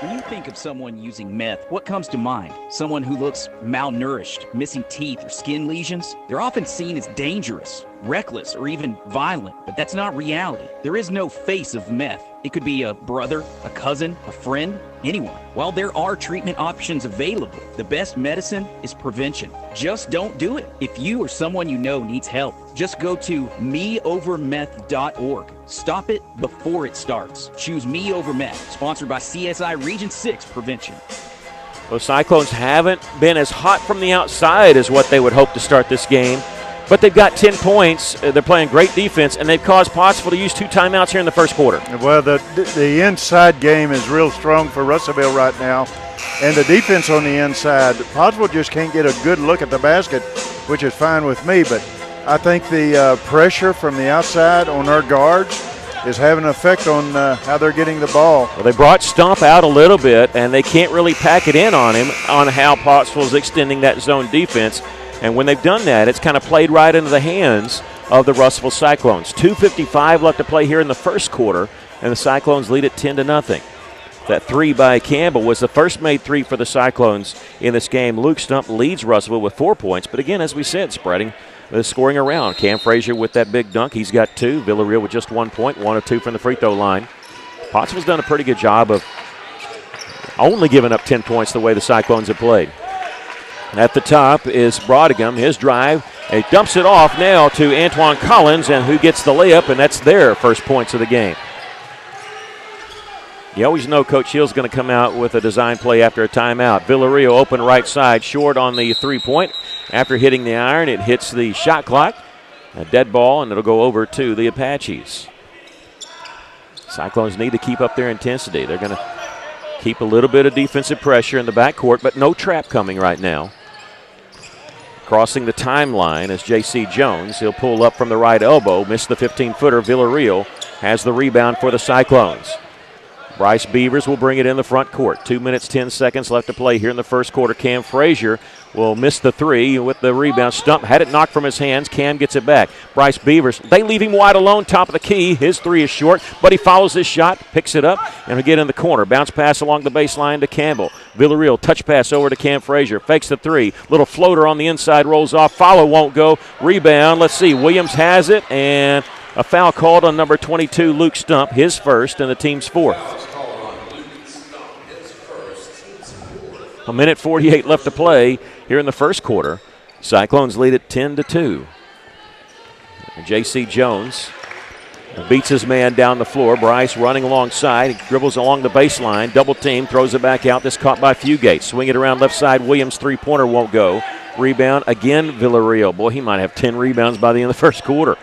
Speaker 13: When you think of someone using meth, what comes to mind? Someone who looks malnourished, missing teeth, or skin lesions? They're often seen as dangerous, reckless, or even violent, but that's not reality. There is no face of meth. It could be a brother, a cousin, a friend, anyone. While there are treatment options available, the best medicine is prevention. Just don't do it. If you or someone you know needs help, just go to meovermeth.org. Stop it before it starts. Choose Me Over Meth, sponsored by CSI Region 6 Prevention.
Speaker 1: Those Cyclones haven't been as hot from the outside as what they would hope to start this game. But they've got 10 points. They're playing great defense, and they've caused Pottsville to use 2 timeouts here in the first quarter.
Speaker 2: Well, the inside game is real strong for Russellville right now, and the defense on the inside. Pottsville just can't get a good look at the basket, which is fine with me, but I think the pressure from the outside on our guards is having an effect on how they're getting the ball.
Speaker 1: Well, they brought Stump out a little bit, and they can't really pack it in on him on how Pottsville's extending that zone defense. And when they've done that, it's kind of played right into the hands of the Russellville Cyclones. 2:55 left to play here in the first quarter, and the Cyclones lead it 10-0. That 3 by Campbell was the first made 3 for the Cyclones in this game. Luke Stump leads Russellville with 4 points, but again, as we said, spreading the scoring around. Cam Frazier with that big dunk. He's got 2. Villarreal with just 1 point, 1 of 2 from the free throw line. Pottsville's done a pretty good job of only giving up 10 points the way the Cyclones have played. At the top is Brodigan. His drive. He dumps it off now to Antoine Collins, and who gets the layup, and that's their first points of the game. You always know Coach Hill's going to come out with a design play after a timeout. Villarreal open right side, short on the 3-point. After hitting the iron, it hits the shot clock. A dead ball, and it'll go over to the Apaches. Cyclones need to keep up their intensity. They're going to keep a little bit of defensive pressure in the backcourt, but no trap coming right now. Crossing the timeline is J.C. Jones. He'll pull up from the right elbow, missed the 15-footer. Villarreal has the rebound for the Cyclones. Bryce Beavers will bring it in the front court. 2 minutes, 10 seconds left to play here in the first quarter. Cam Frazier will miss the 3 with the rebound. Stump had it knocked from his hands. Cam gets it back. Bryce Beavers, they leave him wide alone, top of the key. His 3 is short, but he follows his shot, picks it up, and he'll get in the corner. Bounce pass along the baseline to Campbell. Villarreal, touch pass over to Cam Frazier. Fakes the 3. Little floater on the inside, rolls off. Follow won't go. Rebound, let's see. Williams has it, and a foul called on number 22, Luke Stump, his first and the team's 4th. A minute 48 left to play here in the first quarter. Cyclones lead it 10-2. J.C. Jones beats his man down the floor. Bryce running alongside. He dribbles along the baseline. Double team, throws it back out. This caught by Fugate. Swing it around left side. Williams' 3-pointer won't go. Rebound again, Villarreal. Boy, he might have 10 rebounds by the end of the first quarter.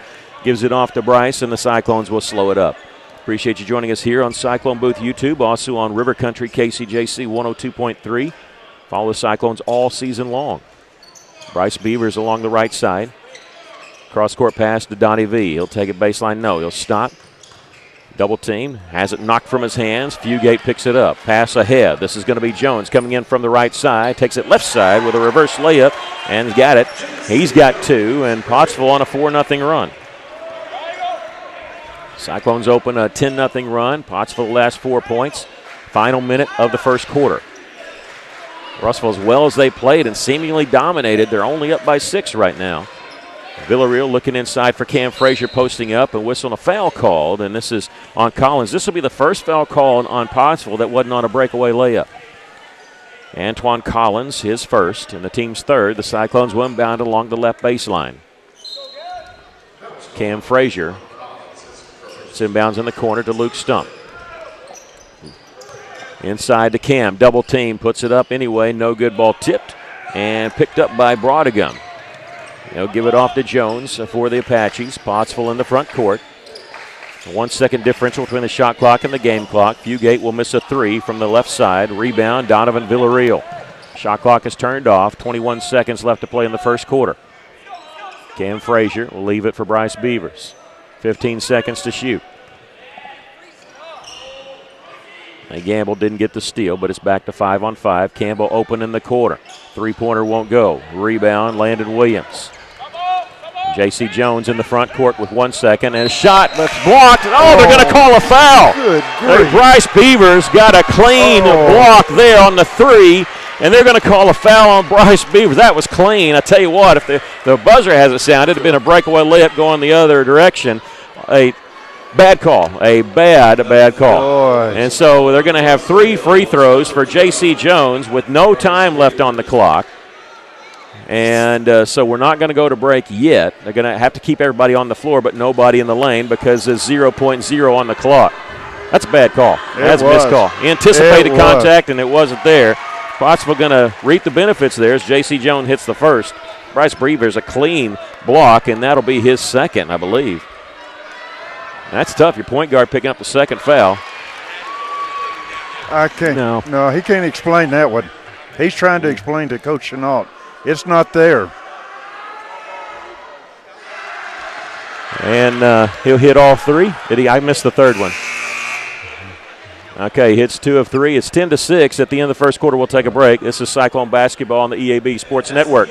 Speaker 1: Gives it off to Bryce, and the Cyclones will slow it up. Appreciate you joining us here on Cyclone Booth YouTube, also on River Country KCJC 102.3. Follow the Cyclones all season long. Bryce Beavers along the right side. Cross-court pass to Donnie V. He'll take it baseline. No, he'll stop. Double team, has it knocked from his hands. Fugate picks it up. Pass ahead. This is going to be Jones coming in from the right side. Takes it left side with a reverse layup and got it. He's got 2, and Pottsville on a 4-0 run. Cyclones open a 10-0 run. Pottsville last 4 points. Final minute of the first quarter. Russell, as well as they played and seemingly dominated, they're only up by 6 right now. Villarreal looking inside for Cam Frazier, posting up and whistling a foul called, and this is on Collins. This will be the first foul called on Pottsville that wasn't on a breakaway layup. Antoine Collins, his first, and the team's third. The Cyclones will inbound along the left baseline. Cam Frazier inbounds in the corner to Luke Stump. Inside to Cam, double team, puts it up anyway, no good, ball tipped and picked up by Brodegum. They'll give it off to Jones for the Apaches. Pottsville in the front court. A 1 second differential between the shot clock and the game clock. Fugate will miss a 3 from the left side. Rebound, Donovan Villarreal. Shot clock is turned off. 21 seconds left to play in the first quarter. Cam Frazier will leave it for Bryce Beavers. 15 seconds to shoot. They gambled, didn't get the steal, but it's back to 5-on-5. Campbell open in the corner. Three-pointer won't go. Rebound, Landon Williams. J.C. Jones in the front court with 1 second, and a shot that's blocked. Oh, they're going to call a foul.
Speaker 2: Good grief.
Speaker 1: Bryce Beavers got a clean block there on the 3, and they're going to call a foul on Bryce Beavers. That was clean. I tell you what, if the buzzer hasn't sounded, it would have been a breakaway layup going the other direction. A bad call. A bad call.
Speaker 2: Boy.
Speaker 1: And so they're going to have 3 free throws for J.C. Jones with no time left on the clock. And so we're not going to go to break yet. They're going to have to keep everybody on the floor but nobody in the lane because there's 0.0 on the clock. That's a bad call. That's a missed call. He anticipated contact and it wasn't there. Pottsville going to reap the benefits there as J.C. Jones hits the first. Bryce Beavers a clean block, and that'll be his second, I believe. That's tough. Your point guard picking up the second foul.
Speaker 2: I can't. No, he can't explain that one. He's trying to explain to Coach Chenault. It's not there.
Speaker 1: And he'll hit all 3. Did he? I missed the third one. Okay, hits 2 of 3. It's 10-6 at the end of the first quarter. We'll take a break. This is Cyclone Basketball on the EAB Sports Network.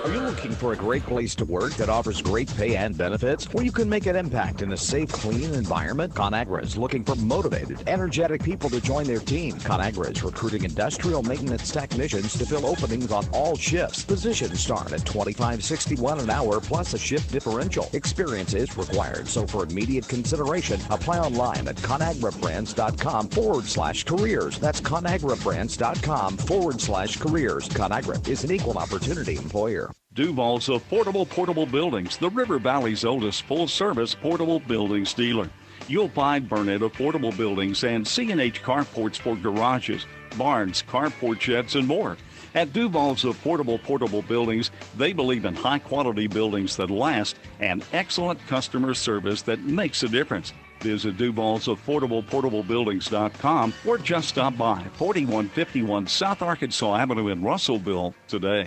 Speaker 14: Are you looking for a great place to work that offers great pay and benefits, where you can make an impact in a safe, clean environment? ConAgra is looking for motivated, energetic people to join their team. ConAgra is recruiting industrial maintenance technicians to fill openings on all shifts. Positions start at $25.61 an hour plus a shift differential. Experience is required, so for immediate consideration, apply online at ConAgraBrands.com/careers. That's ConAgraBrands.com/careers. ConAgra is an equal opportunity employer.
Speaker 3: Duval's Affordable Portable Buildings, the River Valley's oldest full-service portable buildings dealer. You'll find Burnett Affordable Buildings and C&H carports for garages, barns, carport sheds, and more. At Duval's Affordable Portable Buildings, they believe in high-quality buildings that last and excellent customer service that makes a difference. Visit Duval's AffordablePortableBuildings.com or just stop by 4151 South Arkansas Avenue in Russellville today.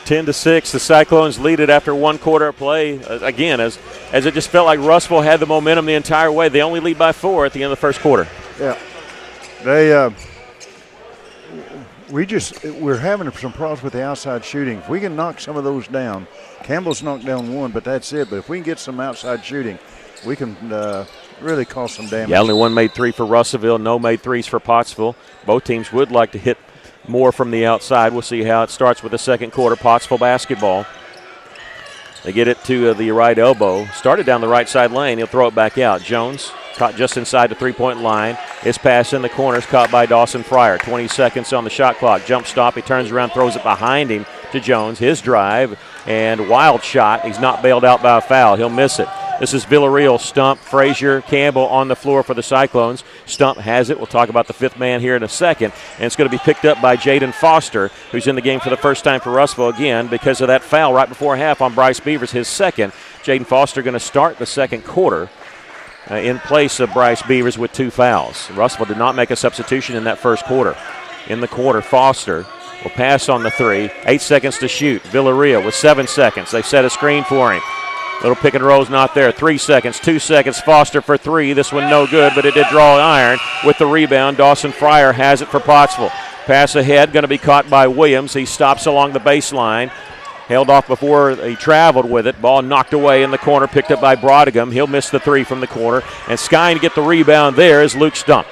Speaker 1: 10-6, the Cyclones lead it after 1 quarter of play. Again, as it just felt like Russellville had the momentum the entire way. They only lead by 4 at the end of the first quarter.
Speaker 2: Yeah, we're having some problems with the outside shooting. If we can knock some of those down, Campbell's knocked down 1, but that's it. But if we can get some outside shooting, we can really cause some damage.
Speaker 1: Yeah, only 1 made 3 for Russellville, no made 3s for Pottsville. Both teams would like to hit more from the outside. We'll see how it starts with the second quarter. Pottsville basketball. They get it to the right elbow. Started down the right side lane. He'll throw it back out. Jones caught just inside the three-point line. His pass in the corners caught by Dawson Fryer. 20 seconds on the shot clock. Jump stop. He turns around, throws it behind him to Jones. His drive and wild shot. He's not bailed out by a foul. He'll miss it. This is Villarreal, Stump, Frazier, Campbell on the floor for the Cyclones. Stump has it. We'll talk about the 5th man here in a second. And it's going to be picked up by Jaden Foster, who's in the game for the first time for Russellville again because of that foul right before half on Bryce Beavers, his second. Jaden Foster going to start the second quarter in place of Bryce Beavers with 2 fouls. Russellville did not make a substitution in that first quarter. In the quarter, Foster will pass on the 3. 8 seconds to shoot. Villarreal with 7 seconds. They've set a screen for him. Little pick and roll's not there. 3 seconds, 2 seconds. Foster for three. This one no good, but it did draw iron with the rebound. Dawson Fryer has it for Pottsville. Pass ahead, going to be caught by Williams. He stops along the baseline. Held off before he traveled with it. Ball knocked away in the corner, picked up by Brodigan. He'll miss the three from the corner. And skying to get the rebound there is Luke Stump.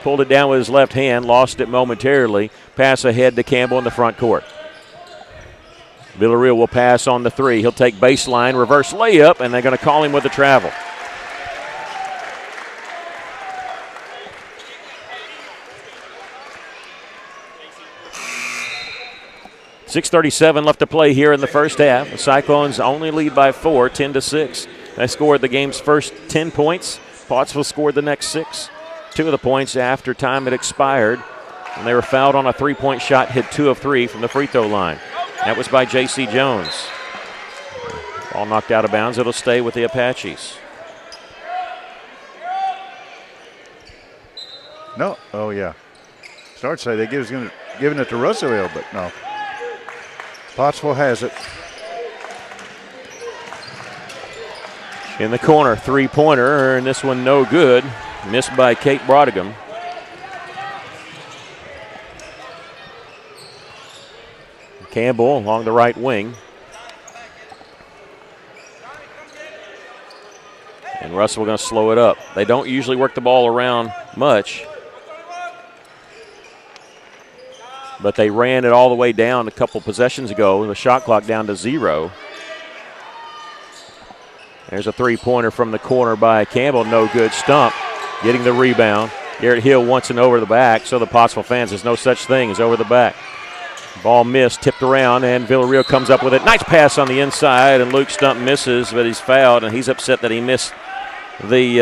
Speaker 1: Pulled it down with his left hand, lost it momentarily. Pass ahead to Campbell in the front court. Villarreal will pass on the three. He'll take baseline, reverse layup, and they're going to call him with the travel. .6:37 left to play here in the first half. The Cyclones only lead by 4, 10-6. They scored the game's first 10 points. Pottsville scored the next 6. 2 of the points after time had expired. And they were fouled on a three-point shot, hit 2 of 3 from the free throw line. That was by J.C. Jones. Ball knocked out of bounds. It'll stay with the Apaches.
Speaker 2: No. Oh, yeah. Start say they giving it to Russellville, but no. Pottsville has it.
Speaker 1: In the corner, three-pointer, and this one no good. Missed by Kate Brodigan. Campbell along the right wing. And Russell going to slow it up. They don't usually work the ball around much, but they ran it all the way down a couple possessions ago. The shot clock down to 0. There's a three-pointer from the corner by Campbell. No good. Stump getting the rebound. Garrett Hill wants an over the back, so the Pottsville fans, there's no such thing as over the back. Ball missed, tipped around, and Villarreal comes up with it. Nice pass on the inside, and Luke Stump misses, but he's fouled, and he's upset that he missed the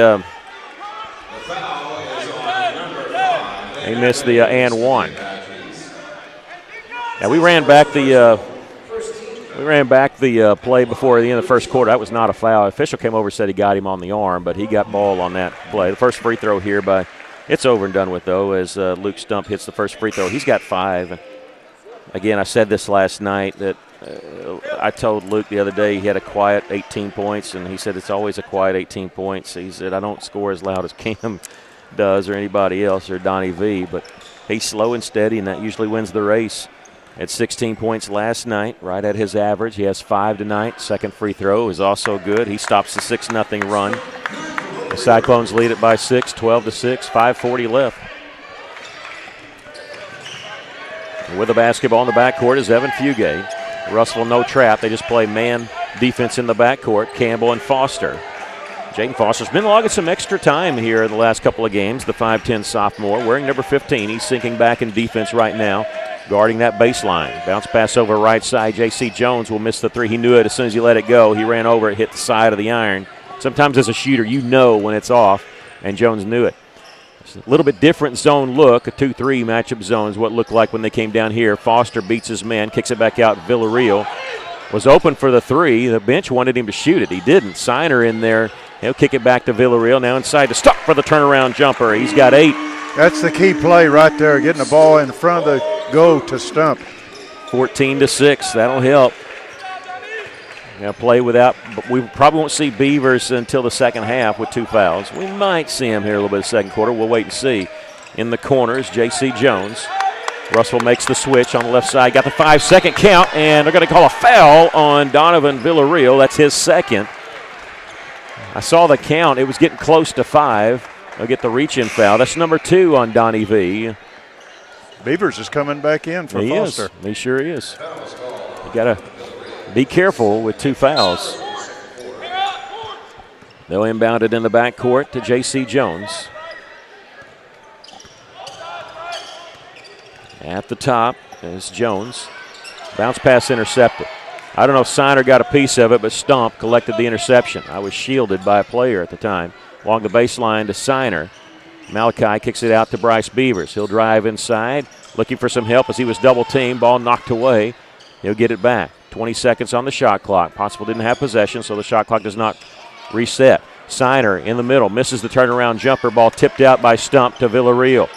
Speaker 1: and one. Now we ran back the play before the end of the first quarter. That was not a foul. The official came over and said he got him on the arm, but he got ball on that play. The first free throw here it's over and done with, though, as Luke Stump hits the first free throw. He's got 5. Again, I said this last night that I told Luke the other day he had a quiet 18 points, and he said it's always a quiet 18 points. He said, I don't score as loud as Cam does or anybody else or Donnie V, but he's slow and steady, and that usually wins the race. At 16 points last night, right at his average. He has 5 tonight. Second free throw is also good. He stops the 6-0 run. The Cyclones lead it by 6, 12-6, 5:40 left. With the basketball in the backcourt is Evan Fugate. Russell no trap. They just play man defense in the backcourt. Campbell and Foster. Jaden Foster's been logging some extra time here in the last couple of games. The 5'10 sophomore wearing number 15. He's sinking back in defense right now, guarding that baseline. Bounce pass over right side. J.C. Jones will miss the three. He knew it as soon as he let it go. He ran over it, hit the side of the iron. Sometimes as a shooter, you know when it's off, and Jones knew it. A little bit different zone look. A 2-3 matchup zone is what it looked like when they came down here. Foster beats his man, kicks it back out. Villarreal was open for the three. The bench wanted him to shoot it. He didn't. Signer in there. He'll kick it back to Villarreal. Now inside to Stuck for the turnaround jumper. He's got 8.
Speaker 2: That's the key play right there, getting the ball in front of the goal to Stump.
Speaker 1: 14-6. That'll help. Now play without, we probably won't see Beavers until the second half with 2 fouls. We might see him here a little bit of second quarter. We'll wait and see. In the corners, J.C. Jones. Russell makes the switch on the left side. Got the 5-second count, and they're going to call a foul on Donovan Villarreal. That's his second. I saw the count. It was getting close to 5. They'll get the reach-in foul. That's number 2 on Donnie V.
Speaker 2: Beavers is coming back in for Foster.
Speaker 1: He sure is. You got to be careful with 2 fouls. They'll inbound it in the backcourt to J.C. Jones. At the top is Jones. Bounce pass intercepted. I don't know if Signer got a piece of it, but Stump collected the interception. I was shielded by a player at the time. Along the baseline to Signer. Malachi kicks it out to Bryce Beavers. He'll drive inside, looking for some help as he was double-teamed. Ball knocked away. He'll get it back. 20 seconds on the shot clock. Pottsville didn't have possession, so the shot clock does not reset. Signer in the middle, misses the turnaround jumper. Ball tipped out by Stump to Villarreal.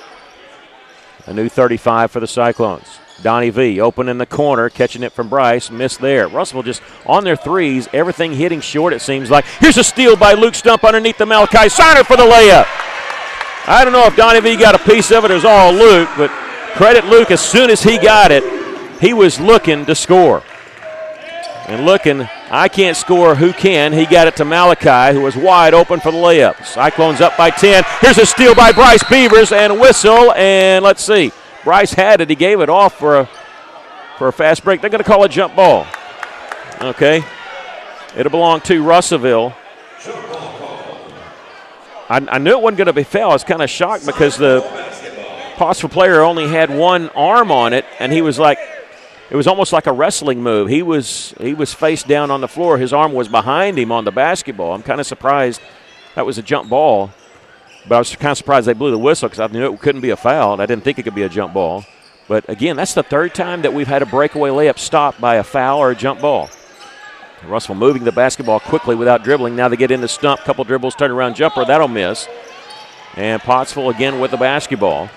Speaker 1: A new 35 for the Cyclones. Donnie V open in the corner, catching it from Bryce, missed there. Russellville just on their threes, everything hitting short it seems like. Here's a steal by Luke Stump underneath the Malachi Signer for the layup. I don't know if Donnie V got a piece of it or it was all Luke, but credit Luke, as soon as he got it, he was looking to score. And looking, I can't score, who can? He got it to Malachi, who was wide open for the layup. Cyclones up by 10. Here's a steal by Bryce Beavers and a whistle, and let's see. Bryce had it. He gave it off for a fast break. They're going to call a jump ball. Okay. It'll belong to Russellville. I knew it wasn't going to be foul. I was kind of shocked because the Pottsville player only had one arm on it, and he was like, it was almost like a wrestling move. He was face down on the floor. His arm was behind him on the basketball. I'm kind of surprised that was a jump ball. But I was kind of surprised they blew the whistle because I knew it couldn't be a foul, and I didn't think it could be a jump ball. But, again, that's the third time that we've had a breakaway layup stopped by a foul or a jump ball. Russell moving the basketball quickly without dribbling. Now they get in the stump, couple dribbles, turnaround jumper. That'll miss. And Pottsville again with the basketball.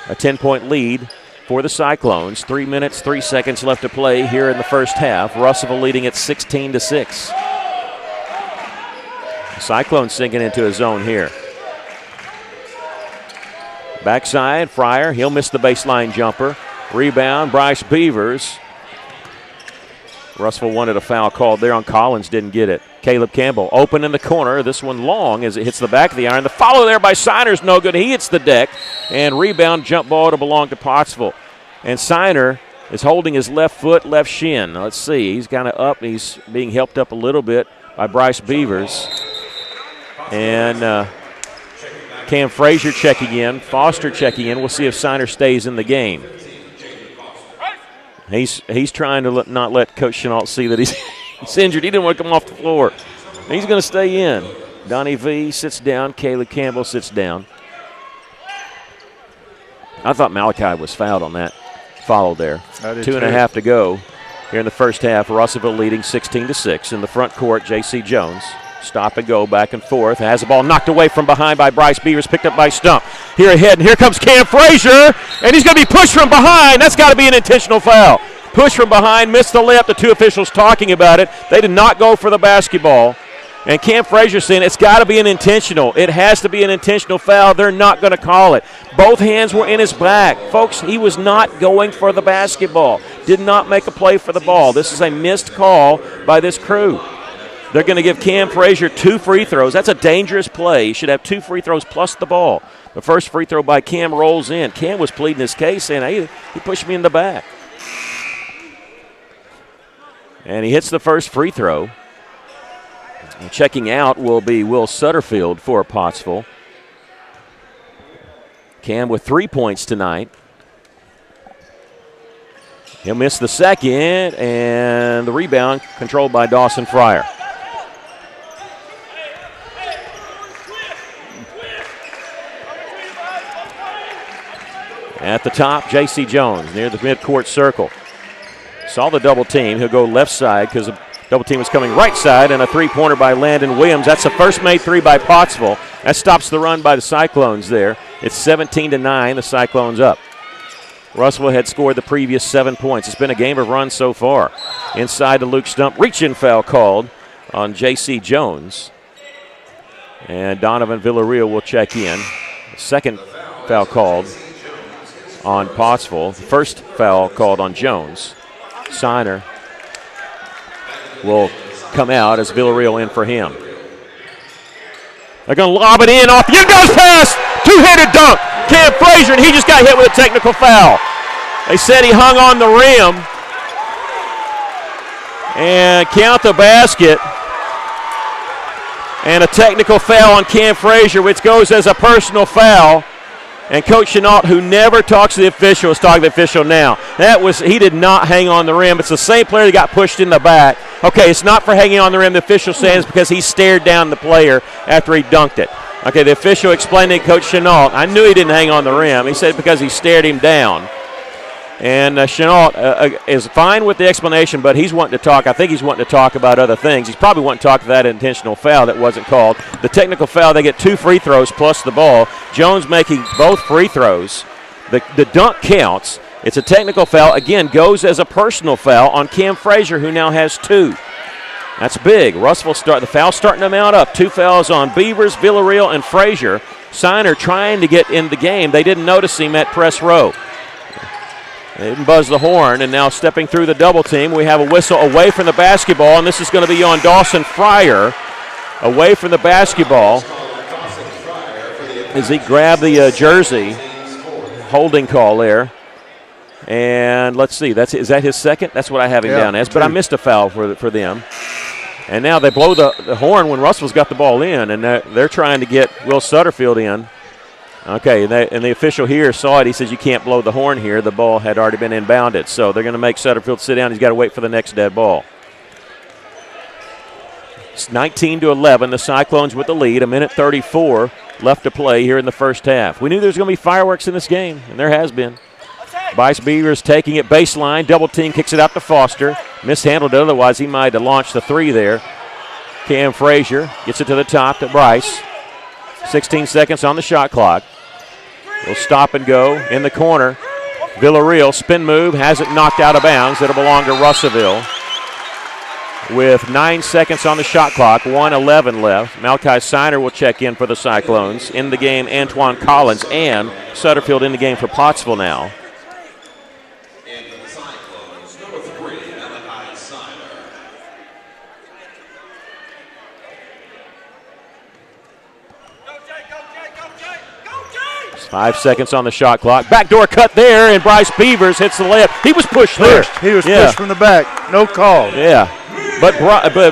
Speaker 1: A 10-point lead for the Cyclones. 3 minutes, 3 seconds left to play here in the first half. Russellville leading at 16-6. Cyclones sinking into a zone here. Backside, Fryer. He'll miss the baseline jumper. Rebound, Bryce Beavers. Russellville wanted a foul called there on Collins, didn't get it. Caleb Campbell open in the corner. This one long as it hits the back of the iron. The follow there by Siner's no good. He hits the deck. And rebound jump ball to belong to Pottsville. And Siner is holding his left foot, left shin. Now, let's see. He's kind of up. He's being helped up a little bit by Bryce Beavers. And Cam Frazier checking in. Foster checking in. We'll see if Siner stays in the game. He's trying to not let Coach Chenault see that he's injured. He didn't want to come off the floor. He's going to stay in. Donnie V sits down. Caleb Campbell sits down. I thought Malachi was fouled on that follow there. 2.5 to go here in the first half. Russellville leading 16-6. In the front court, J.C. Jones. Stop and go, back and forth. Has the ball knocked away from behind by Bryce Beavers, picked up by Stump. Here ahead, and here comes Cam Frazier, and he's going to be pushed from behind. That's got to be an intentional foul. Push from behind, missed the layup. The two officials talking about it. They did not go for the basketball. And Cam Frazier saying it's got to be an intentional. It has to be an intentional foul. They're not going to call it. Both hands were in his back. Folks, he was not going for the basketball. Did not make a play for the ball. This is a missed call by this crew. They're going to give Cam Frazier 2 free throws. That's a dangerous play. He should have 2 free throws plus the ball. The first free throw by Cam rolls in. Cam was pleading his case, saying, hey, he pushed me in the back. And he hits the first free throw. And checking out will be Will Sutterfield for Pottsville. Cam with 3 points tonight. He'll miss the second, and the rebound controlled by Dawson Fryer. At the top, J.C. Jones near the midcourt circle. Saw the double team. He'll go left side because the double team is coming right side, and a three-pointer by Landon Williams. That's the first made three by Pottsville. That stops the run by the Cyclones there. It's 17-9. The Cyclones up. Russellville had scored the previous 7 points. It's been a game of runs so far. Inside to Luke Stump. Reach-in foul called on J.C. Jones. And Donovan Villarreal will check in. Second foul called on Pottsville. First foul called on Jones. Siner will come out as Villarreal in for him. They're going to lob it in off. You goes pass. Two-handed dunk. Cam Frazier, and he just got hit with a technical foul. They said he hung on the rim. And count the basket. And a technical foul on Cam Frazier, which goes as a personal foul. And Coach Chenault, who never talks to the official, is talking to the official now. He did not hang on the rim. It's the same player that got pushed in the back. Okay, it's not for hanging on the rim. The official says because he stared down the player after he dunked it. Okay, the official explained to Coach Chenault, I knew he didn't hang on the rim. He said because he stared him down. And Chenault is fine with the explanation, but he's wanting to talk. I think he's wanting to talk about other things. He's probably wanting to talk about that intentional foul that wasn't called. The technical foul, they get 2 free throws plus the ball. Jones making both free throws. The dunk counts. It's a technical foul. Again, goes as a personal foul on Cam Frazier, who now has 2. That's big. Russellville the foul starting to mount up. 2 fouls on Beavers, Villarreal, and Frazier. Signer trying to get in the game. They didn't notice him at press row. They didn't buzz the horn, and now stepping through the double team, we have a whistle away from the basketball, and this is going to be on Dawson Fryer, away from the basketball, as he grabbed the jersey. Holding call there. And let's see, is that his second? That's what I have him down as, but I missed a foul for them. And now they blow the horn when Russell's got the ball in, and they're trying to get Will Sutterfield in. Okay, and the official here saw it. He says you can't blow the horn here. The ball had already been inbounded, so they're going to make Sutterfield sit down. He's got to wait for the next dead ball. It's 19-11. The Cyclones with the lead. 1:34 left to play here in the first half. We knew there was going to be fireworks in this game, and there has been. Bryce Beavers taking it baseline. Double team kicks it out to Foster. Mishandled it. Otherwise, he might have launched the 3 there. Cam Frazier gets it to the top to Bryce. 16 seconds on the shot clock. He'll stop and go in the corner. Villarreal, spin move, has it knocked out of bounds. It'll belong to Russellville. With 9 seconds on the shot clock, 1:11 left. Malachi Signer will check in for the Cyclones. In the game, Antoine Collins and Sutterfield in the game for Pottsville now. 5 seconds on the shot clock. Backdoor cut there, and Bryce Beavers hits the layup. He was pushed there.
Speaker 2: He was pushed from the back. No call.
Speaker 1: Yeah. But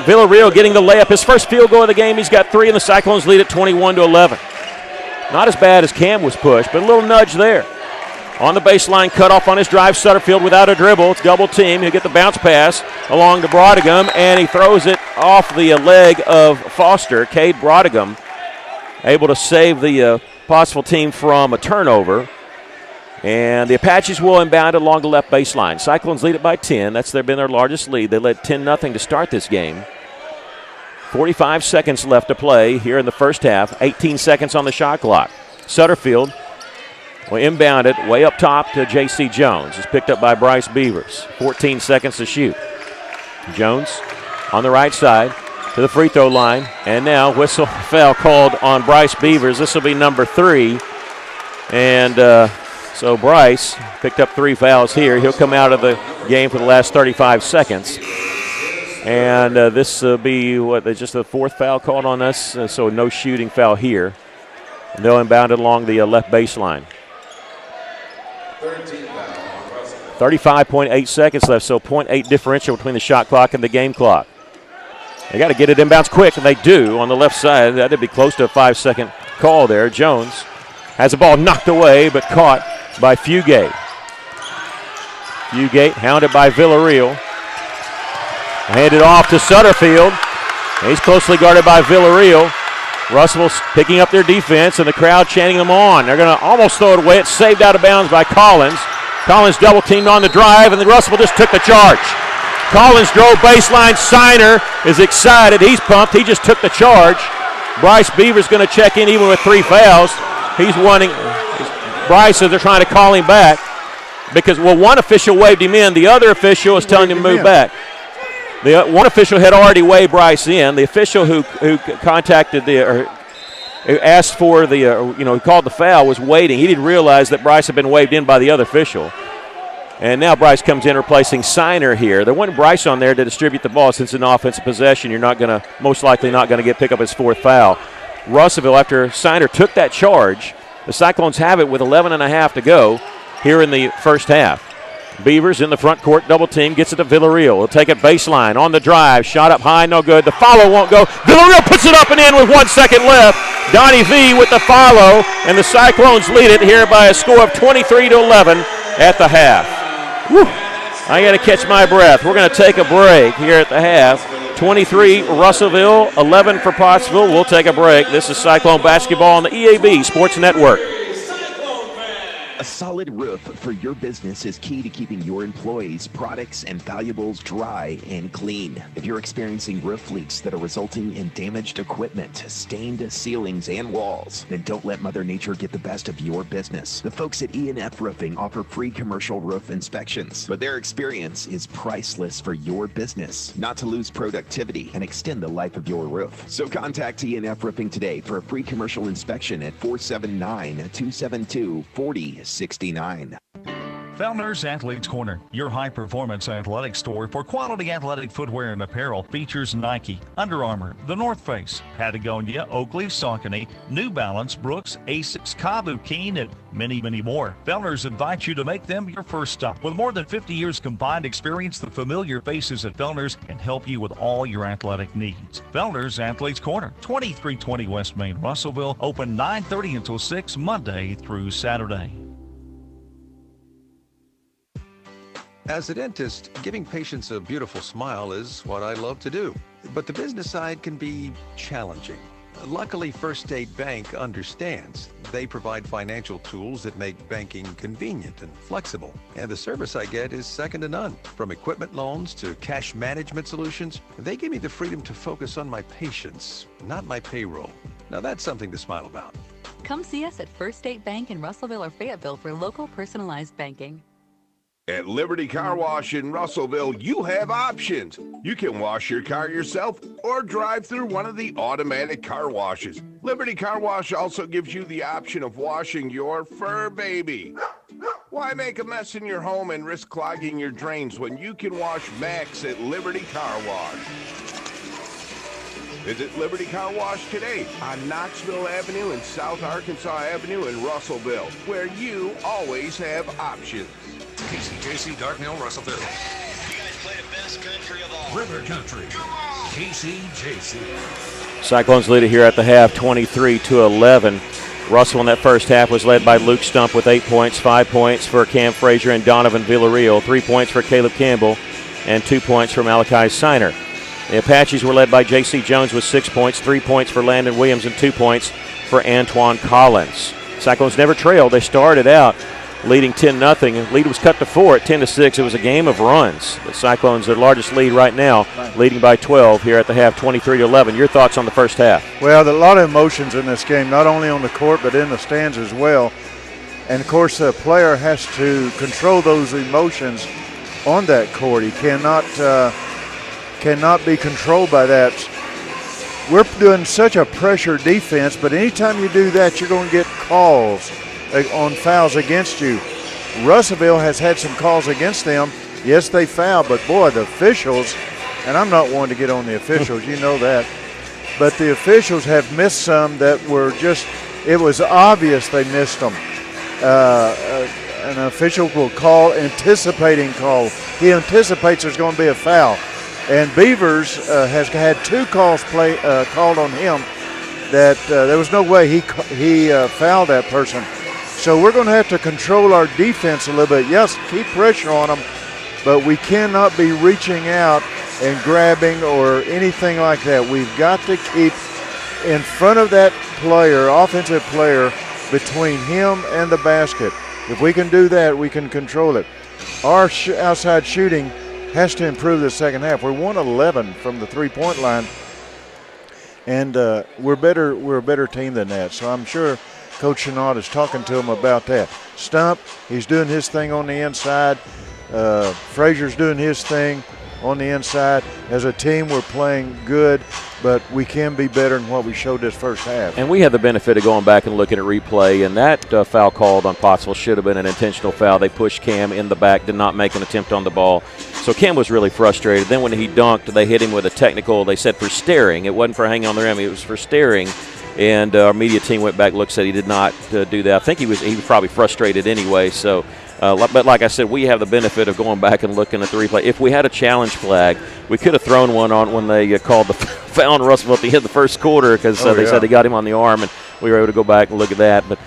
Speaker 1: Villarreal getting the layup. His first field goal of the game. He's got 3, and the Cyclones lead at 21-11. Not as bad as Cam was pushed, but a little nudge there. On the baseline, cut off on his drive. Sutterfield without a dribble. It's double team. He'll get the bounce pass along to Brodegum, and he throws it off the leg of Foster. Cade Brodegum able to save the Pottsville team from a turnover. And the Apaches will inbound along the left baseline. Cyclones lead it by 10. That's been their largest lead. They led 10-0 to start this game. 45 seconds left to play here in the first half. 18 seconds on the shot clock. Sutterfield will inbound it way up top to J.C. Jones. It's picked up by Bryce Beavers. 14 seconds to shoot. Jones on the right side to the free throw line. And now whistle foul called on Bryce Beavers. This will be number 3. And so Bryce picked up 3 fouls here. He'll come out of the game for the last 35 seconds. And this will be just the 4th foul called on us. So no shooting foul here. And they'll inbound it along the left baseline. 35.8 seconds left, so 0.8 differential between the shot clock and the game clock. They got to get it inbounds quick, and they do on the left side. That'd be close to a 5-second call there. Jones has the ball knocked away, but caught by Fugate. Fugate hounded by Villarreal. Handed off to Sutterfield. He's closely guarded by Villarreal. Russellville picking up their defense, and the crowd chanting them on. They're going to almost throw it away. It's saved out of bounds by Collins. Collins double teamed on the drive, and then Russellville just took the charge. Collins drove baseline. Signer is excited. He's pumped. He just took the charge. Bryce Beavers going to check in even with 3 fouls. He's wanting Bryce says they're trying to call him back because, well, one official waved him in. The other official is telling him to move back. The one official had already waved Bryce in. The official who contacted who asked for who called the foul was waiting. He didn't realize that Bryce had been waved in by the other official. And now Bryce comes in replacing Signer here. There wasn't Bryce on there to distribute the ball. Since it's an offensive possession, you're most likely not going to pick up his 4th foul. Russellville, after Signer took that charge, the Cyclones have it with 11.5 to go here in the first half. Beavers in the front court, double team, gets it to Villarreal. He'll take it baseline on the drive. Shot up high, no good. The follow won't go. Villarreal puts it up and in with 1 second left. Donnie V with the follow, and the Cyclones lead it here by a score of 23-11 at the half. Whew. I got to catch my breath. We're going to take a break here at the half. 23 Russellville, 11 for Pottsville. We'll take a break. This is Cyclone Basketball on the EAB Sports Network.
Speaker 15: A A solid roof for your business is key to keeping your employees, products, and valuables dry and clean. If you're experiencing roof leaks that are resulting in damaged equipment, stained ceilings, and walls, then don't let Mother Nature get the best of your business. The folks at E&F Roofing offer free commercial roof inspections, but their experience is priceless for your business, not to lose productivity and extend the life of your roof. So contact E&F Roofing today for a free commercial inspection at 479-272-4069.
Speaker 3: Fellner's Athletes Corner, your high-performance athletic store for quality athletic footwear and apparel, features Nike, Under Armour, The North Face, Patagonia, Oakley, Saucony, New Balance, Brooks, Asics, Kavu, Keen, and many, many more. Fellner's invites you to make them your first stop. With more than 50 years combined experience, the familiar faces at Fellner's can help you with all your athletic needs. Fellner's Athletes Corner, 2320 West Main, Russellville, open 9:30 until 6 Monday through Saturday.
Speaker 17: As a dentist, giving patients a beautiful smile is what I love to do. But the business side can be challenging. Luckily, First State Bank understands. They provide financial tools that make banking convenient and flexible. And the service I get is second to none. From equipment loans to cash management solutions, they give me the freedom to focus on my patients, not my payroll. Now that's something to smile about.
Speaker 18: Come see us at First State Bank in Russellville or Fayetteville for local personalized banking.
Speaker 19: At Liberty Car Wash in Russellville, you have options. You can wash your car yourself or drive through one of the automatic car washes. Liberty Car Wash also gives you the option of washing your fur baby. Why make a mess in your home and risk clogging your drains when you can wash Max at Liberty Car Wash? Visit Liberty Car Wash today on Knoxville Avenue and South Arkansas Avenue in Russellville, where you always have options.
Speaker 7: KCJC, Darknell, Russellville.
Speaker 11: You guys play the best country of all.
Speaker 7: River Country. KCJC.
Speaker 1: Cyclones lead it here at the half, 23-11. Russell in that first half was led by Luke Stump with 8 points, 5 points for Cam Frazier and Donovan Villarreal, 3 points for Caleb Campbell, and 2 points for Malachi Siner. The Apaches were led by J.C. Jones with 6 points, 3 points for Landon Williams, and 2 points for Antoine Collins. Cyclones never trailed. They started out leading 10-0. Lead was cut to 4 at 10-6. It was a game of runs. The Cyclones, their largest lead right now, leading by 12 here at the half, 23-11. Your thoughts on the first half?
Speaker 2: Well, a lot of emotions in this game, not only on the court but in the stands as well. And, of course, the player has to control those emotions on that court. He cannot be controlled by that. We're doing such a pressure defense, but anytime you do that, you're going to get calls on fouls against you. Russellville has had some calls against them. Yes, they fouled, but boy, the officials, and I'm not one to get on the officials, you know that, but the officials have missed some that were just, it was obvious they missed them. An official will call, anticipating call. He anticipates there's going to be a foul. And Beavers has had 2 calls called on him that there was no way he fouled that person. So we're going to have to control our defense a little bit. Yes, keep pressure on them, but we cannot be reaching out and grabbing or anything like that. We've got to keep in front of that player, offensive player, between him and the basket. If we can do that, we can control it. Our outside shooting has to improve the second half. We're 1-11 from the three-point line, and we're a better team than that. So I'm sure Coach Chenault is talking to him about that. Stump, he's doing his thing on the inside. Frazier's doing his thing on the inside. As a team, we're playing good, but we can be better than what we showed this first half.
Speaker 1: And we had the benefit of going back and looking at replay, and that foul called on Pottsville should have been an intentional foul. They pushed Cam in the back, did not make an attempt on the ball. So Cam was really frustrated. Then when he dunked, they hit him with a technical, they said for staring. It wasn't for hanging on the rim, it was for staring. And our media team went back, looked, said he did not do that. I think he was probably frustrated anyway. So, but like I said, we have the benefit of going back and looking at the replay. If we had a challenge flag, we could have thrown one on when they called the foul on Russellville at the end of the first quarter because they said they got him on the arm, and we were able to go back and look at that. But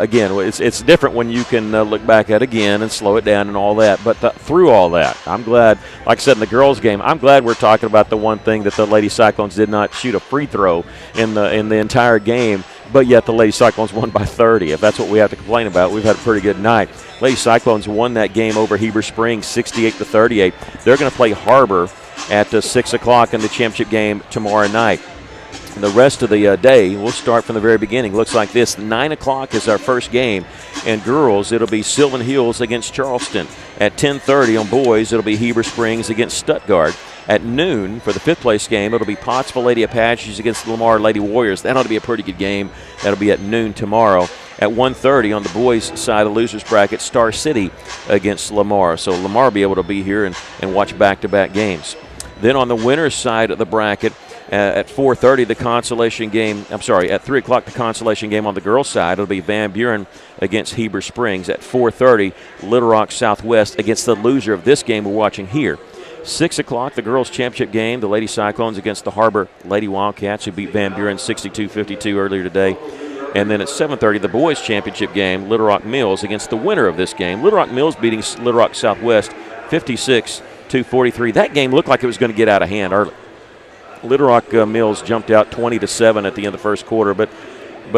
Speaker 1: again, it's different when you can look back at it again and slow it down and all that. But through all that, I'm glad, like I said in the girls' game, I'm glad we're talking about the one thing that the Lady Cyclones did not shoot a free throw in the entire game. but yet the Lady Cyclones won by 30. If that's what we have to complain about, we've had a pretty good night. Lady Cyclones won that game over Heber Springs 68-38. They're going to play Harbor at 6 o'clock in the championship game tomorrow night. And the rest of the day, we'll start from the very beginning. Looks like this. 9 o'clock is our first game. And girls, it'll be Sylvan Hills against Charleston. At 10:30 on boys, it'll be Heber Springs against Stuttgart. At noon, for the fifth-place game, it'll be Pottsville Lady Apaches against the Lamar Lady Warriors. That ought to be a pretty good game. That'll be at noon tomorrow. At 1:30 on the boys' side of the losers bracket, Star City against Lamar. So Lamar will be able to be here and watch back-to-back games. Then on the winners' side of the bracket, at 4:30, the consolation game. At 3 o'clock, the consolation game on the girls' side. It'll be Van Buren against Heber Springs. At 4:30, Little Rock Southwest against the loser of this game we're watching here. 6 o'clock, the girls' championship game. The Lady Cyclones against the Harbor Lady Wildcats, who beat Van Buren 62-52 earlier today. And then at 7:30, the boys' championship game, Little Rock Mills against the winner of this game. Little Rock Mills beating Little Rock Southwest 56-43. That game looked like it was going to get out of hand early. Little Rock Mills jumped out 20-7 at the end of the first quarter, but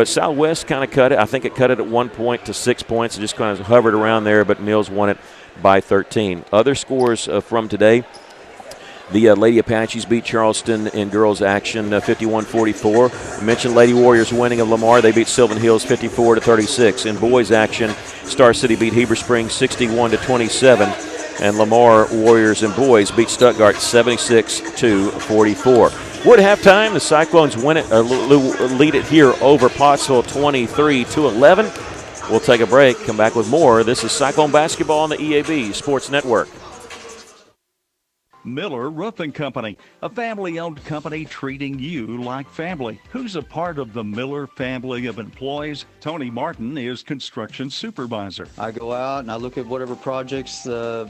Speaker 1: Southwest kind of cut it. I think it cut it at 1 point to 6 points. It just kind of hovered around there, but Mills won it by 13. Other scores from today: the Lady Apaches beat Charleston in girls action 51-44. I mentioned Lady Warriors winning of Lamar. They beat Sylvan Hills 54-36. In boys action, Star City beat Heber Springs 61-27. And Lamar Warriors and boys beat Stuttgart 76-44. We're at halftime. The Cyclones win it, lead it here over Pottsville 23-11. We'll take a break, come back with more. This is Cyclone Basketball on the EAB Sports Network.
Speaker 3: Miller Roofing Company, a family-owned company treating you like family. Who's a part of the Miller family of employees? Tony Martin is construction supervisor.
Speaker 20: I go out and I look at whatever projects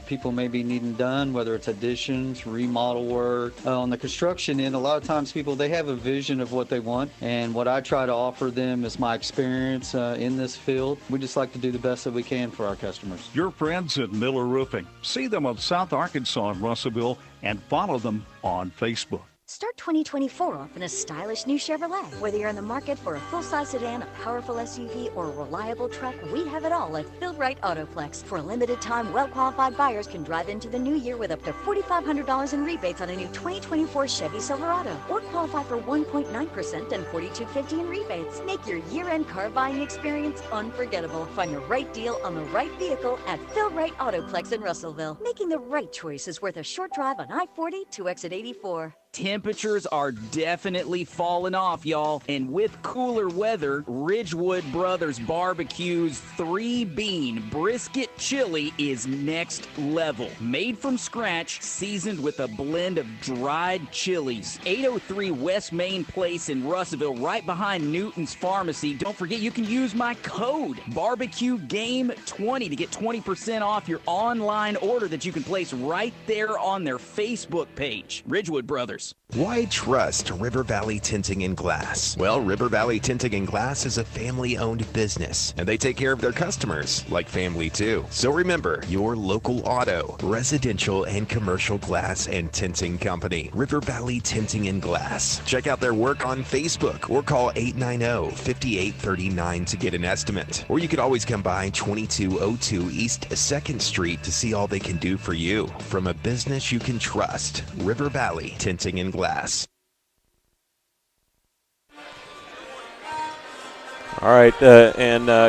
Speaker 20: people may be needing done, whether it's additions, remodel work. On the construction end, a lot of times people, they have a vision of what they want, and what I try to offer them is my experience in this field. We just like to do the best that we can for our customers.
Speaker 3: Your friends at Miller Roofing. See them on South Arkansas in Russellville, and follow them on Facebook.
Speaker 21: Start 2024 off in a stylish new Chevrolet. Whether you're in the market for a full-size sedan, a powerful SUV, or a reliable truck, we have it all at Phil Wright Autoplex. For a limited time, well-qualified buyers can drive into the new year with up to $4,500 in rebates on a new 2024 Chevy Silverado, or qualify for 1.9% and $4,250 in rebates. Make your year-end car buying experience unforgettable. Find the right deal on the right vehicle at Phil Wright Autoplex in Russellville. Making the right choice is worth a short drive on I-40 to exit 84.
Speaker 13: Temperatures are definitely falling off, y'all. And with cooler weather, Ridgewood Brothers Barbecue's 3-bean brisket chili is next level. Made from scratch, seasoned with a blend of dried chilies. 803 West Main Place in Russellville, right behind Newton's Pharmacy. Don't forget, you can use my code BarbecueGame20 to get 20% off your online order that you can place right there on their Facebook page. Ridgewood Brothers.
Speaker 15: Why trust River Valley Tinting and Glass? Well, River Valley Tinting and Glass is a family-owned business, and they take care of their customers like family too. So remember, your local auto, residential, and commercial glass and tinting company, River Valley Tinting and Glass. Check out their work on Facebook or call 890-5839 to get an estimate. Or you could always come by 2202 East 2nd Street to see all they can do for you. From a business you can trust, River Valley Tinting and Glass.
Speaker 1: All right,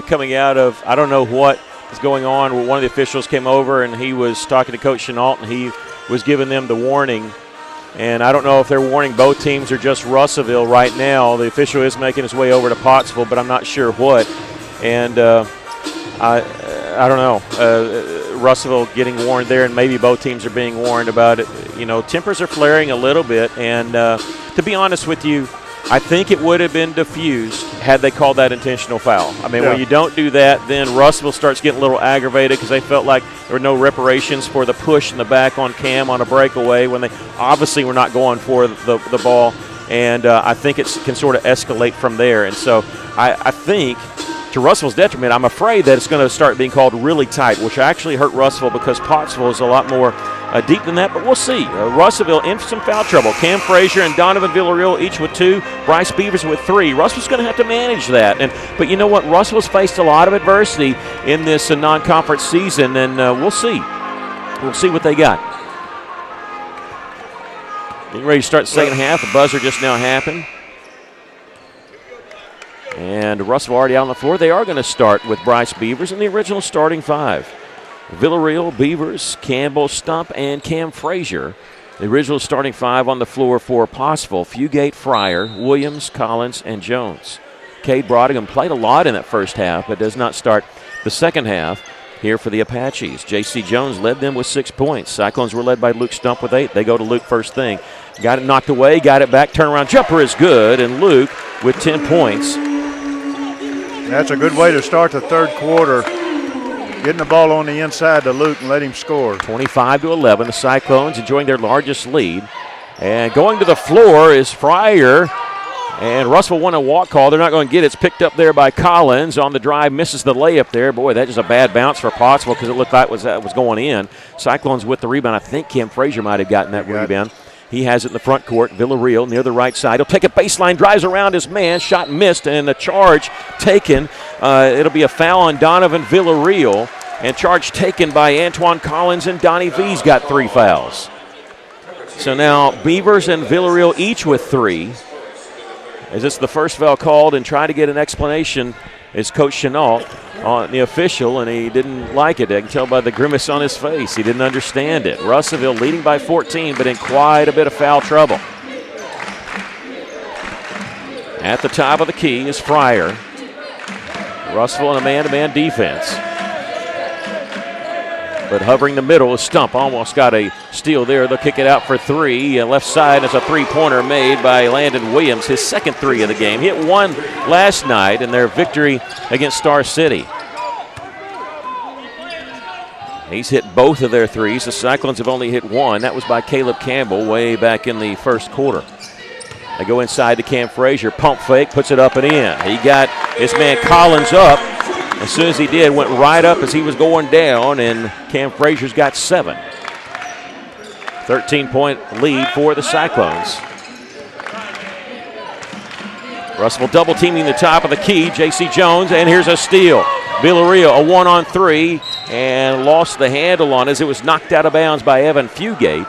Speaker 1: coming out of, I don't know what is going on, one of the officials came over and he was talking to Coach Chenault and he was giving them the warning. And I don't know if they're warning both teams or just Russellville right now. The official is making his way over to Pottsville, but I'm not sure what. And I don't know. Russellville getting warned there, and maybe both teams are being warned about it. You know, tempers are flaring a little bit, and to be honest with you, I think it would have been diffused had they called that intentional foul. I mean, when you don't do that, then Russellville starts getting a little aggravated because they felt like there were no reparations for the push in the back on Cam on a breakaway when they obviously were not going for the ball. And I think it can sort of escalate from there. And so I think to Russell's detriment, I'm afraid that it's going to start being called really tight, which actually hurt Russellville because Pottsville is a lot more deep than that, but we'll see. Russellville in some foul trouble. Cam Frazier and Donovan Villarreal each with 2. Bryce Beavers with 3. Russell's going to have to manage that. But you know what? Russell's faced a lot of adversity in this non-conference season, and we'll see. We'll see what they got. Getting ready to start the second half. The buzzer just now happened. And Russell already out on the floor. They are going to start with Bryce Beavers in the original starting 5. Villarreal, Beavers, Campbell, Stump, and Cam Frazier. The original starting 5 on the floor for Pottsville: Fugate, Fryer, Williams, Collins, and Jones. Cade Brodigan played a lot in that first half, but does not start the second half here for the Apaches. J.C. Jones led them with 6 points. Cyclones were led by Luke Stump with 8. They go to Luke first thing. Got it knocked away, got it back, turnaround jumper is good, and Luke with 10 points.
Speaker 2: That's a good way to start the third quarter. Getting the ball on the inside to Luke and let him score.
Speaker 1: 25-11, the Cyclones enjoying their largest lead. And going to the floor is Fryer. And Russell won a walk call. They're not going to get it. It's picked up there by Collins on the drive. Misses the layup there. Boy, that's just a bad bounce for Pottsville because it looked like that was going in. Cyclones with the rebound. I think Cam Frazier might have gotten that rebound. He has it in the front court. Villarreal near the right side. He'll take a baseline, drives around his man. Shot missed, and a charge taken. It'll be a foul on Donovan Villarreal. And charge taken by Antoine Collins, and Donnie V's got 3 fouls. So now Beavers and Villarreal each with 3. As this is the first foul called, and trying to get an explanation is Coach Chenault, the official, and he didn't like it. I can tell by the grimace on his face. He didn't understand it. Russellville leading by 14, but in quite a bit of foul trouble. At the top of the key is Fryer. Russellville in a man-to-man defense. But hovering the middle is Stump. Almost got a steal there. They'll kick it out for 3. Left side is a 3-pointer made by Landon Williams. His second 3 of the game. Hit 1 last night in their victory against Star City. He's hit both of their 3s. The Cyclones have only hit 1. That was by Caleb Campbell way back in the first quarter. They go inside to Cam Frazier. Pump fake, puts it up and in. He got his man Collins up. As soon as he did, went right up as he was going down, and Cam Frazier's got 7. 13-point lead for the Cyclones. Russell double teaming the top of the key. J.C. Jones, and here's a steal. Villarreal, a 1-on-3, and lost the handle on it as it was knocked out of bounds by Evan Fugate.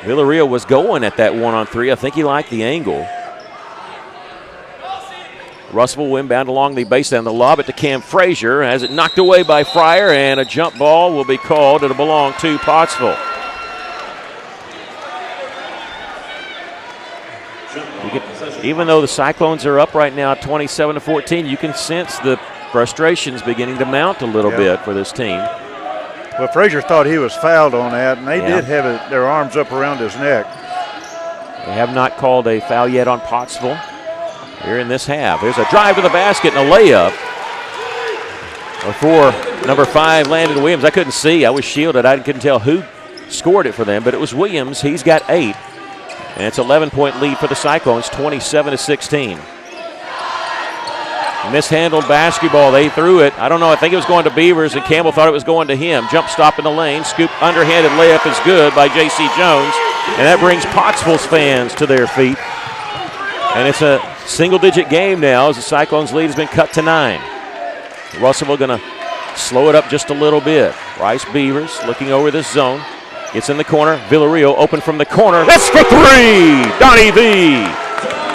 Speaker 1: Villarreal was going at that 1-on-3. I think he liked the angle. Russell will inbound along the baseline. The lob it to Cam Frazier. Has it knocked away by Fryer, and a jump ball will be called. It'll belong to Pottsville. Even though the Cyclones are up right now 27-14, you can sense the frustrations beginning to mount a little bit for this team.
Speaker 2: Well, Frazier thought he was fouled on that, and they did have their arms up around his neck.
Speaker 1: They have not called a foul yet on Pottsville here in this half. There's a drive to the basket and a layup for number 5, Landon Williams. I couldn't see. I was shielded. I couldn't tell who scored it for them, but it was Williams. He's got 8. And it's 11-point lead for the Cyclones, 27-16. Mishandled basketball. They threw it. I don't know. I think it was going to Beavers, and Campbell thought it was going to him. Jump stop in the lane. Scoop underhanded layup is good by J.C. Jones. And that brings Pottsville's fans to their feet. And it's a single-digit game now as the Cyclones' lead has been cut to 9. Russellville going to slow it up just a little bit. Bryce Beavers looking over this zone. Gets in the corner. Villarreal open from the corner. That's for 3! Donnie V.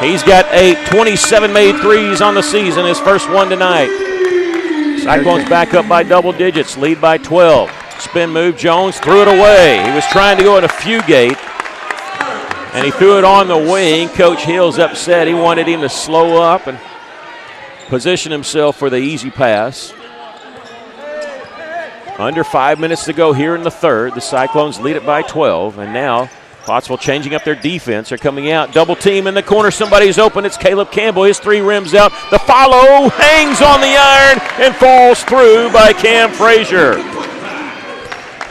Speaker 1: He's got 8, 27 made threes on the season. His first one tonight. Cyclones back up by double digits. Lead by 12. Spin move. Jones threw it away. He was trying to go into Fugate. And he threw it on the wing. Coach Hill's upset. He wanted him to slow up and position himself for the easy pass. Under 5 minutes to go here in the third. The Cyclones lead it by 12. And now Pottsville changing up their defense. They're coming out. Double team in the corner. Somebody's open. It's Caleb Campbell. His 3 rims out. The follow hangs on the iron and falls through by Cam Frazier.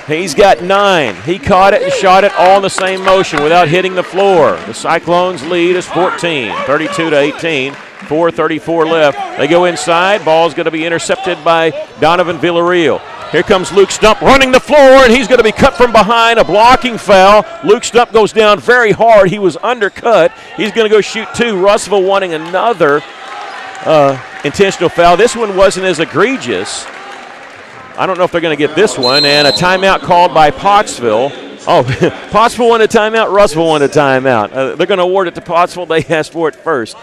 Speaker 1: He's got 9. He caught it and shot it all in the same motion without hitting the floor. The Cyclones lead is 14, 32-18. 4:34 left. They go inside. Ball's going to be intercepted by Donovan Villarreal. Here comes Luke Stump running the floor, and he's going to be cut from behind. A blocking foul. Luke Stump goes down very hard. He was undercut. He's going to go shoot two. Russellville wanting another intentional foul. This one wasn't as egregious. I don't know if they're going to get this one. And a timeout called by Pottsville. Oh, Pottsville won a timeout. Russellville won a timeout. They're going to award it to Pottsville. They asked for it first.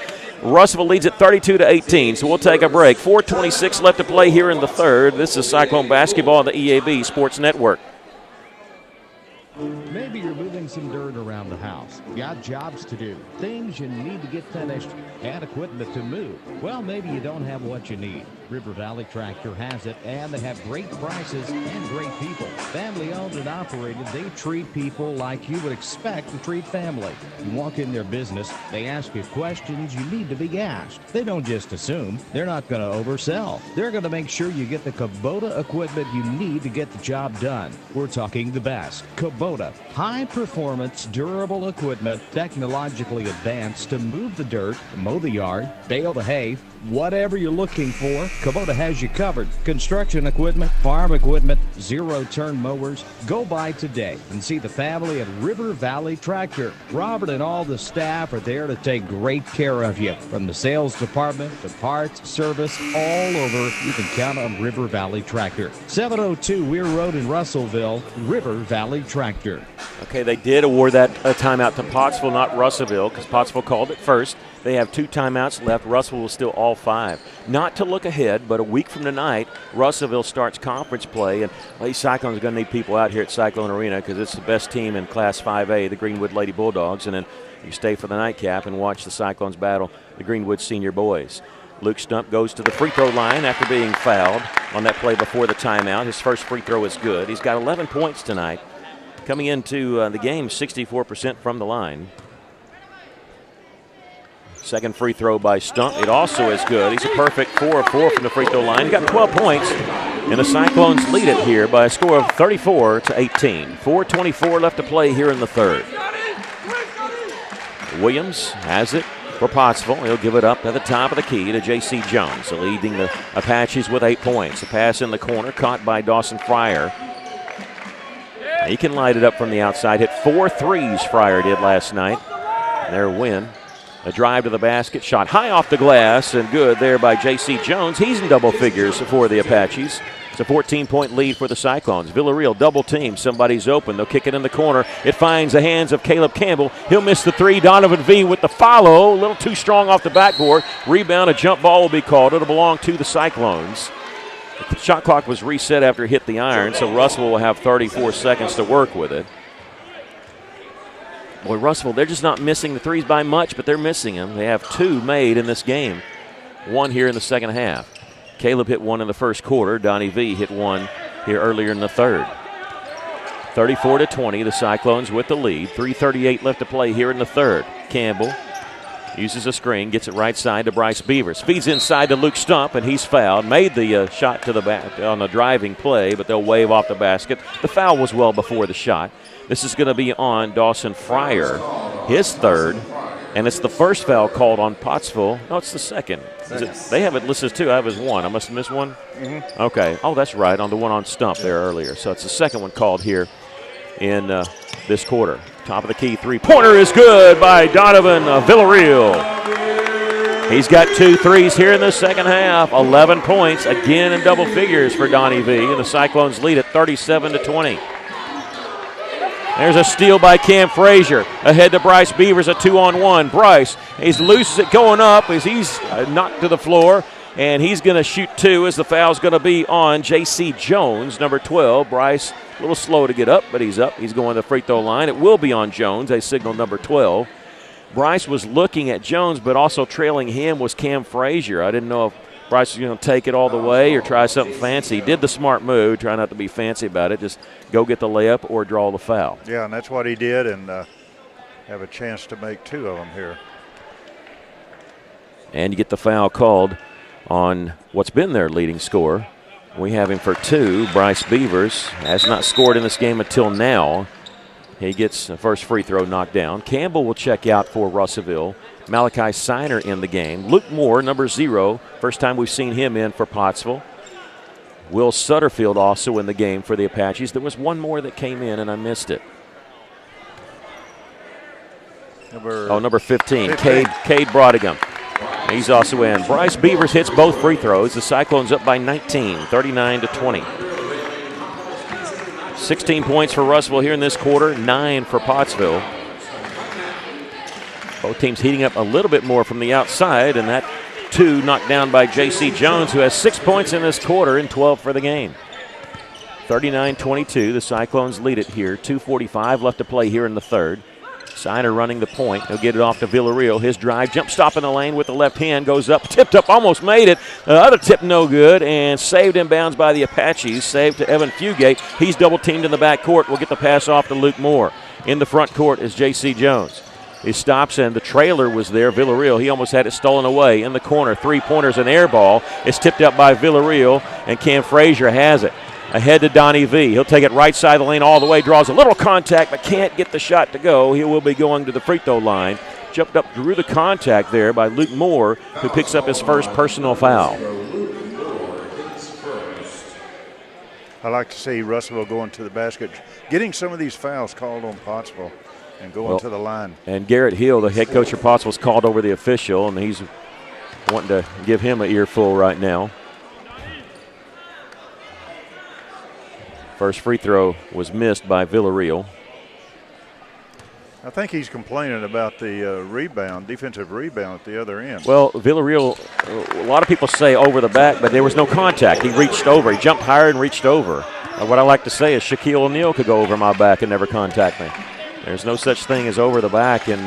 Speaker 1: Russellville leads at 32-18, so we'll take a break. 4:26 left to play here in the third. This is Cyclone basketball on the EAB Sports Network.
Speaker 14: Maybe you're moving some dirt around the house. Got jobs to do, things you need to get finished, and equipment to move. Well, maybe you don't have what you need. River Valley Tractor has it, and they have great prices and great people. Family owned and operated, they treat people like you would expect to treat family. You walk in their business, they ask you questions you need to be asked. They don't just assume. They're not going to oversell. They're going to make sure you get the Kubota equipment you need to get the job done. We're talking the best. Kubota, high-performance, durable equipment, technologically advanced to move the dirt, mow the yard, bale the hay, whatever you're looking for, Kubota has you covered. Construction equipment, farm equipment, zero-turn mowers. Go by today and see the family at River Valley Tractor. Robert and all the staff are there to take great care of you. From the sales department to parts, service, all over, you can count on River Valley Tractor. 702 Weir Road in Russellville, River Valley Tractor.
Speaker 1: Okay, they did award that timeout to Pottsville, not Russellville, because Pottsville called it first. They have 2 timeouts left. Russellville is still all 5. Not to look ahead, but a week from tonight, Russellville starts conference play, and these Cyclones are going to need people out here at Cyclone Arena because it's the best team in Class 5A, the Greenwood Lady Bulldogs, and then you stay for the nightcap and watch the Cyclones battle the Greenwood Senior Boys. Luke Stump goes to the free throw line after being fouled on that play before the timeout. His first free throw is good. He's got 11 points tonight. Coming into the game, 64% from the line. Second free throw by Stump. It also is good. He's a perfect 4 of 4 from the free throw line. He got 12 points, and the Cyclones lead it here by a score of 34-18. 4:24 left to play here in the third. Williams has it for Pottsville. He'll give it up at the top of the key to J.C. Jones, leading the Apaches with 8 points. A pass in the corner caught by Dawson Fryer. He can light it up from the outside. Hit 4 threes, Fryer did last night. Their win. A drive to the basket, shot high off the glass, and good there by J.C. Jones. He's in double figures for the Apaches. It's a 14-point lead for the Cyclones. Villarreal double team. Somebody's open. They'll kick it in the corner. It finds the hands of Caleb Campbell. He'll miss the 3. Donovan V with the follow. A little too strong off the backboard. Rebound, a jump ball will be called. It'll belong to the Cyclones. The shot clock was reset after it hit the iron, so Russell will have 34 seconds to work with it. Boy, Russellville, they're just not missing the threes by much, but they're missing them. They have 2 made in this game, 1 here in the second half. Caleb hit 1 in the first quarter. Donnie V hit 1 here earlier in the third. 34-20, the Cyclones with the lead. 3:38 left to play here in the third. Campbell uses a screen, gets it right side to Bryce Beavers. Feeds inside to Luke Stump, and he's fouled. Made the shot to the back on a driving play, but they'll wave off the basket. The foul was well before the shot. This is going to be on Dawson Fryer, his third, and it's the first foul called on Pottsville. No, it's the second. They have it listed as 2. I have it as 1. I must have missed one? Mm-hmm. Okay. Oh, that's right, on the one on Stump there earlier. So it's the second one called here in this quarter. Top of the key three-pointer is good by Donovan Villarreal. He's got 2 threes here in the second half. 11 points, again in double figures for Donnie V, and the Cyclones lead at 37-20. There's a steal by Cam Frazier. Ahead to Bryce Beavers, a 2-on-1. Bryce, he loses it going up as he's knocked to the floor, and he's going to shoot 2 as the foul's going to be on J.C. Jones, number 12. Bryce, a little slow to get up, but he's up. He's going to the free throw line. It will be on Jones. They signal number 12. Bryce was looking at Jones, but also trailing him was Cam Frazier. I didn't know if Bryce was going to take it all the way or try something fancy. He did the smart move, try not to be fancy about it. Just go get the layup or draw the foul.
Speaker 2: Yeah, and that's what he did, and have a chance to make 2 of them here.
Speaker 1: And you get the foul called on what's been their leading scorer. We have him for 2. Bryce Beavers has not scored in this game until now. He gets the first free throw knocked down. Campbell will check out for Russellville. Malachi Siner in the game. Luke Moore, number 0, first time we've seen him in for Pottsville. Will Sutterfield also in the game for the Apaches. There was one more that came in, and I missed it. Number 15, Cade Brodigam. He's also in. Bryce Beavers hits both free throws. The Cyclones up by 19, 39-20. 16 points for Russellville here in this quarter, 9 for Pottsville. Both teams heating up a little bit more from the outside, and that 2 knocked down by J.C. Jones, who has 6 points in this quarter and 12 for the game. 39-22, the Cyclones lead it here. 2:45 left to play here in the third. Siner running the point. He'll get it off to Villarreal. His drive, jump stop in the lane with the left hand, goes up, tipped up, almost made it. The other tip no good, and saved inbounds by the Apaches. Saved to Evan Fugate. He's double teamed in the back court. We'll get the pass off to Luke Moore. In the front court is J.C. Jones. He stops, and the trailer was there, Villarreal. He almost had it stolen away. In the corner, three-pointers, an air ball. It's tipped up by Villarreal, and Cam Frazier has it. Ahead to Donnie V. He'll take it right side of the lane all the way, draws a little contact, but can't get the shot to go. He will be going to the free throw line. Jumped up through the contact there by Luke Moore, who picks up his first personal foul.
Speaker 2: I like to see Russellville going to the basket, getting some of these fouls called on Pottsville and going to the line.
Speaker 1: And Garrett Hill, the head coach for Pottsville, is called over the official, and he's wanting to give him an earful right now. First free throw was missed by Villarreal.
Speaker 2: I think he's complaining about the defensive rebound at the other end.
Speaker 1: Well, Villarreal, a lot of people say over the back, but there was no contact. He reached over. He jumped higher and reached over. What I like to say is Shaquille O'Neal could go over my back and never contact me. There's no such thing as over the back in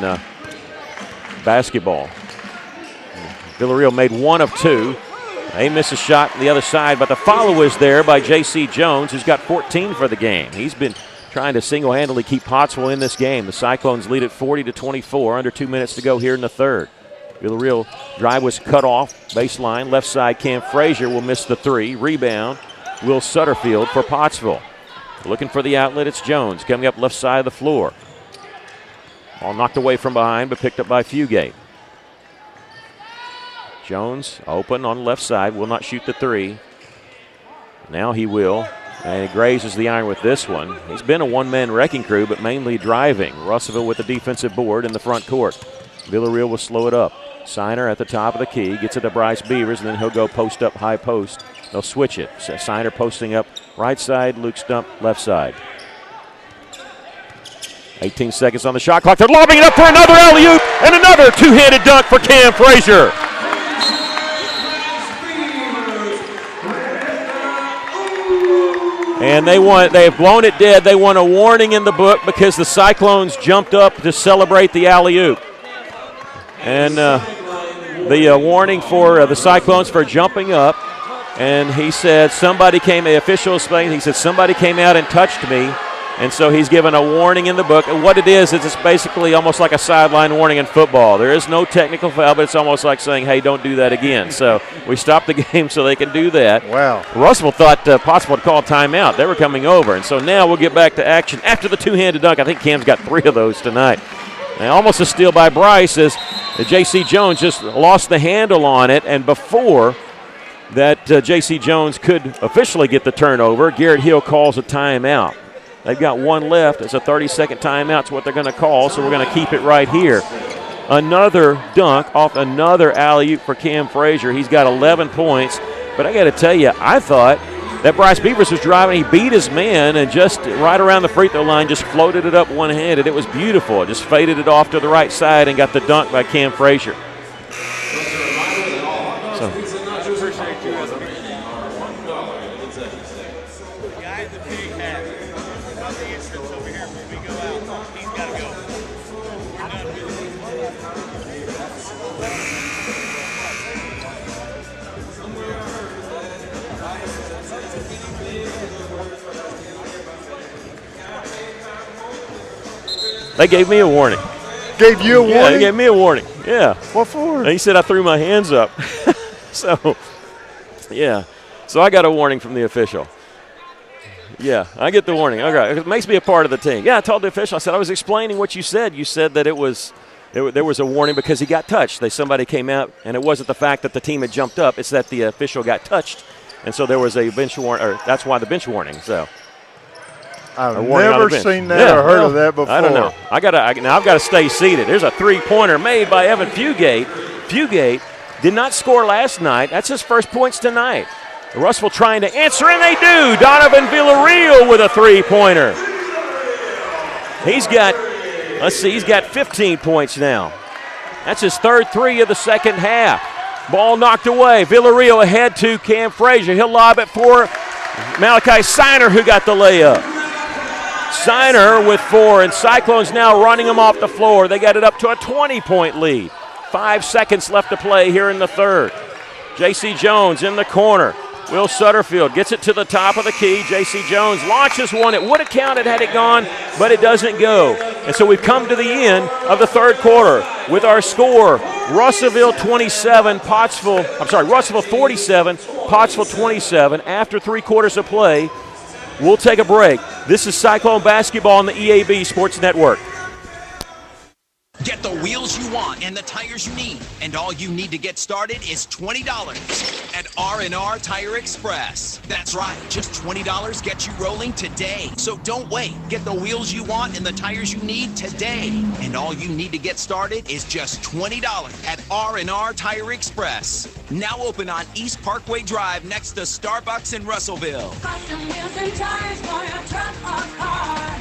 Speaker 1: basketball. Villarreal made 1 of 2. They miss a shot on the other side, but the follow is there by J.C. Jones, who's got 14 for the game. He's been trying to single-handedly keep Pottsville in this game. The Cyclones lead at 40-24, under 2 minutes to go here in the third. Villarreal drive was cut off, baseline, left side. Cam Frazier will miss the 3. Rebound, Will Sutterfield for Pottsville. Looking for the outlet, it's Jones coming up left side of the floor. Ball knocked away from behind, but picked up by Fugate. Jones open on the left side, will not shoot the 3. Now he will, and he grazes the iron with this one. He's been a one-man wrecking crew, but mainly driving. Russellville with the defensive board in the front court. Villarreal will slow it up. Siner at the top of the key, gets it to Bryce Beavers, and then he'll go post up, high post. They'll switch it. Siner posting up right side, Luke Stump left side. 18 seconds on the shot clock. They're lobbing it up for another alley-oop and another two-handed dunk for Cam Frazier. And they have blown it dead. They want a warning in the book because the Cyclones jumped up to celebrate the alley-oop. And the warning for the Cyclones for jumping up. And he said the official explained, he said somebody came out and touched me. And so he's given a warning in the book. And what it is it's basically almost like a sideline warning in football. There is no technical foul, but it's almost like saying, hey, don't do that again. So we stopped the game so they can do that.
Speaker 2: Wow.
Speaker 1: Russellville thought Pottsville would call timeout. They were coming over. And so now we'll get back to action after the two-handed dunk. I think Cam's got 3 of those tonight. Now almost a steal by Bryce as J.C. Jones just lost the handle on it. And before that J.C. Jones could officially get the turnover, Garrett Hill calls a timeout. They've got 1 left. It's a 30-second timeout. It's what they're going to call, so we're going to keep it right here. Another dunk off another alley-oop for Cam Frazier. He's got 11 points. But I got to tell you, I thought that Bryce Beavers was driving. He beat his man and just right around the free throw line just floated it up one-handed. It was beautiful. It just faded it off to the right side and got the dunk by Cam Frazier. So. They gave me a warning.
Speaker 2: Gave you a warning?
Speaker 1: Yeah, they gave me a warning. Yeah.
Speaker 2: What for?
Speaker 1: And he said I threw my hands up. So, yeah. So I got a warning from the official. Yeah, I get the warning. Okay. It makes me a part of the team. Yeah, I told the official, I said, I was explaining what you said. You said that it was There was a warning because he got touched. Somebody came out, and it wasn't the fact that the team had jumped up. It's that the official got touched, and so there was a bench warning. Or that's why the bench warning. So
Speaker 2: I've never seen that or heard of that before.
Speaker 1: I don't know. Now I've got to stay seated. There's a three-pointer made by Evan Fugate. Fugate did not score last night. That's his first points tonight. Russell trying to answer, and they do. Donovan Villarreal with a three-pointer. He's got 15 points now. That's his third three of the second half. Ball knocked away. Villarreal ahead to Cam Frazier. He'll lob it for Malachi Siner, who got the layup. Siner with 4, and Cyclones now running him off the floor. They got it up to a 20-point lead. 5 seconds left to play here in the third. J.C. Jones in the corner. Will Sutterfield gets it to the top of the key. J.C. Jones launches one. It would have counted had it gone, but it doesn't go. And so we've come to the end of the third quarter with our score. Russellville 47, Pottsville 27. After 3 quarters of play, we'll take a break. This is Cyclone Basketball on the EAB Sports Network.
Speaker 5: Get the wheels you want and the tires you need. And all you need to get started is $20 at R&R Tire Express. That's right, just $20 gets you rolling today. So don't wait. Get the wheels you want and the tires you need today. And all you need to get started is just $20 at R&R Tire Express. Now open on East Parkway Drive next to Starbucks in Russellville.
Speaker 11: Custom wheels and tires for your truck or car.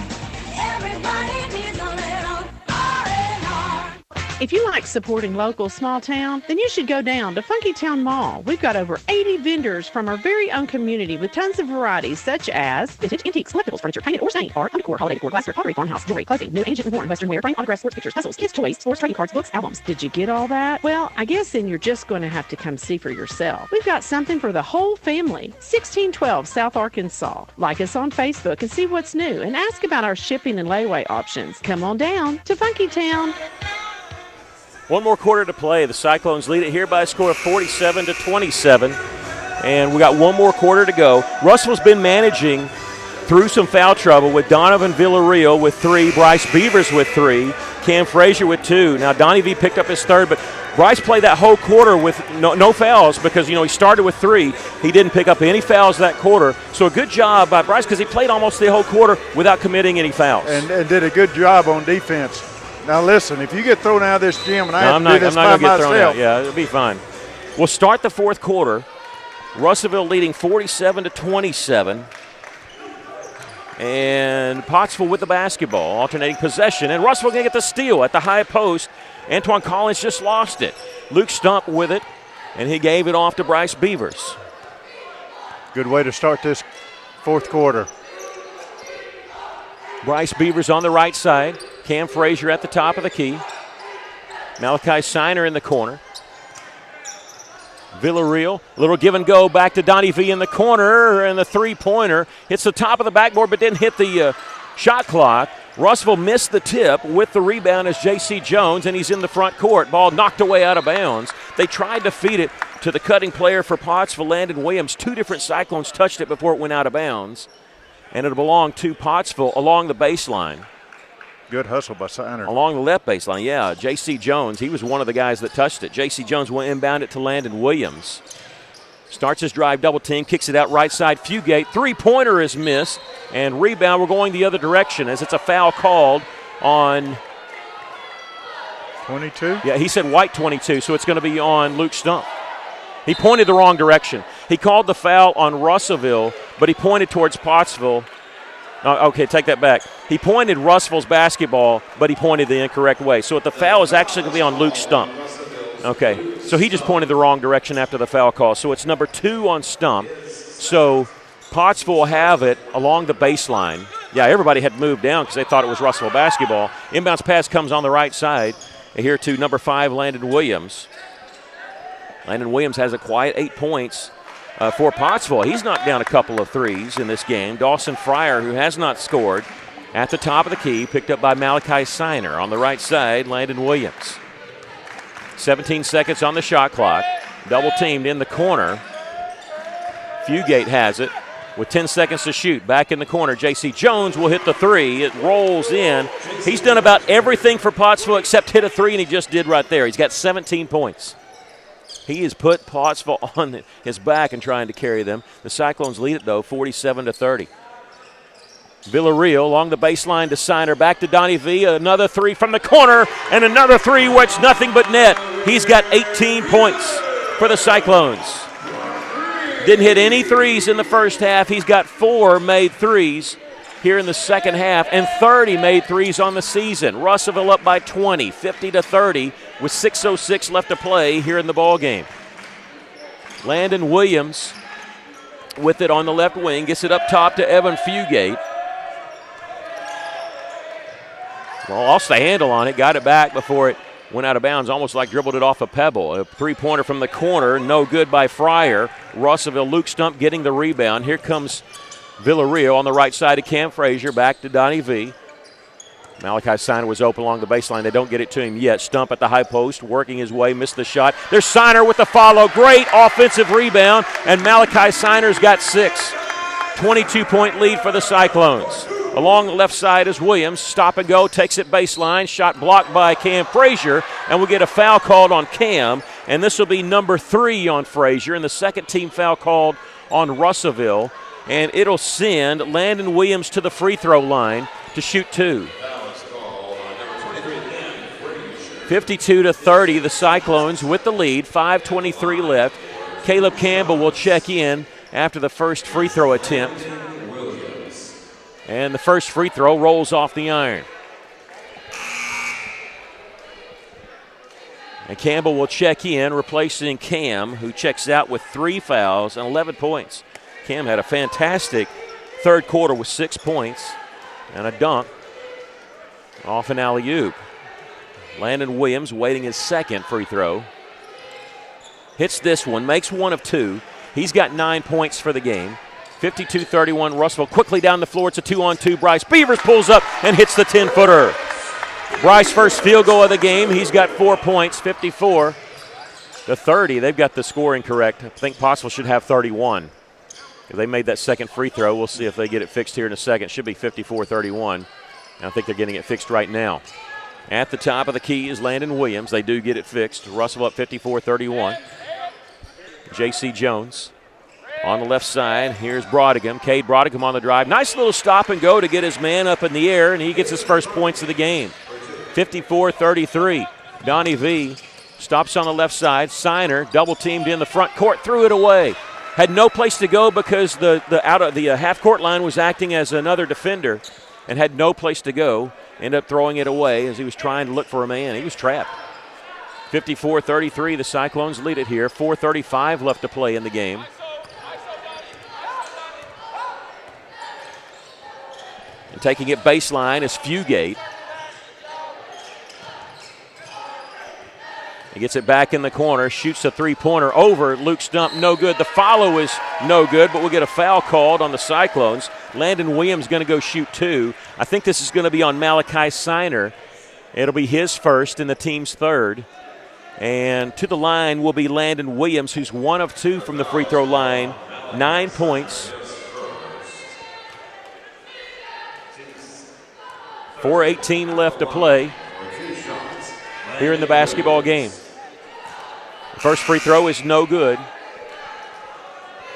Speaker 11: Everybody needs a little R&R.
Speaker 12: If you like supporting local small town, then you should go down to Funky Town Mall. We've got over 80 vendors from our very own community with tons of varieties such as vintage, antiques, collectibles, furniture, painted or stained, art, decor, holiday decor, glassware, pottery, farmhouse, jewelry, clothing, new, ancient, and worn, western wear, frame, autographs, sports pictures, puzzles, kids' toys, sports, trading cards, books, albums. Did you get all that? Well, I guess then you're just going to have to come see for yourself. We've got something for the whole family. 1612 South Arkansas. Like us on Facebook and see what's new and ask about our shipping and layaway options. Come on down to Funky Town.
Speaker 1: One more quarter to play. The Cyclones lead it here by a score of 47-27. And we got one more quarter to go. Russell's been managing through some foul trouble with Donovan Villarreal with 3, Bryce Beavers with 3, Cam Frazier with 2. Now Donnie V picked up his third, but Bryce played that whole quarter with no fouls because, he started with 3. He didn't pick up any fouls that quarter. So a good job by Bryce because he played almost the whole quarter without committing any fouls.
Speaker 2: And did a good job on defense. Now listen, if you get thrown out of this gym and I have to do this by
Speaker 1: I'm not going to get thrown out.
Speaker 2: myself.
Speaker 1: Yeah, it'll be fine. We'll start the fourth quarter. Russellville leading 47-27. And Pottsville with the basketball, alternating possession. And Russellville going to get the steal at the high post. Antoine Collins just lost it. Luke Stump with it, and he gave it off to Bryce Beavers.
Speaker 2: Good way to start this fourth quarter.
Speaker 1: Bryce Beavers on the right side. Cam Frazier at the top of the key. Malachi Siner in the corner. Villarreal, a little give and go back to Donnie V in the corner, and the three-pointer hits the top of the backboard but didn't hit the shot clock. Russellville missed the tip with the rebound as J.C. Jones, and he's in the front court. Ball knocked away out of bounds. They tried to feed it to the cutting player for Pottsville, Landon Williams. 2 different Cyclones touched it before it went out of bounds, and it'll belong to Pottsville along the baseline.
Speaker 2: Good hustle by Siner.
Speaker 1: Along the left baseline, yeah. J.C. Jones, he was one of the guys that touched it. J.C. Jones will inbound it to Landon Williams. Starts his drive, double team, kicks it out right side. Fugate, three-pointer is missed, and rebound. We're going the other direction as it's a foul called on
Speaker 2: 22?
Speaker 1: Yeah, he said white 22, so it's going to be on Luke Stump. He pointed the wrong direction. He called the foul on Russellville, but he pointed towards Pottsville. Okay, take that back. He pointed Russellville's basketball, but he pointed the incorrect way. So the foul is actually going to be on Luke Stump. Okay, so he just pointed the wrong direction after the foul call. So it's number 2 on Stump. So Pottsville will have it along the baseline. Yeah, everybody had moved down because they thought it was Russellville basketball. Inbounds pass comes on the right side. Here to number 5, Landon Williams. Landon Williams has a quiet 8 points. For Pottsville, he's knocked down a couple of threes in this game. Dawson Fryer, who has not scored, at the top of the key, picked up by Malachi Siner. On the right side, Landon Williams. 17 seconds on the shot clock. Double teamed in the corner. Fugate has it. with 10 seconds to shoot. Back in the corner, J.C. Jones will hit the three. It rolls in. He's done about everything for Pottsville except hit a three, and he just did right there. He's got 17 points. He has put Pottsville on his back and trying to carry them. The Cyclones lead it, though, 47-30. Villarreal along the baseline to Signer. Back to Donnie V. Another three from the corner, and another three which nothing but net. He's got 18 points for the Cyclones. Didn't hit any threes in the first half. He's got 4 made threes here in the second half and 30 made threes on the season. Russellville up by 20, 50-30 with 6:06 left to play here in the ball game. Landon Williams with it on the left wing, gets it up top to Evan Fugate. Well, lost the handle on it, got it back before it went out of bounds, almost like dribbled it off a pebble. A three-pointer from the corner, no good by Fryer. Russellville, Luke Stump getting the rebound. Here comes Villarreal on the right side of Cam Frazier, back to Donnie V. Malachi Signer was open along the baseline. They don't get it to him yet. Stump at the high post, working his way, missed the shot. There's Signer with the follow. Great offensive rebound, and Malachi Signer's got 6. 22-point lead for the Cyclones. Along the left side is Williams. Stop and go, takes it baseline. Shot blocked by Cam Frazier, and we'll get a foul called on Cam, and this will be number 3 on Frazier, and the second team foul called on Russellville, and it'll send Landon Williams to the free throw line to shoot 2. 52-30, the Cyclones with the lead, 5:23 left. Caleb Campbell will check in after the first free throw attempt. And the first free throw rolls off the iron. And Campbell will check in, replacing Cam, who checks out with 3 fouls and 11 points. Cam had a fantastic third quarter with 6 points and a dunk off an alley-oop. Landon Williams waiting his second free throw. Hits this one, makes 1 of 2. He's got 9 points for the game. 52-31, Russellville quickly down the floor. It's a 2-on-2. Bryce Beavers pulls up and hits the 10-footer. Bryce first field goal of the game. He's got 4 points, 54-30. They've got the scoring correct. I think Pottsville should have 31. If they made that second free throw, we'll see if they get it fixed here in a second. Should be 54-31. I think they're getting it fixed right now. At the top of the key is Landon Williams. They do get it fixed. Russellville up 54-31. J.C. Jones on the left side. Here's Brodigan. Cade Brodigan on the drive. Nice little stop and go to get his man up in the air, and he gets his first points of the game. 54-33. Donnie V stops on the left side. Signer double teamed in the front court, threw it away. Had no place to go because the half court line was acting as another defender and had no place to go. Ended up throwing it away as he was trying to look for a man. He was trapped. 54-33, the Cyclones lead it here. 4:35 left to play in the game. And taking it baseline is Fugate. He gets it back in the corner, shoots a three-pointer over Luke Stump, no good. The follow is no good, but we'll get a foul called on the Cyclones. Landon Williams going to go shoot 2. I think this is going to be on Malachi Signer. It'll be his first and the team's third. And to the line will be Landon Williams, who's 1 of 2 from the free throw line, 9 points. 4:18 left to play here in the basketball game. First free throw is no good.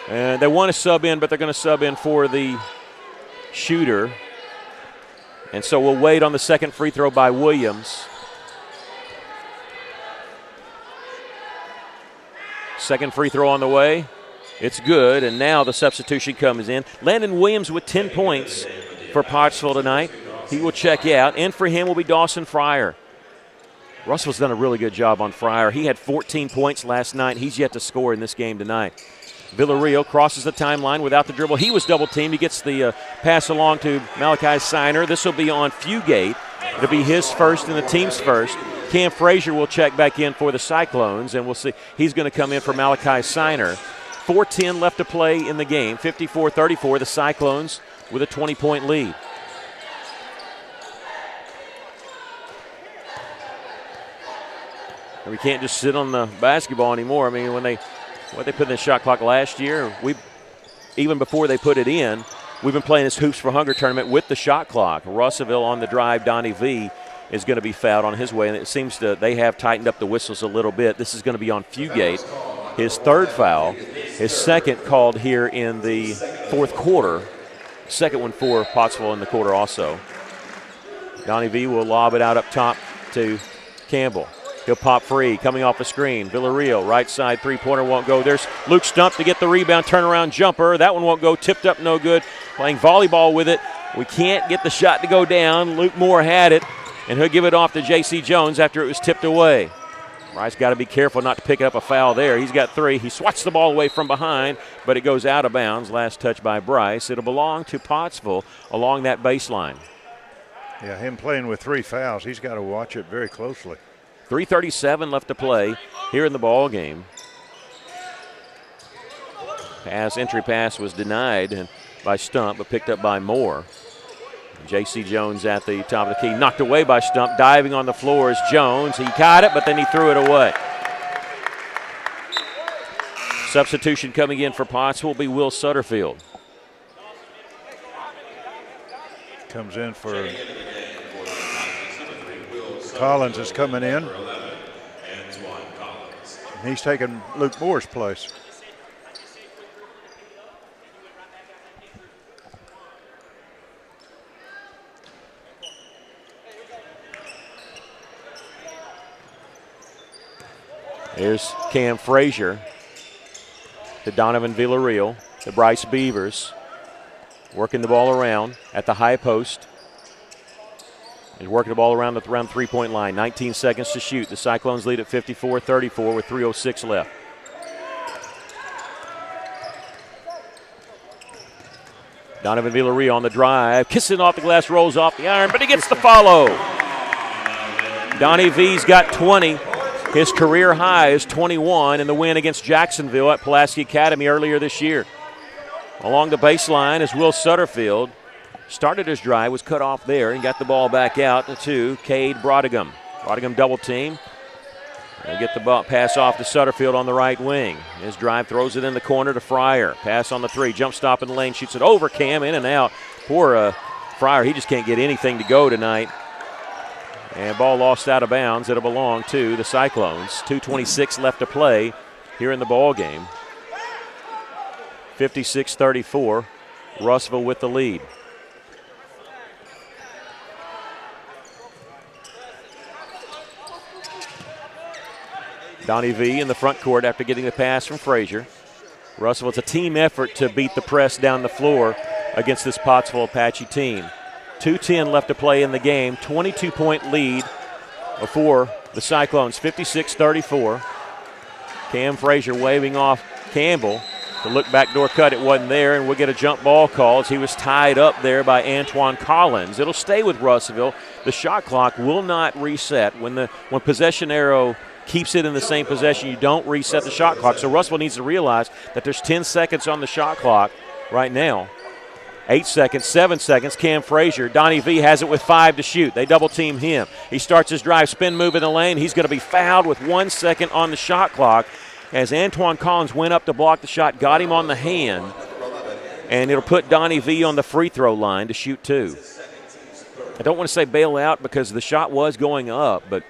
Speaker 1: And they want to sub in, but they're going to sub in for the shooter. And so we'll wait on the second free throw by Williams. Second free throw on the way. It's good, and now the substitution comes in. Landon Williams with 10 points for Pottsville tonight. He will check out. In for him will be Dawson Fryer. Russell's done a really good job on Fryer. He had 14 points last night. He's yet to score in this game tonight. Villarreal crosses the timeline without the dribble. He was double-teamed. He gets the pass along to Malachi Signer. This will be on Fugate. It'll be his first and the team's first. Cam Frazier will check back in for the Cyclones, and we'll see. He's going to come in for Malachi Signer. 4:10 left to play in the game. 54-34, the Cyclones with a 20-point lead. And we can't just sit on the basketball anymore. I mean, when they put in the shot clock last year, even before they put it in, we've been playing this Hoops for Hunger tournament with the shot clock. Russellville on the drive, Donnie V is going to be fouled on his way, and it seems they have tightened up the whistles a little bit. This is going to be on Fugate, his third foul, his second called here in the fourth quarter. Second one for Pottsville in the quarter also. Donnie V will lob it out up top to Campbell. He'll pop free, coming off the screen. Villarreal, right side, three-pointer won't go. There's Luke Stump to get the rebound, turnaround jumper. That one won't go, tipped up, no good. Playing volleyball with it. We can't get the shot to go down. Luke Moore had it, and he'll give it off to J.C. Jones after it was tipped away. Bryce got to be careful not to pick up a foul there. He's got three. He swats the ball away from behind, but it goes out of bounds. Last touch by Bryce. It'll belong to Pottsville along that baseline.
Speaker 2: Yeah, him playing with 3 fouls, he's got to watch it very closely.
Speaker 1: 3:37 left to play here in the ball game. Entry pass was denied by Stump, but picked up by Moore. J.C. Jones at the top of the key, knocked away by Stump. Diving on the floor is Jones. He caught it, but then he threw it away. Substitution coming in for Pottsville will be Will Sutterfield.
Speaker 2: Comes in for Collins is coming in. He's taking Luke Moore's place.
Speaker 1: Here's Cam Frazier to Donovan Villarreal to Bryce Beavers. Working the ball around at the high post. He's working the ball around the three-point line. 19 seconds to shoot. The Cyclones lead at 54-34 with 3:06 left. Donovan Villarreal on the drive. Kissing off the glass, rolls off the iron, but he gets the follow. Donnie V's got 20. His career high is 21 in the win against Jacksonville at Pulaski Academy earlier this year. Along the baseline is Will Sutterfield. Started his drive, was cut off there, and got the ball back out to Cade Brodigan. Brodigan double team. They'll get the ball, pass off to Sutterfield on the right wing. His drive throws it in the corner to Fryer. Pass on the three, jump stop in the lane, shoots it over Cam, in and out. Poor Fryer, he just can't get anything to go tonight. And ball lost out of bounds. It'll belong to the Cyclones. 2:26 left to play here in the ball game. 56-34, Russellville with the lead. Donnie V in the front court after getting the pass from Frazier. Russellville, it's a team effort to beat the press down the floor against this Pottsville Apache team. 2:10 left to play in the game. 22-point lead for the Cyclones, 56-34. Cam Frazier waving off Campbell. The look backdoor cut, it wasn't there, and we'll get a jump ball call as he was tied up there by Antoine Collins. It'll stay with Russellville. The shot clock will not reset. When possession arrow keeps it in the same possession, you don't reset the shot clock. So Russellville needs to realize that there's 10 seconds on the shot clock right now. 8 seconds, 7 seconds. Cam Frazier, Donnie V has it with 5 to shoot. They double team him. He starts his drive, spin move in the lane. He's going to be fouled with 1 second on the shot clock as Antoine Collins went up to block the shot, got him on the hand, and it'll put Donnie V on the free throw line to shoot 2. I don't want to say bail out because the shot was going up, but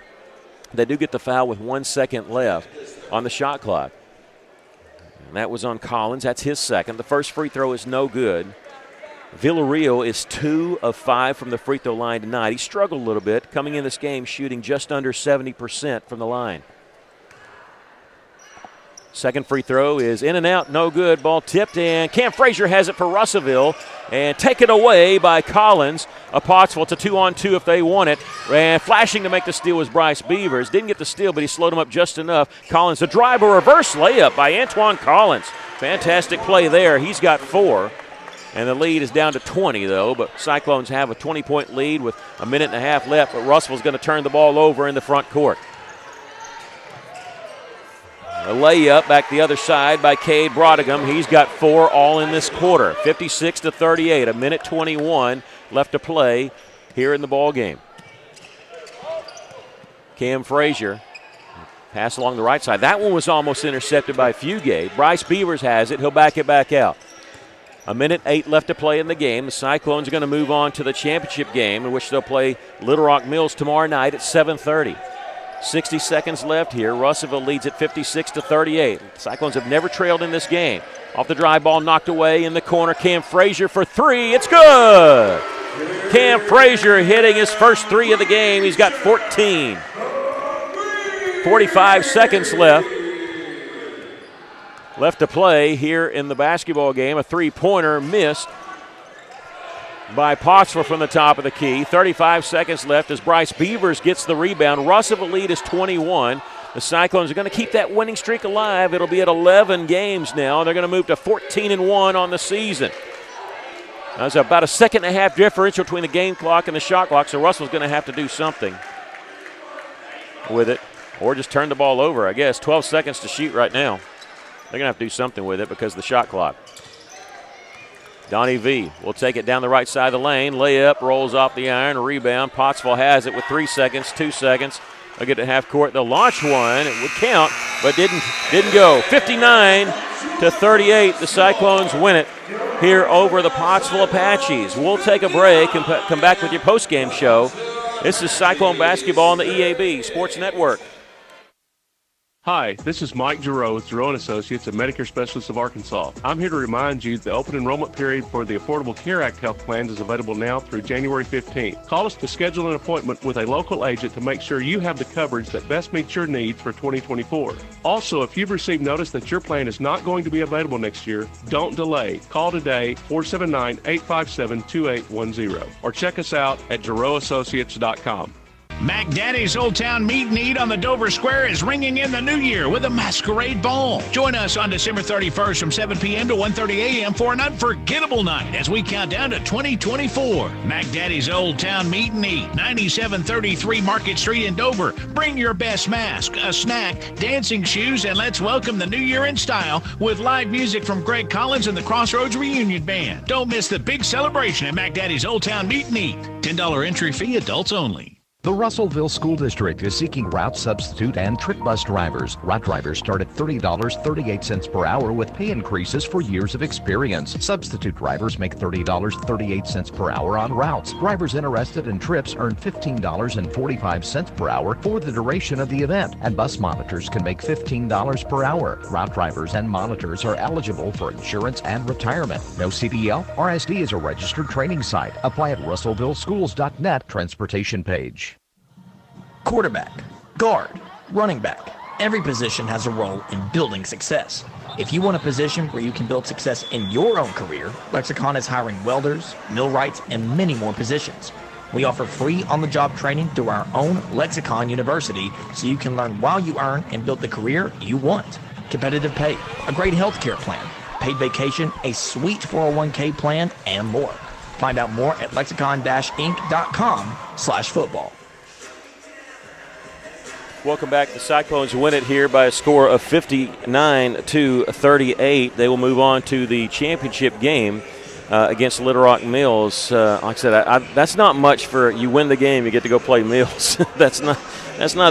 Speaker 1: they do get the foul with 1 second left on the shot clock. And that was on Collins. That's his second. The first free throw is no good. Villarreal is 2 of 5 from the free throw line tonight. He struggled a little bit coming in this game, shooting just under 70% from the line. Second free throw is in and out, no good. Ball tipped, and Cam Frazier has it for Russellville, and taken away by Collins. Pottsville to 2-on-2 if they want it. And flashing to make the steal was Bryce Beavers. Didn't get the steal, but he slowed him up just enough. Collins, a drive, a reverse layup by Antoine Collins. Fantastic play there. He's got 4. And the lead is down to 20, though. But Cyclones have a 20-point lead with a minute and a half left. But Russellville's going to turn the ball over in the front court. A layup back the other side by Cade Brodigan. He's got 4 all in this quarter. 56-38, a minute 21 left to play here in the ball game. Cam Frazier, pass along the right side. That one was almost intercepted by Fugate. Bryce Beavers has it. He'll back it back out. 1:08 left to play in the game. The Cyclones are going to move on to the championship game, in which they'll play Little Rock Mills tomorrow night at 7:30. 60 seconds left here. Russellville leads at 56-38. The Cyclones have never trailed in this game. Off the drive, ball knocked away in the corner. Cam Frazier for three. It's good. Cam Frazier hitting his first three of the game. He's got 14. 45 seconds left to play here in the basketball game. A three-pointer missed by Pottsville from the top of the key. 35 seconds left as Bryce Beavers gets the rebound. Russellville lead is 21. The Cyclones are going to keep that winning streak alive. It'll be at 11 games now. They're going to move to 14-1 on the season. There's about a second and a half differential between the game clock and the shot clock, so Russell's going to have to do something with it, or just turn the ball over, I guess. 12 seconds to shoot right now. They're going to have to do something with it because of the shot clock. Donnie V will take it down the right side of the lane. Layup, rolls off the iron, rebound. Pottsville has it with 3 seconds, 2 seconds. They'll get to half court. They'll launch one. It would count, but didn't go. 59-38. The Cyclones win it here over the Pottsville Apaches. We'll take a break and come back with your postgame show. This is Cyclone Basketball on the EAB Sports Network.
Speaker 6: Hi, this is Mike Giroux with Giroux & Associates, a Medicare specialist of Arkansas. I'm here to remind you the open enrollment period for the Affordable Care Act health plans is available now through January 15th. Call us to schedule an appointment with a local agent to make sure you have the coverage that best meets your needs for 2024. Also, if you've received notice that your plan is not going to be available next year, don't delay. Call today, 479-857-2810, or check us out at GirouxAssociates.com.
Speaker 24: Mac Daddy's Old Town Meet and Eat on the Dover Square is ringing in the new year with a masquerade ball. Join us on December 31st from 7 p.m. to 1:30 a.m. for an unforgettable night as we count down to 2024. Mac Daddy's Old Town Meet and Eat, 9733 Market Street in Dover. Bring your best mask, a snack, dancing shoes, and let's welcome the new year in style with live music from Greg Collins and the Crossroads Reunion Band. Don't miss the big celebration at Mac Daddy's Old Town Meet and Eat. $10 entry fee, adults only.
Speaker 14: The Russellville School District is seeking route substitute and trip bus drivers. Route drivers start at $30.38 per hour with pay increases for years of experience. Substitute drivers make $30.38 per hour on routes. Drivers interested in trips earn $15.45 per hour for the duration of the event, and bus monitors can make $15 per hour. Route drivers and monitors are eligible for insurance and retirement. No CDL. RSD is a registered training site. Apply at russellvilleschools.net transportation page.
Speaker 8: Quarterback, guard, running back. Every position has a role in building success. If you want a position where you can build success in your own career, Lexicon is hiring welders, millwrights, and many more positions. We offer free on-the-job training through our own Lexicon University so you can learn while you earn and build the career you want. Competitive pay, a great health care plan, paid vacation, a sweet 401k plan, and more. Find out more at lexicon-inc.com/football.
Speaker 1: Welcome back. The Cyclones win it here by a score of 59-38. They will move on to the championship game against Little Rock Mills. Like I said, that's not much for you win the game, you get to go play Mills. That's not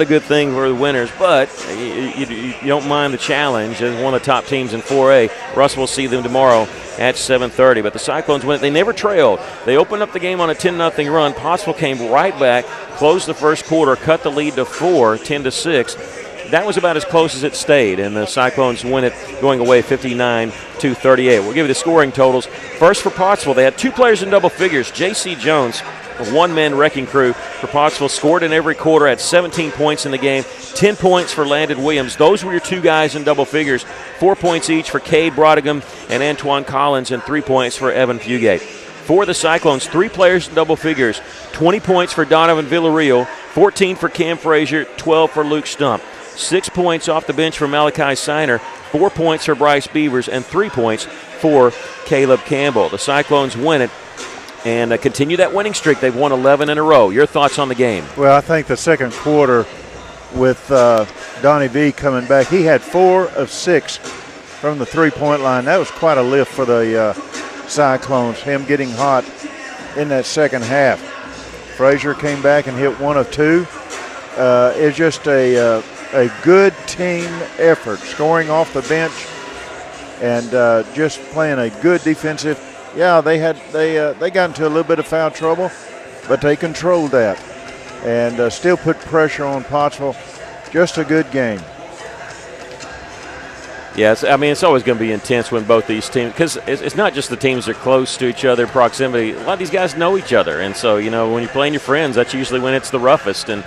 Speaker 1: a good thing for the winners, but you don't mind the challenge as one of the top teams in 4A. Russ will see them tomorrow at 7:30. But the Cyclones win it. They never trailed. They opened up the game on a 10-0 run. Pottsville came right back, closed the first quarter, cut the lead to 4, 10-6. That was about as close as it stayed, and the Cyclones win it going away 59-38. We'll give you the scoring totals. First for Pottsville, they had 2 players in double figures. J.C. Jones, a one-man wrecking crew for Pottsville, scored in every quarter, had 17 points in the game, 10 points for Landon Williams. Those were your 2 guys in double figures, 4 points each for Cade Brodegum and Antoine Collins, and 3 points for Evan Fugate. For the Cyclones, 3 players in double figures, 20 points for Donovan Villarreal, 14 for Cam Frazier, 12 for Luke Stump. 6 points off the bench for Malachi Siner, 4 points for Bryce Beavers, and 3 points for Caleb Campbell. The Cyclones win it and continue that winning streak. They've won 11 in a row. Your thoughts on the game?
Speaker 2: Well, I think the second quarter with Donnie V coming back, he had 4 of 6 from the three-point line. That was quite a lift for the Cyclones, him getting hot in that second half. Frazier came back and hit 1 of 2. It's just a good team effort, scoring off the bench and just playing a good defensive. Yeah, they got into a little bit of foul trouble, but they controlled that and still put pressure on Pottsville. Just a good game.
Speaker 1: Yes, I mean, it's always going to be intense when both these teams, because it's not just the teams that are close to each other, proximity. A lot of these guys know each other, and so, you know, when you're playing your friends, that's usually when it's the roughest, and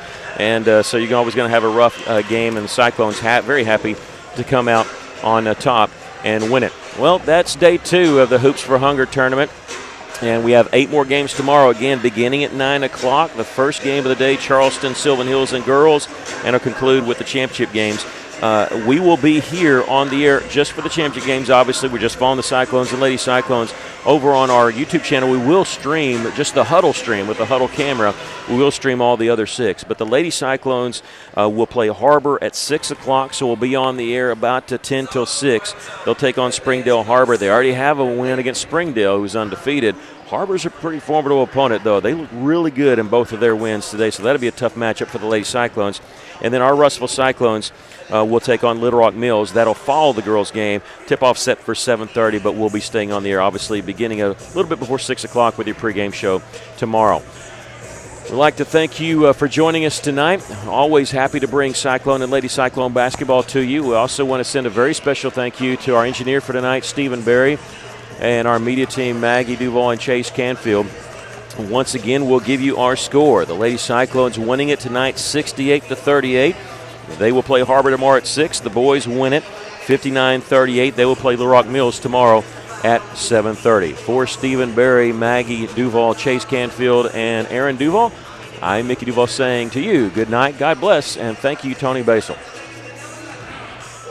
Speaker 1: so you're always going to have a rough game, and the Cyclones very happy to come out on top and win it. Well, that's day 2 of the Hoops for Hunger tournament, and we have 8 more games tomorrow, again, beginning at 9 o'clock. The first game of the day, Charleston, Sylvan Hills, and girls, and will conclude with the championship games. We will be here on the air just for the championship games. Obviously, we're just following the Cyclones and Lady Cyclones over on our YouTube channel. We will stream just the Huddle stream with the Huddle camera. We will stream all the other 6. But the Lady Cyclones will play Harbor at 6 o'clock, so we'll be on the air about 10 till 6. They'll take on Springdale Harbor. They already have a win against Springdale, who's undefeated. Harbor's a pretty formidable opponent, though. They look really good in both of their wins today, so that'll be a tough matchup for the Lady Cyclones. And then our Russellville Cyclones will take on Little Rock Mills. That'll follow the girls' game. Tip-off set for 7:30, but we'll be staying on the air, obviously, beginning a little bit before 6 o'clock with your pregame show tomorrow. We'd like to thank you for joining us tonight. Always happy to bring Cyclone and Lady Cyclone basketball to you. We also want to send a very special thank you to our engineer for tonight, Stephen Berry, and our media team, Maggie Duval and Chase Canfield. Once again, we'll give you our score. The Lady Cyclones winning it tonight 68-38. They will play Harbor tomorrow at 6. The boys win it 59-38. They will play Little Rock Mills tomorrow at 7:30. For Stephen Berry, Maggie Duval, Chase Canfield, and Aaron Duval, I'm Mickey Duval saying to you, good night, God bless, and thank you, Tony Basel.